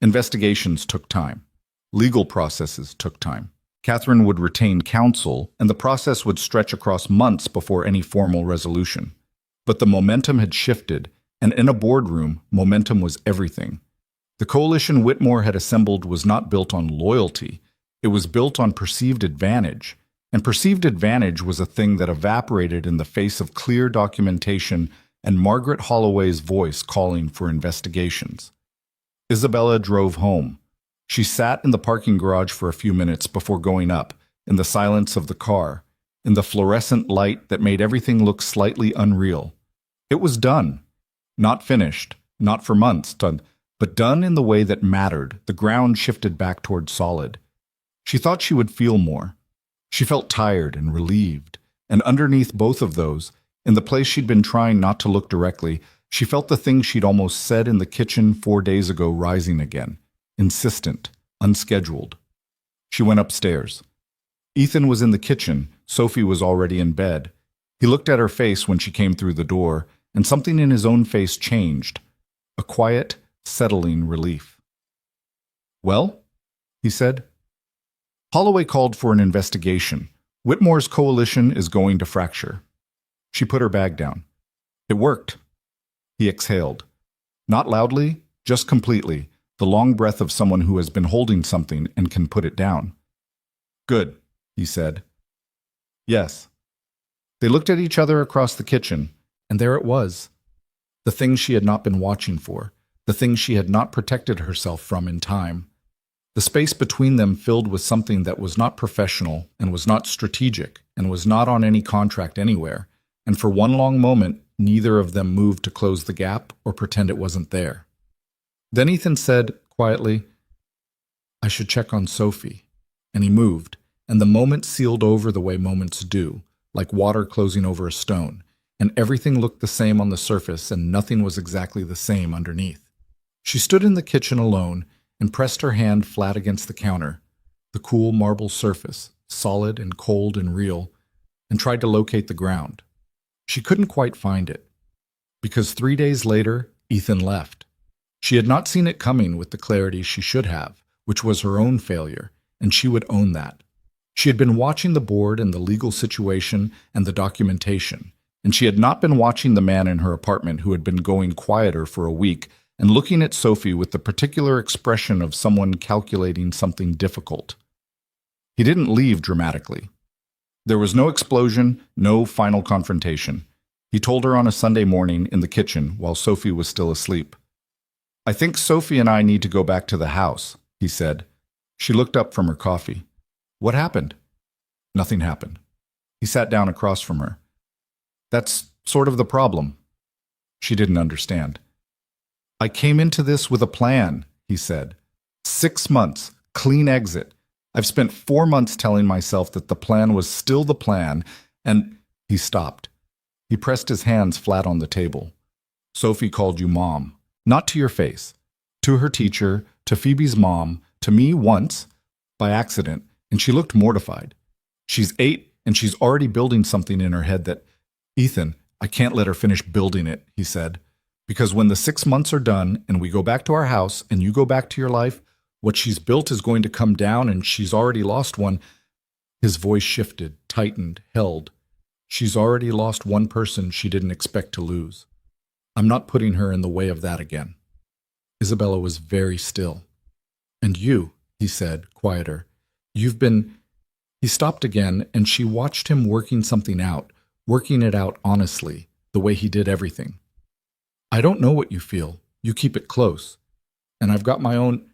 Investigations took time. Legal processes took time. Catherine would retain counsel, and the process would stretch across months before any formal resolution. But the momentum had shifted, and in a boardroom, momentum was everything. The coalition Whitmore had assembled was not built on loyalty. It was built on perceived advantage, and perceived advantage was a thing that evaporated in the face of clear documentation and Margaret Holloway's voice calling for investigations. Isabella drove home. She sat in the parking garage for a few minutes before going up, in the silence of the car, in the fluorescent light that made everything look slightly unreal. It was done. Not finished, not for months, done, but done in the way that mattered. The ground shifted back toward solid. She thought she would feel more. She felt tired and relieved, and underneath both of those, in the place she'd been trying not to look directly, she felt the thing she'd almost said in the kitchen 4 days ago rising again. Insistent, unscheduled. She went upstairs. Ethan was in the kitchen. Sophie was already in bed. He looked at her face when she came through the door, and something in his own face changed. A quiet, settling relief. Well? He said. Holloway called for an investigation. Whitmore's coalition is going to fracture. She put her bag down. It worked. He exhaled. Not loudly, just completely. The long breath of someone who has been holding something and can put it down. Good, he said. Yes. They looked at each other across the kitchen, and there it was. The thing she had not been watching for, the thing she had not protected herself from in time. The space between them filled with something that was not professional and was not strategic and was not on any contract anywhere, and for one long moment, neither of them moved to close the gap or pretend it wasn't there. Then Ethan said, quietly, "I should check on Sophie." And he moved, and the moment sealed over the way moments do, like water closing over a stone, and everything looked the same on the surface and nothing was exactly the same underneath. She stood in the kitchen alone and pressed her hand flat against the counter, the cool marble surface, solid and cold and real, and tried to locate the ground. She couldn't quite find it, because 3 days later, Ethan left. She had not seen it coming with the clarity she should have, which was her own failure, and she would own that. She had been watching the board and the legal situation and the documentation, and she had not been watching the man in her apartment who had been going quieter for a week and looking at Sophie with the particular expression of someone calculating something difficult. He didn't leave dramatically. There was no explosion, no final confrontation. He told her on a Sunday morning in the kitchen while Sophie was still asleep. "I think Sophie and I need to go back to the house," he said. She looked up from her coffee. "What happened?" "Nothing happened." He sat down across from her. "That's sort of the problem." She didn't understand. "I came into this with a plan," he said. 6 months, clean exit. I've spent 4 months telling myself that the plan was still the plan, and—" He stopped. He pressed his hands flat on the table. "Sophie called you Mom. Not to your face. To her teacher, to Phoebe's mom, to me once, by accident, and she looked mortified. She's 8, and she's already building something in her head that—" "Ethan, I can't let her finish building it," he said. "Because when the 6 months are done, and we go back to our house, and you go back to your life, what she's built is going to come down, and she's already lost one." His voice shifted, tightened, held. "She's already lost one person she didn't expect to lose. I'm not putting her in the way of that again." Isabella was very still. "And you," he said, quieter, "you've been—" He stopped again, and she watched him working something out, working it out honestly, the way he did everything. "I don't know what you feel. You keep it close. And I've got my own—"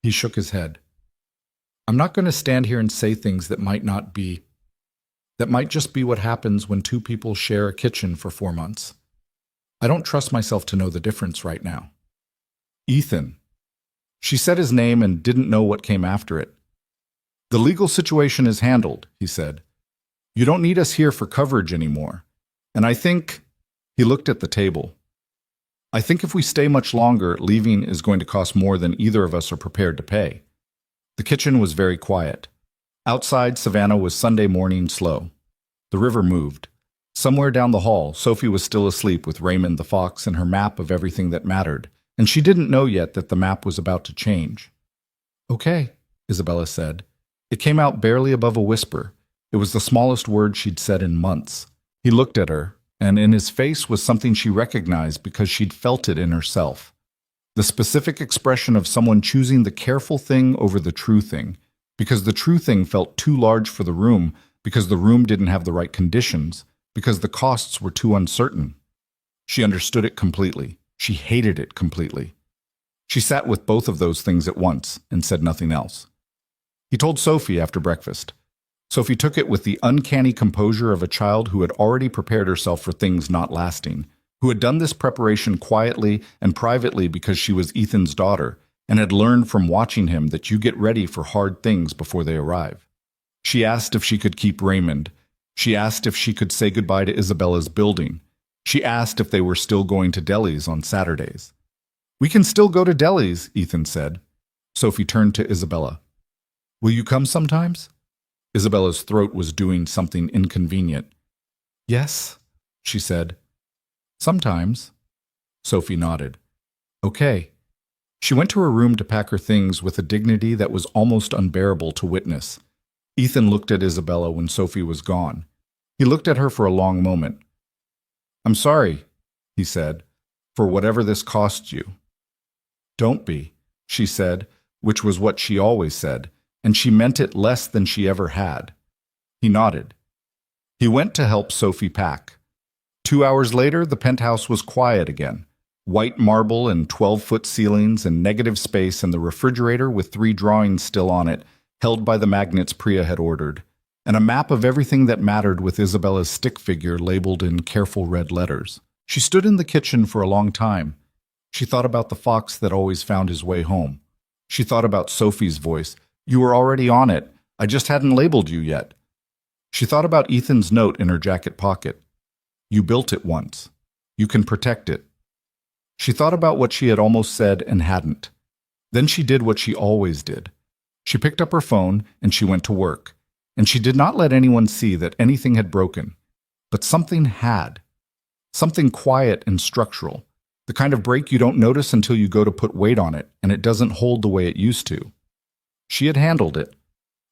He shook his head. "I'm not going to stand here and say things that might not be— that might just be what happens when 2 people share a kitchen for 4 months. I don't trust myself to know the difference right now." "Ethan." She said his name and didn't know what came after it. "The legal situation is handled," he said. "You don't need us here for coverage anymore. And I think—" He looked at the table. "I think if we stay much longer, leaving is going to cost more than either of us are prepared to pay." The kitchen was very quiet. Outside, Savannah was Sunday morning slow. The river moved. Somewhere down the hall, Sophie was still asleep with Raymond the fox and her map of everything that mattered, and she didn't know yet that the map was about to change. "Okay," Isabella said. It came out barely above a whisper. It was the smallest word she'd said in months. He looked at her, and in his face was something she recognized because she'd felt it in herself. The specific expression of someone choosing the careful thing over the true thing, because the true thing felt too large for the room, because the room didn't have the right conditions, because the costs were too uncertain. She understood it completely. She hated it completely. She sat with both of those things at once and said nothing else. He told Sophie after breakfast. Sophie took it with the uncanny composure of a child who had already prepared herself for things not lasting, who had done this preparation quietly and privately because she was Ethan's daughter and had learned from watching him that you get ready for hard things before they arrive. She asked if she could keep Raymond. She asked if she could say goodbye to Isabella's building. She asked if they were still going to Deli's on Saturdays. "We can still go to Deli's," Ethan said. Sophie turned to Isabella. "Will you come sometimes?" Isabella's throat was doing something inconvenient. "Yes," she said. "Sometimes." Sophie nodded. "Okay." She went to her room to pack her things with a dignity that was almost unbearable to witness. Ethan looked at Isabella when Sophie was gone. He looked at her for a long moment. "I'm sorry," he said, "for whatever this costs you." "Don't be," she said, which was what she always said, and she meant it less than she ever had. He nodded. He went to help Sophie pack. 2 hours later, the penthouse was quiet again. White marble and 12-foot ceilings and negative space and the refrigerator with 3 drawings still on it, held by the magnets Priya had ordered, and a map of everything that mattered with Isabella's stick figure labeled in careful red letters. She stood in the kitchen for a long time. She thought about the fox that always found his way home. She thought about Sophie's voice. "You were already on it. I just hadn't labeled you yet." She thought about Ethan's note in her jacket pocket. "You built it once. You can protect it." She thought about what she had almost said and hadn't. Then she did what she always did. She picked up her phone and she went to work. And she did not let anyone see that anything had broken. But something had. Something quiet and structural. The kind of break you don't notice until you go to put weight on it and it doesn't hold the way it used to. She had handled it.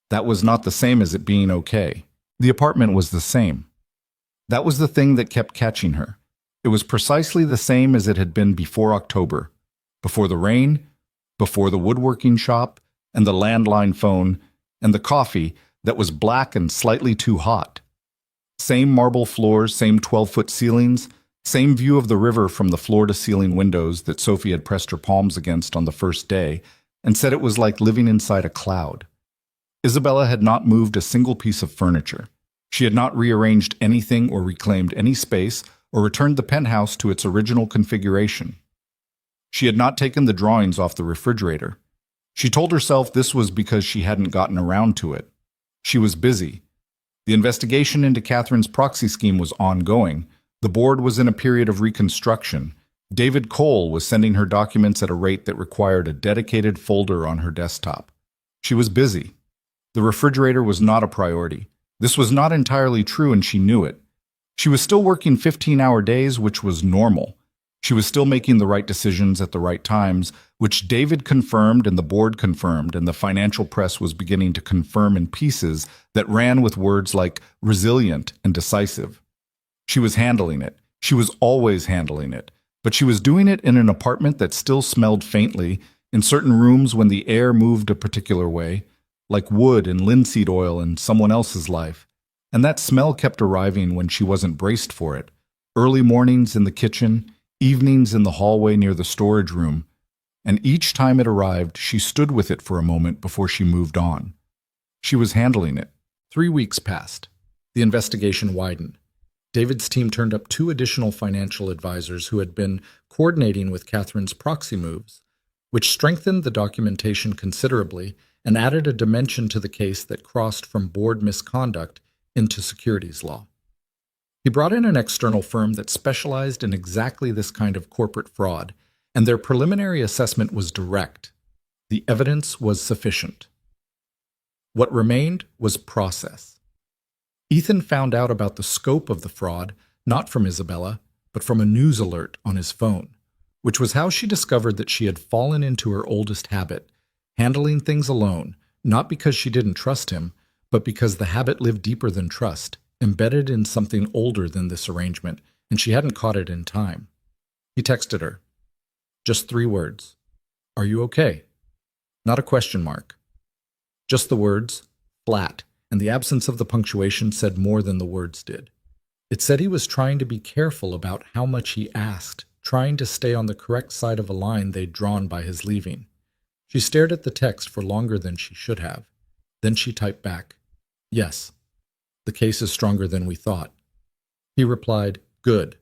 That was not the same as it being okay. The apartment was the same. That was the thing that kept catching her. It was precisely the same as it had been before October. Before the rain, before the woodworking shop, and the landline phone, and the coffee that was black and slightly too hot. Same marble floors, same 12-foot ceilings, same view of the river from the floor-to-ceiling windows that Sophie had pressed her palms against on the first day and said it was like living inside a cloud. Isabella had not moved a single piece of furniture. She had not rearranged anything or reclaimed any space or returned the penthouse to its original configuration. She had not taken the drawings off the refrigerator. She told herself this was because she hadn't gotten around to it. She was busy. The investigation into Catherine's proxy scheme was ongoing. The board was in a period of reconstruction. David Cole was sending her documents at a rate that required a dedicated folder on her desktop. She was busy. The refrigerator was not a priority. This was not entirely true, and she knew it. She was still working 15-hour days, which was normal. She was still making the right decisions at the right times, which David confirmed and the board confirmed, and the financial press was beginning to confirm in pieces that ran with words like resilient and decisive. She was handling it. She was always handling it. But she was doing it in an apartment that still smelled faintly, in certain rooms when the air moved a particular way, like wood and linseed oil in someone else's life. And that smell kept arriving when she wasn't braced for it. Early mornings in the kitchen, evenings in the hallway near the storage room, and each time it arrived, she stood with it for a moment before she moved on. She was handling it. 3 weeks passed. The investigation widened. David's team turned up 2 additional financial advisors who had been coordinating with Catherine's proxy moves, which strengthened the documentation considerably and added a dimension to the case that crossed from board misconduct into securities law. He brought in an external firm that specialized in exactly this kind of corporate fraud, and their preliminary assessment was direct. The evidence was sufficient. What remained was process. Ethan found out about the scope of the fraud not from Isabella, but from a news alert on his phone, which was how she discovered that she had fallen into her oldest habit, handling things alone, not because she didn't trust him, but because the habit lived deeper than trust, embedded in something older than this arrangement, and she hadn't caught it in time. He texted her. Just 3 words. "Are you okay?" Not a question mark. Just the words, flat, and the absence of the punctuation said more than the words did. It said he was trying to be careful about how much he asked, trying to stay on the correct side of a line they'd drawn by his leaving. She stared at the text for longer than she should have. Then she typed back, "Yes, the case is stronger than we thought." He replied, "Good."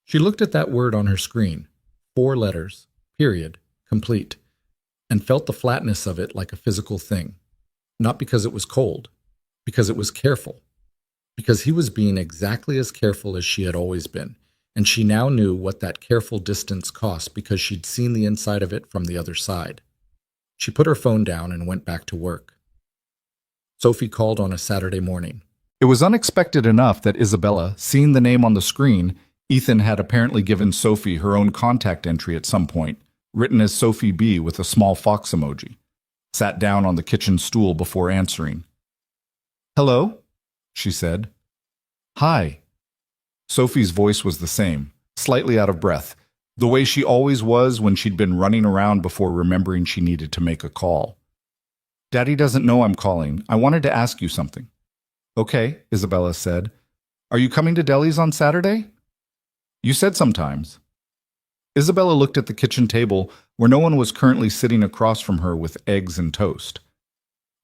She looked at that word on her screen, 4 letters, period, complete, and felt the flatness of it like a physical thing. Not because it was cold, because it was careful. Because he was being exactly as careful as she had always been, and she now knew what that careful distance cost because she'd seen the inside of it from the other side. She put her phone down and went back to work. Sophie called on a Saturday morning. It was unexpected enough that Isabella, seeing the name on the screen, Ethan had apparently given Sophie her own contact entry at some point, written as Sophie B with a small fox emoji, sat down on the kitchen stool before answering. "Hello?" she said. "Hi." Sophie's voice was the same, slightly out of breath, the way she always was when she'd been running around before remembering she needed to make a call. "Daddy doesn't know I'm calling. I wanted to ask you something." "Okay," Isabella said. "Are you coming to Delhi's on Saturday?" "You said sometimes." Isabella looked at the kitchen table where no one was currently sitting across from her with eggs and toast.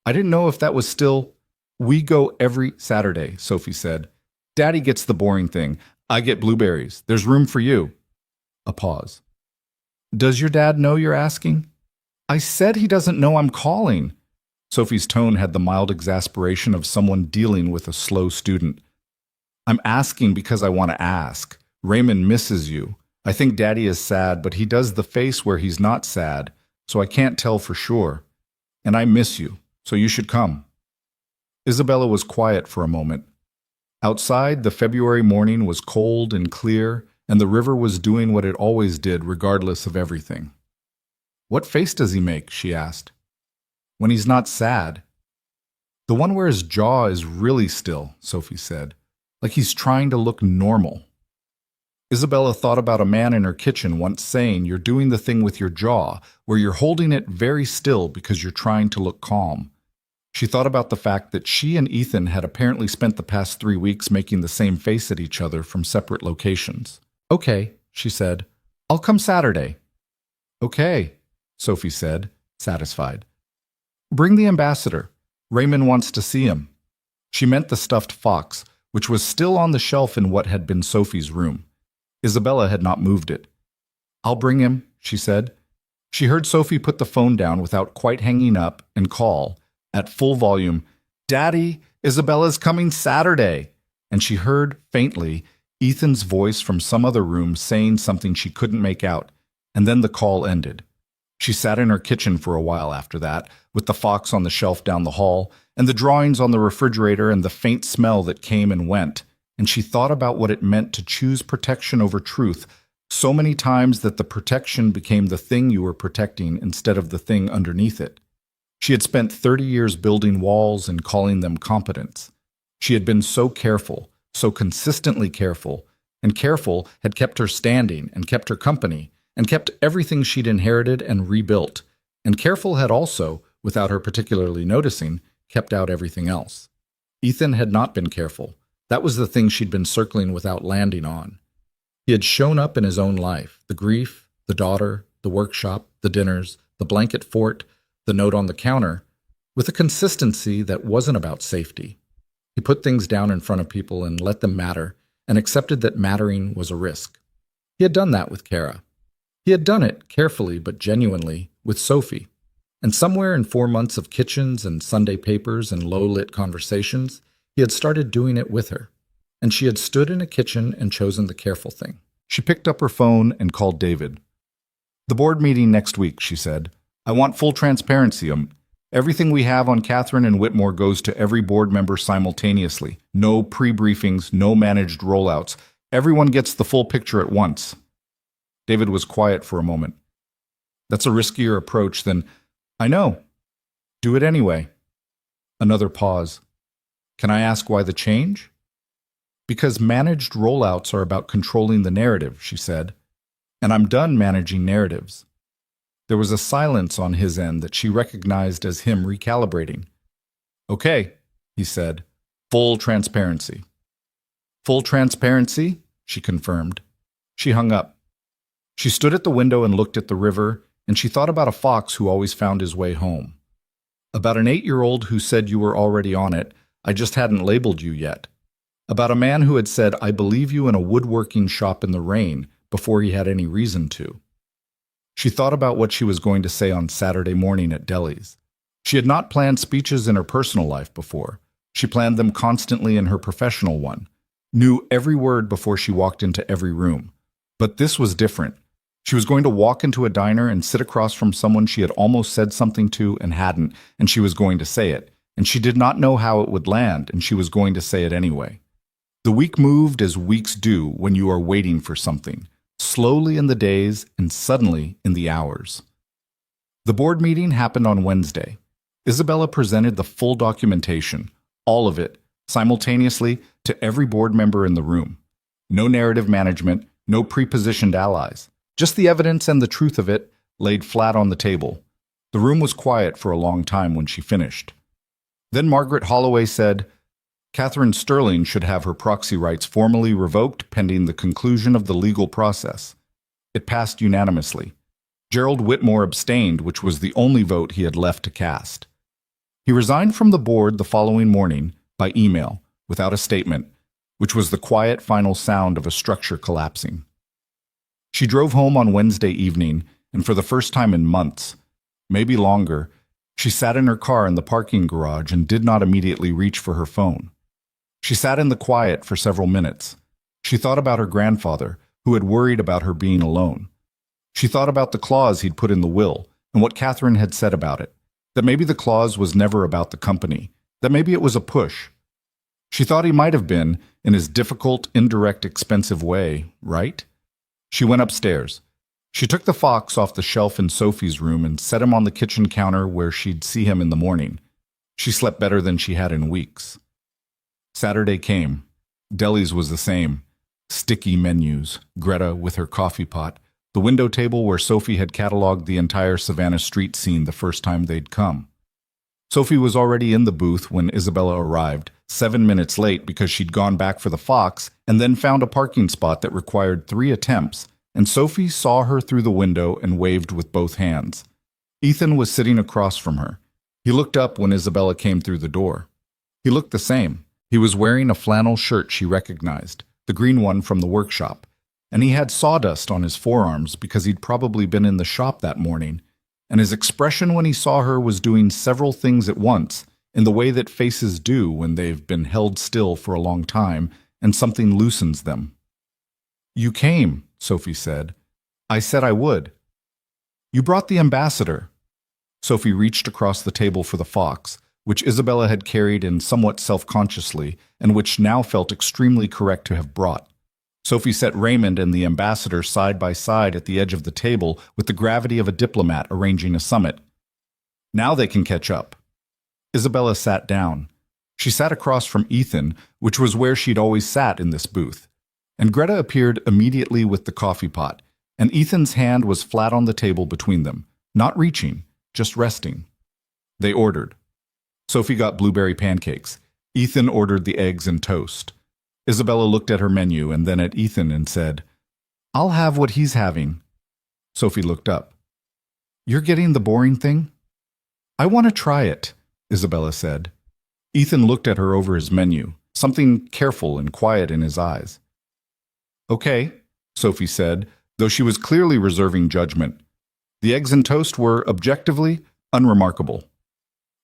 I didn't know if that was still. We go every Saturday, Sophie said. Daddy gets the boring thing. I get blueberries. There's room for you. A pause. Does your dad know you're asking? I said he doesn't know I'm calling. Sophie's tone had the mild exasperation of someone dealing with a slow student. I'm asking because I want to ask. Raymond misses you. I think Daddy is sad, but he does the face where he's not sad, so I can't tell for sure. And I miss you, so you should come. Isabella was quiet for a moment. Outside, the February morning was cold and clear, and the river was doing what it always did regardless of everything. What face does he make? She asked. When he's not sad. The one where his jaw is really still, Sophie said, like he's trying to look normal. Isabella thought about a man in her kitchen once saying you're doing the thing with your jaw, where you're holding it very still because you're trying to look calm. She thought about the fact that she and Ethan had apparently spent the past 3 weeks making the same face at each other from separate locations. Okay, she said. I'll come Saturday. Okay, Sophie said, satisfied. Bring the ambassador. Raymond wants to see him. She meant the stuffed fox, which was still on the shelf in what had been Sophie's room. Isabella had not moved it. I'll bring him, she said. She heard Sophie put the phone down without quite hanging up and call, at full volume, Daddy, Isabella's coming Saturday. And she heard, faintly, Ethan's voice from some other room saying something she couldn't make out, and then the call ended. She sat in her kitchen for a while after that, with the fox on the shelf down the hall, and the drawings on the refrigerator and the faint smell that came and went, and she thought about what it meant to choose protection over truth so many times that the protection became the thing you were protecting instead of the thing underneath it. She had spent 30 years building walls and calling them competence. She had been so careful, so consistently careful, and careful had kept her standing and kept her company and kept everything she'd inherited and rebuilt, and careful had also, without her particularly noticing, kept out everything else. Ethan had not been careful. That was the thing she'd been circling without landing on. He had shown up in his own life, the grief, the daughter, the workshop, the dinners, the blanket fort, the note on the counter, with a consistency that wasn't about safety. He put things down in front of people and let them matter, and accepted that mattering was a risk. He had done that with Kara. He had done it carefully but genuinely with Sophie. And somewhere in 4 months of kitchens and Sunday papers and low-lit conversations, he had started doing it with her. And she had stood in a kitchen and chosen the careful thing. She picked up her phone and called David. The board meeting next week, she said. I want full transparency. Everything we have on Catherine and Whitmore goes to every board member simultaneously. No pre-briefings, no managed rollouts. Everyone gets the full picture at once. David was quiet for a moment. That's a riskier approach than, I know. Do it anyway. Another pause. Can I ask why the change? Because managed rollouts are about controlling the narrative, she said. And I'm done managing narratives. There was a silence on his end that she recognized as him recalibrating. Okay, he said. Full transparency. Full transparency, she confirmed. She hung up. She stood at the window and looked at the river, and she thought about a fox who always found his way home. About an 8-year-old who said you were already on it, I just hadn't labeled you yet. About a man who had said, I believe you in a woodworking shop in the rain, before he had any reason to. She thought about what she was going to say on Saturday morning at Deli's. She had not planned speeches in her personal life before. She planned them constantly in her professional one, knew every word before she walked into every room. But this was different. She was going to walk into a diner and sit across from someone she had almost said something to and hadn't, and she was going to say it. And she did not know how it would land, and she was going to say it anyway. The week moved as weeks do when you are waiting for something, slowly in the days and suddenly in the hours. The board meeting happened on Wednesday. Isabella presented the full documentation, all of it, simultaneously to every board member in the room. No narrative management, no prepositioned allies. Just the evidence and the truth of it laid flat on the table. The room was quiet for a long time when she finished. Then Margaret Holloway said, Catherine Sterling should have her proxy rights formally revoked pending the conclusion of the legal process. It passed unanimously. Gerald Whitmore abstained, which was the only vote he had left to cast. He resigned from the board the following morning by email, without a statement, which was the quiet final sound of a structure collapsing. She drove home on Wednesday evening, and for the first time in months, maybe longer, she sat in her car in the parking garage and did not immediately reach for her phone. She sat in the quiet for several minutes. She thought about her grandfather, who had worried about her being alone. She thought about the clause he'd put in the will and what Catherine had said about it, that maybe the clause was never about the company, that maybe it was a push. She thought he might have been, in his difficult, indirect, expensive way, right? She went upstairs. She took the fox off the shelf in Sophie's room and set him on the kitchen counter where she'd see him in the morning. She slept better than she had in weeks. Saturday came. Deli's was the same. Sticky menus, Greta with her coffee pot, the window table where Sophie had cataloged the entire Savannah Street scene the first time they'd come. Sophie was already in the booth when Isabella arrived, 7 minutes late because she'd gone back for the fox and then found a parking spot that required 3 attempts, and Sophie saw her through the window and waved with both hands. Ethan was sitting across from her. He looked up when Isabella came through the door. He looked the same. He was wearing a flannel shirt she recognized, the green one from the workshop, and he had sawdust on his forearms because he'd probably been in the shop that morning, and his expression when he saw her was doing several things at once, in the way that faces do when they've been held still for a long time and something loosens them. "You came," Sophie said. "I said I would." "You brought the ambassador." Sophie reached across the table for the fox, which Isabella had carried in somewhat self-consciously and which now felt extremely correct to have brought. Sophie set Raymond and the ambassador side by side at the edge of the table with the gravity of a diplomat arranging a summit. Now they can catch up. Isabella sat down. She sat across from Ethan, which was where she'd always sat in this booth. And Greta appeared immediately with the coffee pot, and Ethan's hand was flat on the table between them, not reaching, just resting. They ordered. Sophie got blueberry pancakes. Ethan ordered the eggs and toast. Isabella looked at her menu and then at Ethan and said, "I'll have what he's having." Sophie looked up. "You're getting the boring thing?" "I want to try it," Isabella said. Ethan looked at her over his menu, something careful and quiet in his eyes. "Okay," Sophie said, though she was clearly reserving judgment. The eggs and toast were, objectively, unremarkable.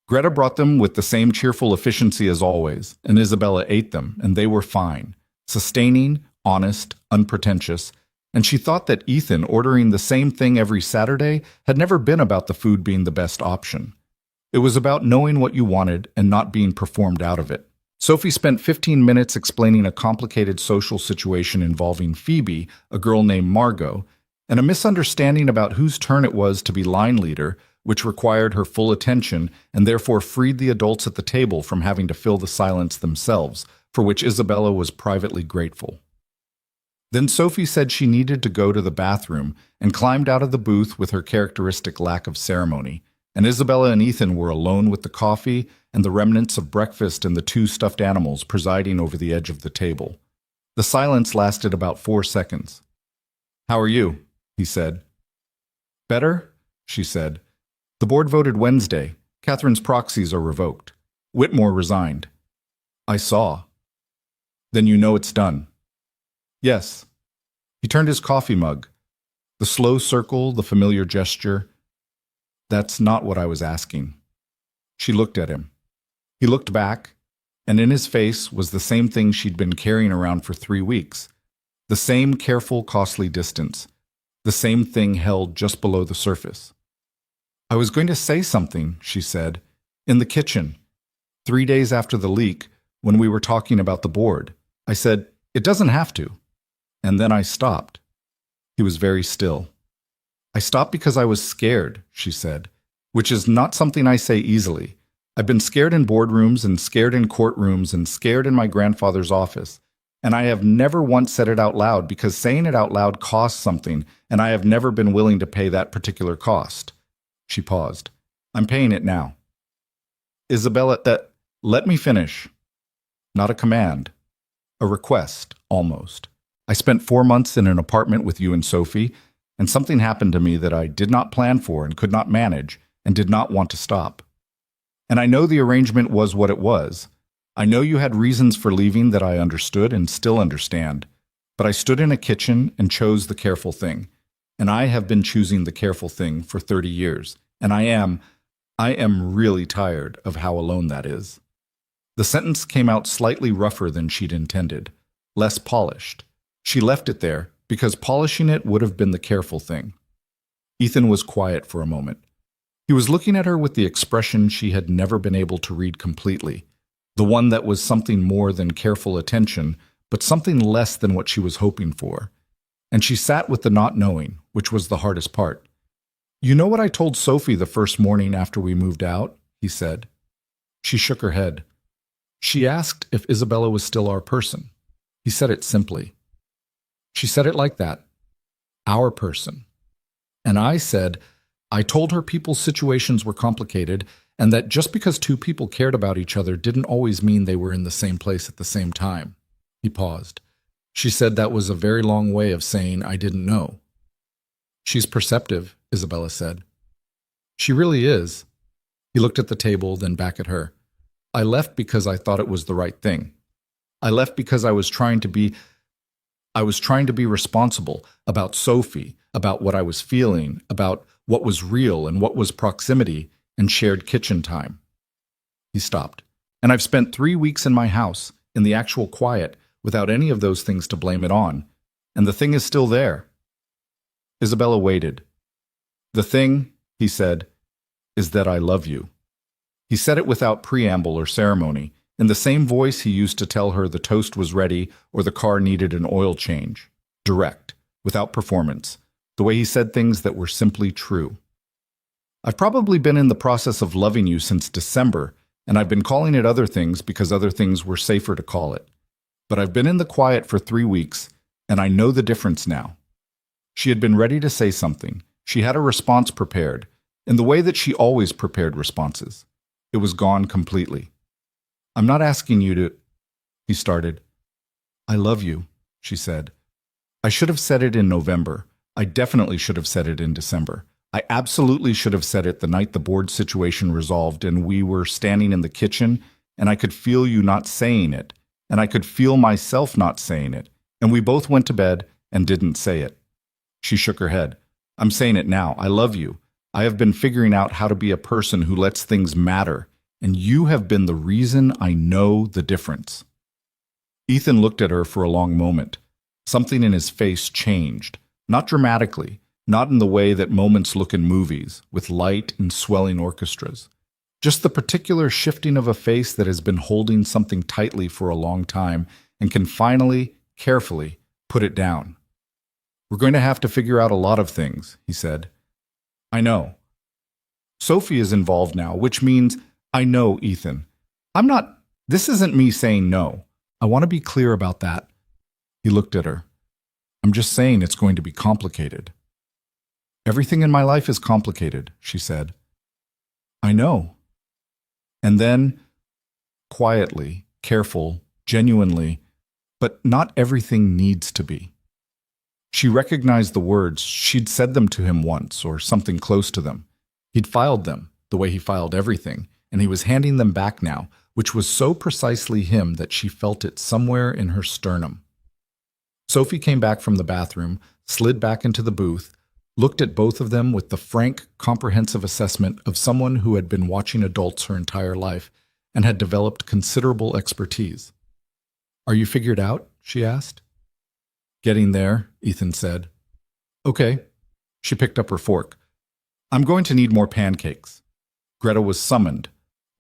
Greta brought them with the same cheerful efficiency as always, and Isabella ate them, and they were fine, sustaining, honest, unpretentious, and she thought that Ethan ordering the same thing every Saturday had never been about the food being the best option. It was about knowing what you wanted and not being performed out of it. Sophie spent 15 minutes explaining a complicated social situation involving Phoebe, a girl named Margot, and a misunderstanding about whose turn it was to be line leader, which required her full attention and therefore freed the adults at the table from having to fill the silence themselves, for which Isabella was privately grateful. Then Sophie said she needed to go to the bathroom and climbed out of the booth with her characteristic lack of ceremony, and Isabella and Ethan were alone with the coffee and the remnants of breakfast and the 2 stuffed animals presiding over the edge of the table. The silence lasted about 4 seconds. "How are you?" he said. "Better?" she said. "The board voted Wednesday. Catherine's proxies are revoked. Whitmore resigned." "I saw." "Then you know it's done." "Yes." He turned his coffee mug. The slow circle, the familiar gesture. "That's not what I was asking." She looked at him. He looked back, and in his face was the same thing she'd been carrying around for 3 weeks. The same careful, costly distance. The same thing held just below the surface. "I was going to say something," she said, "in the kitchen. 3 days after the leak, when we were talking about the board. I said, it doesn't have to. And then I stopped." He was very still. "I stopped because I was scared," she said, "which is not something I say easily. I've been scared in boardrooms and scared in courtrooms and scared in my grandfather's office. And I have never once said it out loud because saying it out loud costs something, and I have never been willing to pay that particular cost." She paused. "I'm paying it now." "Isabella, let me finish." "Not a command. A request, almost. I spent 4 months in an apartment with you and Sophie, and something happened to me that I did not plan for and could not manage and did not want to stop. And I know the arrangement was what it was. I know you had reasons for leaving that I understood and still understand, but I stood in a kitchen and chose the careful thing. And I have been choosing the careful thing for 30 years, and I am really tired of how alone that is. The sentence came out slightly rougher than she'd intended, less polished. She left it there because polishing it would have been the careful thing. Ethan was quiet for a moment. He was looking at her with the expression she had never been able to read completely, the one that was something more than careful attention, but something less than what she was hoping for. And she sat with the not knowing, which was the hardest part. "You know what I told Sophie the first morning after we moved out?" he said. She shook her head. She asked if Isabella was still our person. He said it simply. She said it like that. Our person. And I said, I told her people's situations were complicated and that just because two people cared about each other didn't always mean they were in the same place at the same time. He paused. She said that was a very long way of saying I didn't know. She's perceptive, Isabella said. She really is. He looked at the table, then back at her. I left because I thought it was the right thing. I left because I was trying to be responsible about Sophie, about what I was feeling, about what was real and what was proximity and shared kitchen time. He stopped. And I've spent 3 weeks in my house, in the actual quiet, without any of those things to blame it on. And the thing is still there. Isabella waited. The thing, he said, is that I love you. He said it without preamble or ceremony, in the same voice he used to tell her the toast was ready or the car needed an oil change. Direct, without performance, the way he said things that were simply true. I've probably been in the process of loving you since December, and I've been calling it other things because other things were safer to call it. But I've been in the quiet for 3 weeks, and I know the difference now. She had been ready to say something. She had a response prepared, in the way that she always prepared responses. It was gone completely. I'm not asking you to, he started. I love you, she said. I should have said it in November. I definitely should have said it in December. I absolutely should have said it the night the board situation resolved and we were standing in the kitchen and I could feel you not saying it, and I could feel myself not saying it, and we both went to bed and didn't say it. She shook her head. I'm saying it now. I love you. I have been figuring out how to be a person who lets things matter, and you have been the reason I know the difference. Ethan looked at her for a long moment. Something in his face changed, not dramatically, not in the way that moments look in movies, with light and swelling orchestras. Just the particular shifting of a face that has been holding something tightly for a long time and can finally, carefully, put it down. We're going to have to figure out a lot of things, he said. I know. Sophie is involved now, which means I know, Ethan. This isn't me saying no. I want to be clear about that. He looked at her. I'm just saying it's going to be complicated. Everything in my life is complicated, she said. I know. And then, quietly, careful, genuinely, but not everything needs to be. She recognized the words. She'd said them to him once, or something close to them. He'd filed them, the way he filed everything, and he was handing them back now, which was so precisely him that she felt it somewhere in her sternum. Sophie came back from the bathroom, slid back into the booth, looked at both of them with the frank, comprehensive assessment of someone who had been watching adults her entire life and had developed considerable expertise. Are you figured out? She asked. Getting there, Ethan said. Okay. She picked up her fork. I'm going to need more pancakes. Greta was summoned.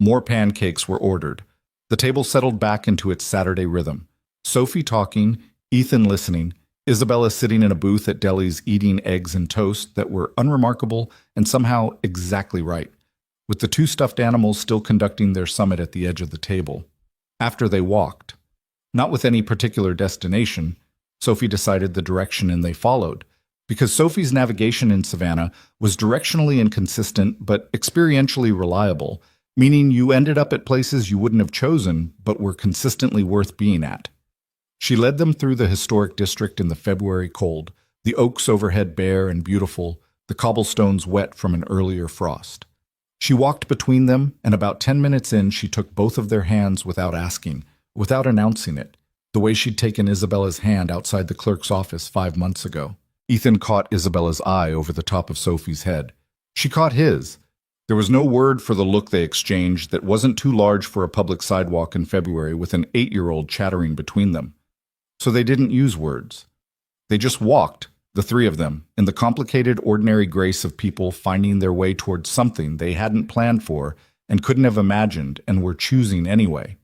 More pancakes were ordered. The table settled back into its Saturday rhythm. Sophie talking, Ethan listening, Isabella sitting in a booth at Deli's eating eggs and toast that were unremarkable and somehow exactly right, with the 2 stuffed animals still conducting their summit at the edge of the table. After they walked, not with any particular destination, Sophie decided the direction and they followed, because Sophie's navigation in Savannah was directionally inconsistent but experientially reliable, meaning you ended up at places you wouldn't have chosen but were consistently worth being at. She led them through the historic district in the February cold, the oaks overhead bare and beautiful, the cobblestones wet from an earlier frost. She walked between them, and about 10 minutes in she took both of their hands without asking, without announcing it, the way she'd taken Isabella's hand outside the clerk's office 5 months ago. Ethan caught Isabella's eye over the top of Sophie's head. She caught his. There was no word for the look they exchanged that wasn't too large for a public sidewalk in February with an 8-year-old chattering between them. So they didn't use words. They just walked, the three of them, in the complicated, ordinary grace of people finding their way towards something they hadn't planned for and couldn't have imagined and were choosing anyway.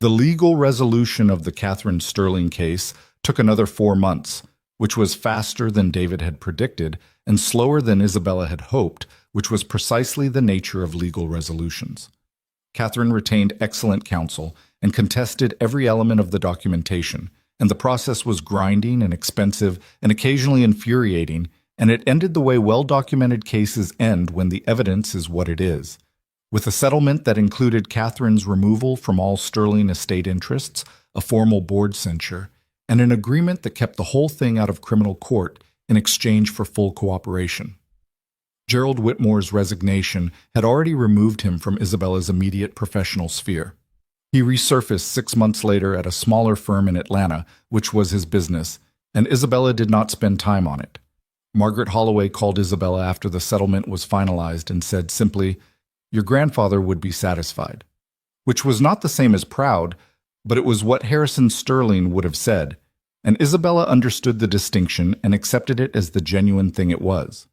The legal resolution of the Catherine Sterling case took another 4 months, which was faster than David had predicted and slower than Isabella had hoped, which was precisely the nature of legal resolutions. Catherine retained excellent counsel and contested every element of the documentation, and the process was grinding and expensive and occasionally infuriating, and it ended the way well-documented cases end when the evidence is what it is. With a settlement that included Catherine's removal from all Sterling estate interests, a formal board censure, and an agreement that kept the whole thing out of criminal court in exchange for full cooperation. Gerald Whitmore's resignation had already removed him from Isabella's immediate professional sphere. He resurfaced 6 months later at a smaller firm in Atlanta, which was his business, and Isabella did not spend time on it. Margaret Holloway called Isabella after the settlement was finalized and said simply, "Your grandfather would be satisfied," which was not the same as proud, but it was what Harrison Sterling would have said, and Isabella understood the distinction and accepted it as the genuine thing it was.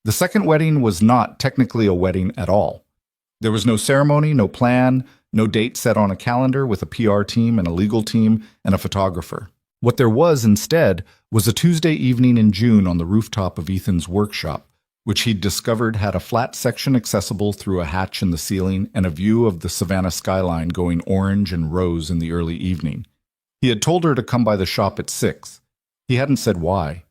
The second wedding was not technically a wedding at all. There was no ceremony, no plan, no date set on a calendar with a PR team and a legal team and a photographer. What there was instead was a Tuesday evening in June on the rooftop of Ethan's workshop, which he'd discovered had a flat section accessible through a hatch in the ceiling and a view of the Savannah skyline going orange and rose in the early evening. He had told her to come by the shop at 6. He hadn't said why.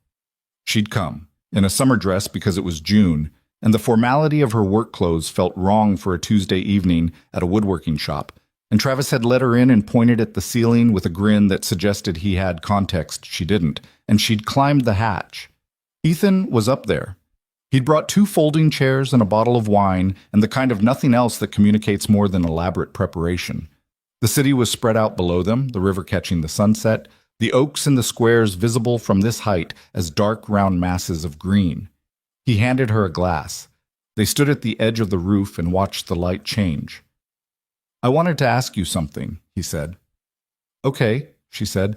She'd come, in a summer dress because it was June, and the formality of her work clothes felt wrong for a Tuesday evening at a woodworking shop, and Travis had let her in and pointed at the ceiling with a grin that suggested he had context she didn't, and she'd climbed the hatch. Ethan was up there. He'd brought 2 folding chairs and a bottle of wine and the kind of nothing else that communicates more than elaborate preparation. The city was spread out below them, the river catching the sunset, the oaks in the squares visible from this height as dark round masses of green. He handed her a glass. They stood at the edge of the roof and watched the light change. "I wanted to ask you something," he said. "Okay," she said.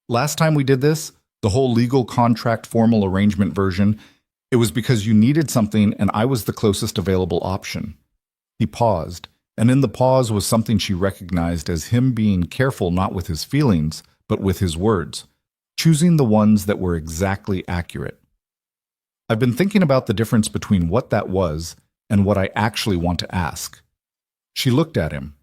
"Last time we did this, the whole legal contract formal arrangement version, it was because you needed something and I was the closest available option." He paused, and in the pause was something she recognized as him being careful not with his feelings, but with his words, choosing the ones that were exactly accurate. "I've been thinking about the difference between what that was and what I actually want to ask." She looked at him.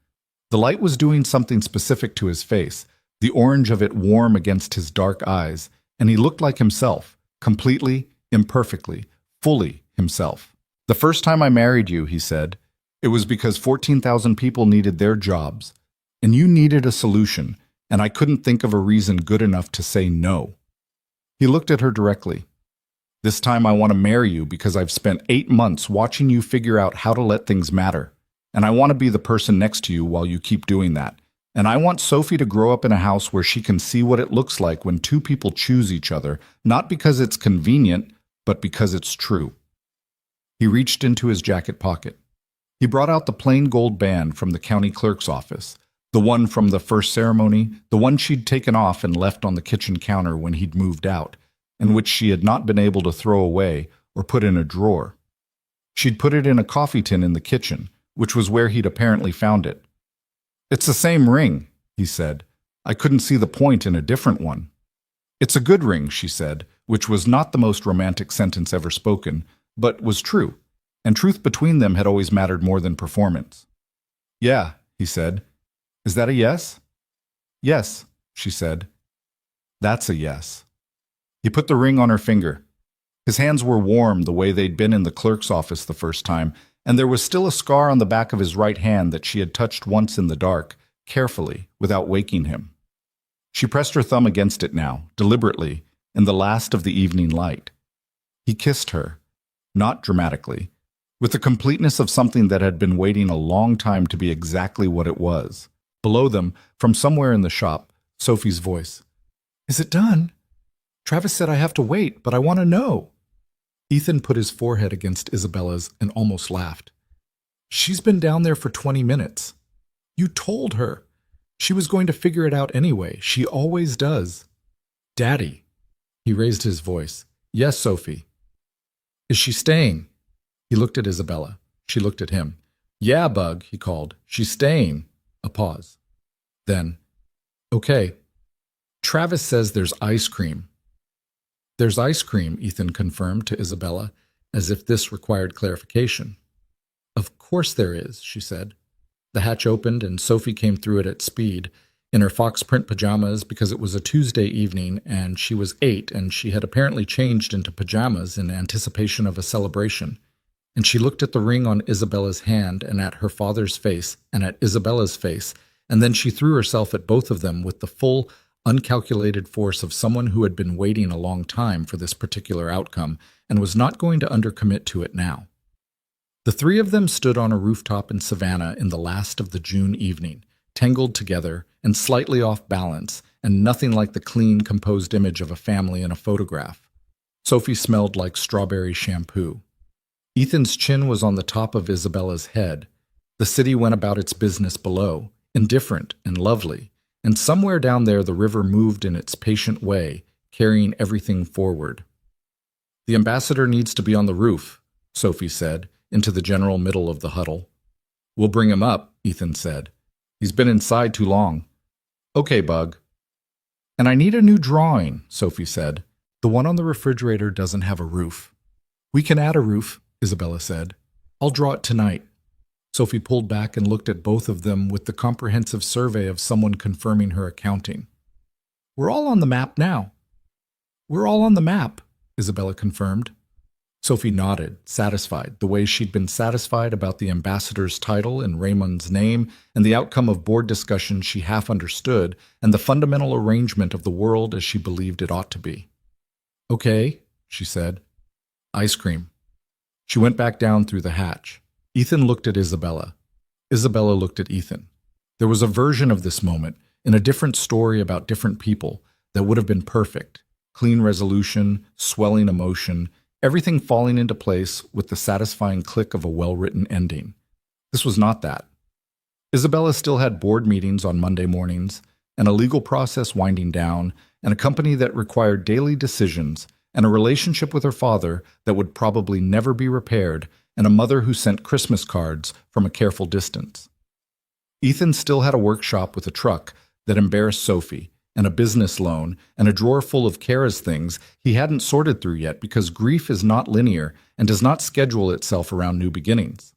The light was doing something specific to his face, the orange of it warm against his dark eyes, and he looked like himself, completely, imperfectly, fully himself. "The first time I married you," he said, "it was because 14,000 people needed their jobs, and you needed a solution, and I couldn't think of a reason good enough to say no." He looked at her directly. "This time I want to marry you because I've spent 8 months watching you figure out how to let things matter, and I want to be the person next to you while you keep doing that. And I want Sophie to grow up in a house where she can see what it looks like when 2 people choose each other, not because it's convenient, but because it's true." He reached into his jacket pocket. He brought out the plain gold band from the county clerk's office, the one from the first ceremony, the one she'd taken off and left on the kitchen counter when he'd moved out, and which she had not been able to throw away or put in a drawer. She'd put it in a coffee tin in the kitchen, which was where he'd apparently found it. "It's the same ring," he said. "I couldn't see the point in a different one." "It's a good ring," she said, which was not the most romantic sentence ever spoken, but was true, and truth between them had always mattered more than performance. "Yeah," he said. "Is that a yes?" "Yes," she said. "That's a yes." He put the ring on her finger. His hands were warm the way they'd been in the clerk's office the first time, and there was still a scar on the back of his right hand that she had touched once in the dark, carefully, without waking him. She pressed her thumb against it now, deliberately, in the last of the evening light. He kissed her, not dramatically, with the completeness of something that had been waiting a long time to be exactly what it was. Below them, from somewhere in the shop, Sophie's voice. "Is it done? Travis said I have to wait, but I want to know." Ethan put his forehead against Isabella's and almost laughed. "She's been down there for 20 minutes. You told her. She was going to figure it out anyway. She always does." "Daddy." He raised his voice. "Yes, Sophie." "Is she staying?" He looked at Isabella. She looked at him. "Yeah, Bug," he called. "She's staying." A pause. Then, "Okay. Travis says there's ice cream." "There's ice cream," Ethan confirmed to Isabella, as if this required clarification. "Of course there is," she said. The hatch opened and Sophie came through it at speed, in her fox print pajamas because it was a Tuesday evening and she was 8 and she had apparently changed into pajamas in anticipation of a celebration. And she looked at the ring on Isabella's hand and at her father's face and at Isabella's face, and then she threw herself at both of them with the full, uncalculated force of someone who had been waiting a long time for this particular outcome and was not going to undercommit to it now. The three of them stood on a rooftop in Savannah in the last of the June evening, tangled together and slightly off balance, and nothing like the clean, composed image of a family in a photograph. Sophie smelled like strawberry shampoo. Ethan's chin was on the top of Isabella's head. The city went about its business below, indifferent and lovely, and somewhere down there the river moved in its patient way, carrying everything forward. "The ambassador needs to be on the roof," Sophie said, into the general middle of the huddle. "We'll bring him up," Ethan said. "He's been inside too long." "Okay, Bug." "And I need a new drawing," Sophie said. "The one on the refrigerator doesn't have a roof." "We can add a roof," Isabella said. "I'll draw it tonight." Sophie pulled back and looked at both of them with the comprehensive survey of someone confirming her accounting. "We're all on the map now." "We're all on the map," Isabella confirmed. Sophie nodded, satisfied, the way she'd been satisfied about the ambassador's title and Raymond's name and the outcome of board discussions she half understood and the fundamental arrangement of the world as she believed it ought to be. "Okay," she said. "Ice cream." She went back down through the hatch. Ethan looked at Isabella. Isabella looked at Ethan. There was a version of this moment, in a different story about different people, that would have been perfect. Clean resolution, swelling emotion, everything falling into place with the satisfying click of a well-written ending. This was not that. Isabella still had board meetings on Monday mornings, and a legal process winding down, and a company that required daily decisions, and a relationship with her father that would probably never be repaired, and a mother who sent Christmas cards from a careful distance. Ethan still had a workshop with a truck that embarrassed Sophie, and a business loan, and a drawer full of Kara's things he hadn't sorted through yet because grief is not linear and does not schedule itself around new beginnings.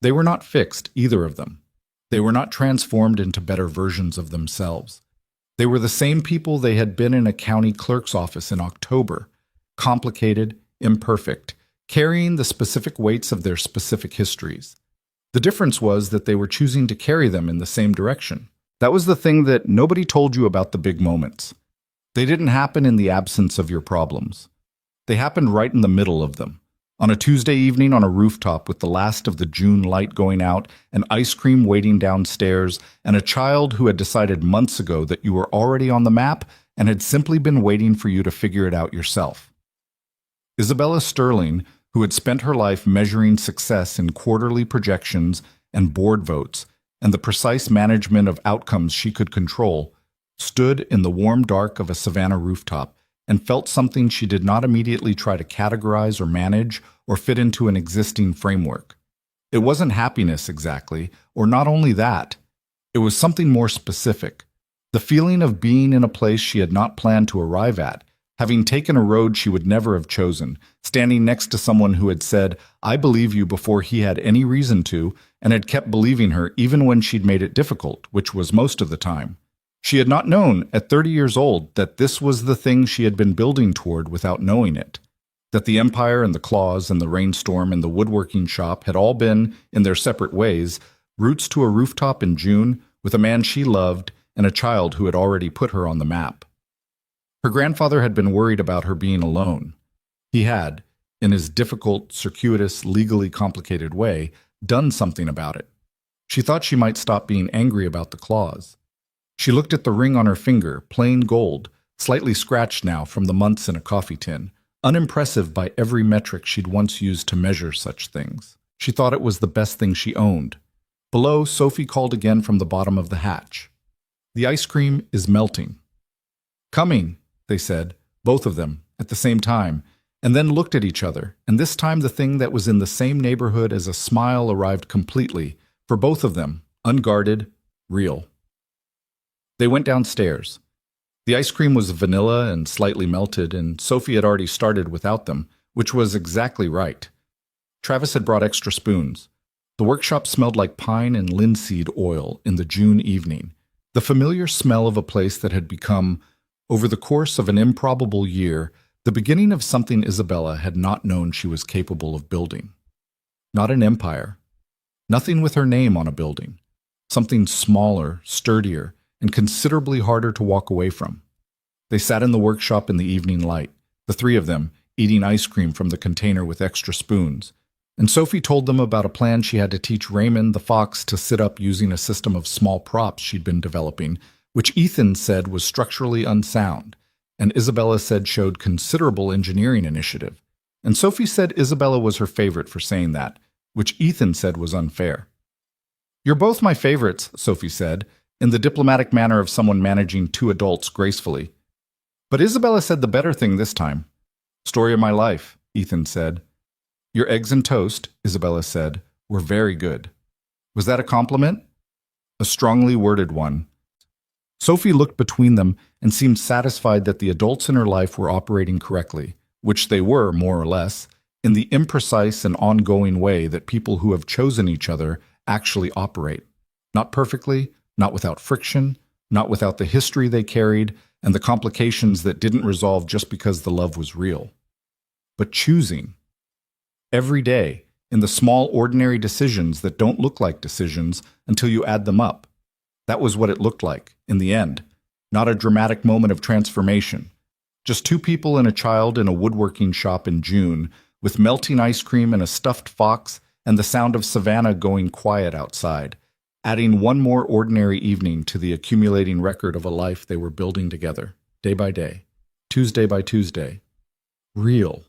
They were not fixed, either of them. They were not transformed into better versions of themselves. They were the same people they had been in a county clerk's office in October, complicated, imperfect, carrying the specific weights of their specific histories. The difference was that they were choosing to carry them in the same direction. That was the thing that nobody told you about the big moments. They didn't happen in the absence of your problems. They happened right in the middle of them. On a Tuesday evening on a rooftop with the last of the June light going out, and ice cream waiting downstairs, and a child who had decided months ago that you were already on the map and had simply been waiting for you to figure it out yourself. Isabella Sterling, who had spent her life measuring success in quarterly projections and board votes, and the precise management of outcomes she could control, stood in the warm dark of a Savannah rooftop and felt something she did not immediately try to categorize or manage or fit into an existing framework. It wasn't happiness exactly, or not only that. It was something more specific. The feeling of being in a place she had not planned to arrive at, having taken a road she would never have chosen, standing next to someone who had said, "I believe you," before he had any reason to, and had kept believing her even when she'd made it difficult, which was most of the time. She had not known, at 30 years old, that this was the thing she had been building toward without knowing it. That the empire and the claws and the rainstorm and the woodworking shop had all been, in their separate ways, routes to a rooftop in June with a man she loved and a child who had already put her on the map. Her grandfather had been worried about her being alone. He had, in his difficult, circuitous, legally complicated way, done something about it. She thought she might stop being angry about the claws. She looked at the ring on her finger, plain gold, slightly scratched now from the months in a coffee tin, unimpressive by every metric she'd once used to measure such things. She thought it was the best thing she owned. Below, Sophie called again from the bottom of the hatch. "The ice cream is melting." "Coming," they said, both of them, at the same time, and then looked at each other, and this time the thing that was in the same neighborhood as a smile arrived completely, for both of them, unguarded, real. They went downstairs. The ice cream was vanilla and slightly melted, and Sophie had already started without them, which was exactly right. Travis had brought extra spoons. The workshop smelled like pine and linseed oil in the June evening, the familiar smell of a place that had become, over the course of an improbable year, the beginning of something Isabella had not known she was capable of building. Not an empire. Nothing with her name on a building. Something smaller, sturdier, and considerably harder to walk away from. They sat in the workshop in the evening light, the three of them, eating ice cream from the container with extra spoons, and Sophie told them about a plan she had to teach Raymond the fox to sit up using a system of small props she'd been developing, which Ethan said was structurally unsound, and Isabella said showed considerable engineering initiative. And Sophie said Isabella was her favorite for saying that, which Ethan said was unfair. "You're both my favorites," Sophie said, in the diplomatic manner of someone managing two adults gracefully. But Isabella said the better thing this time. "Story of my life," Ethan said. "Your eggs and toast," Isabella said, "were very good." Was that a compliment? A strongly worded one. Sophie looked between them and seemed satisfied that the adults in her life were operating correctly, which they were, more or less, in the imprecise and ongoing way that people who have chosen each other actually operate. Not perfectly, not without friction, not without the history they carried and the complications that didn't resolve just because the love was real. But choosing. Every day, in the small ordinary decisions that don't look like decisions until you add them up. That was what it looked like, in the end. Not a dramatic moment of transformation. Just two people and a child in a woodworking shop in June, with melting ice cream and a stuffed fox and the sound of Savannah going quiet outside, adding one more ordinary evening to the accumulating record of a life they were building together, day by day, Tuesday by Tuesday. Real.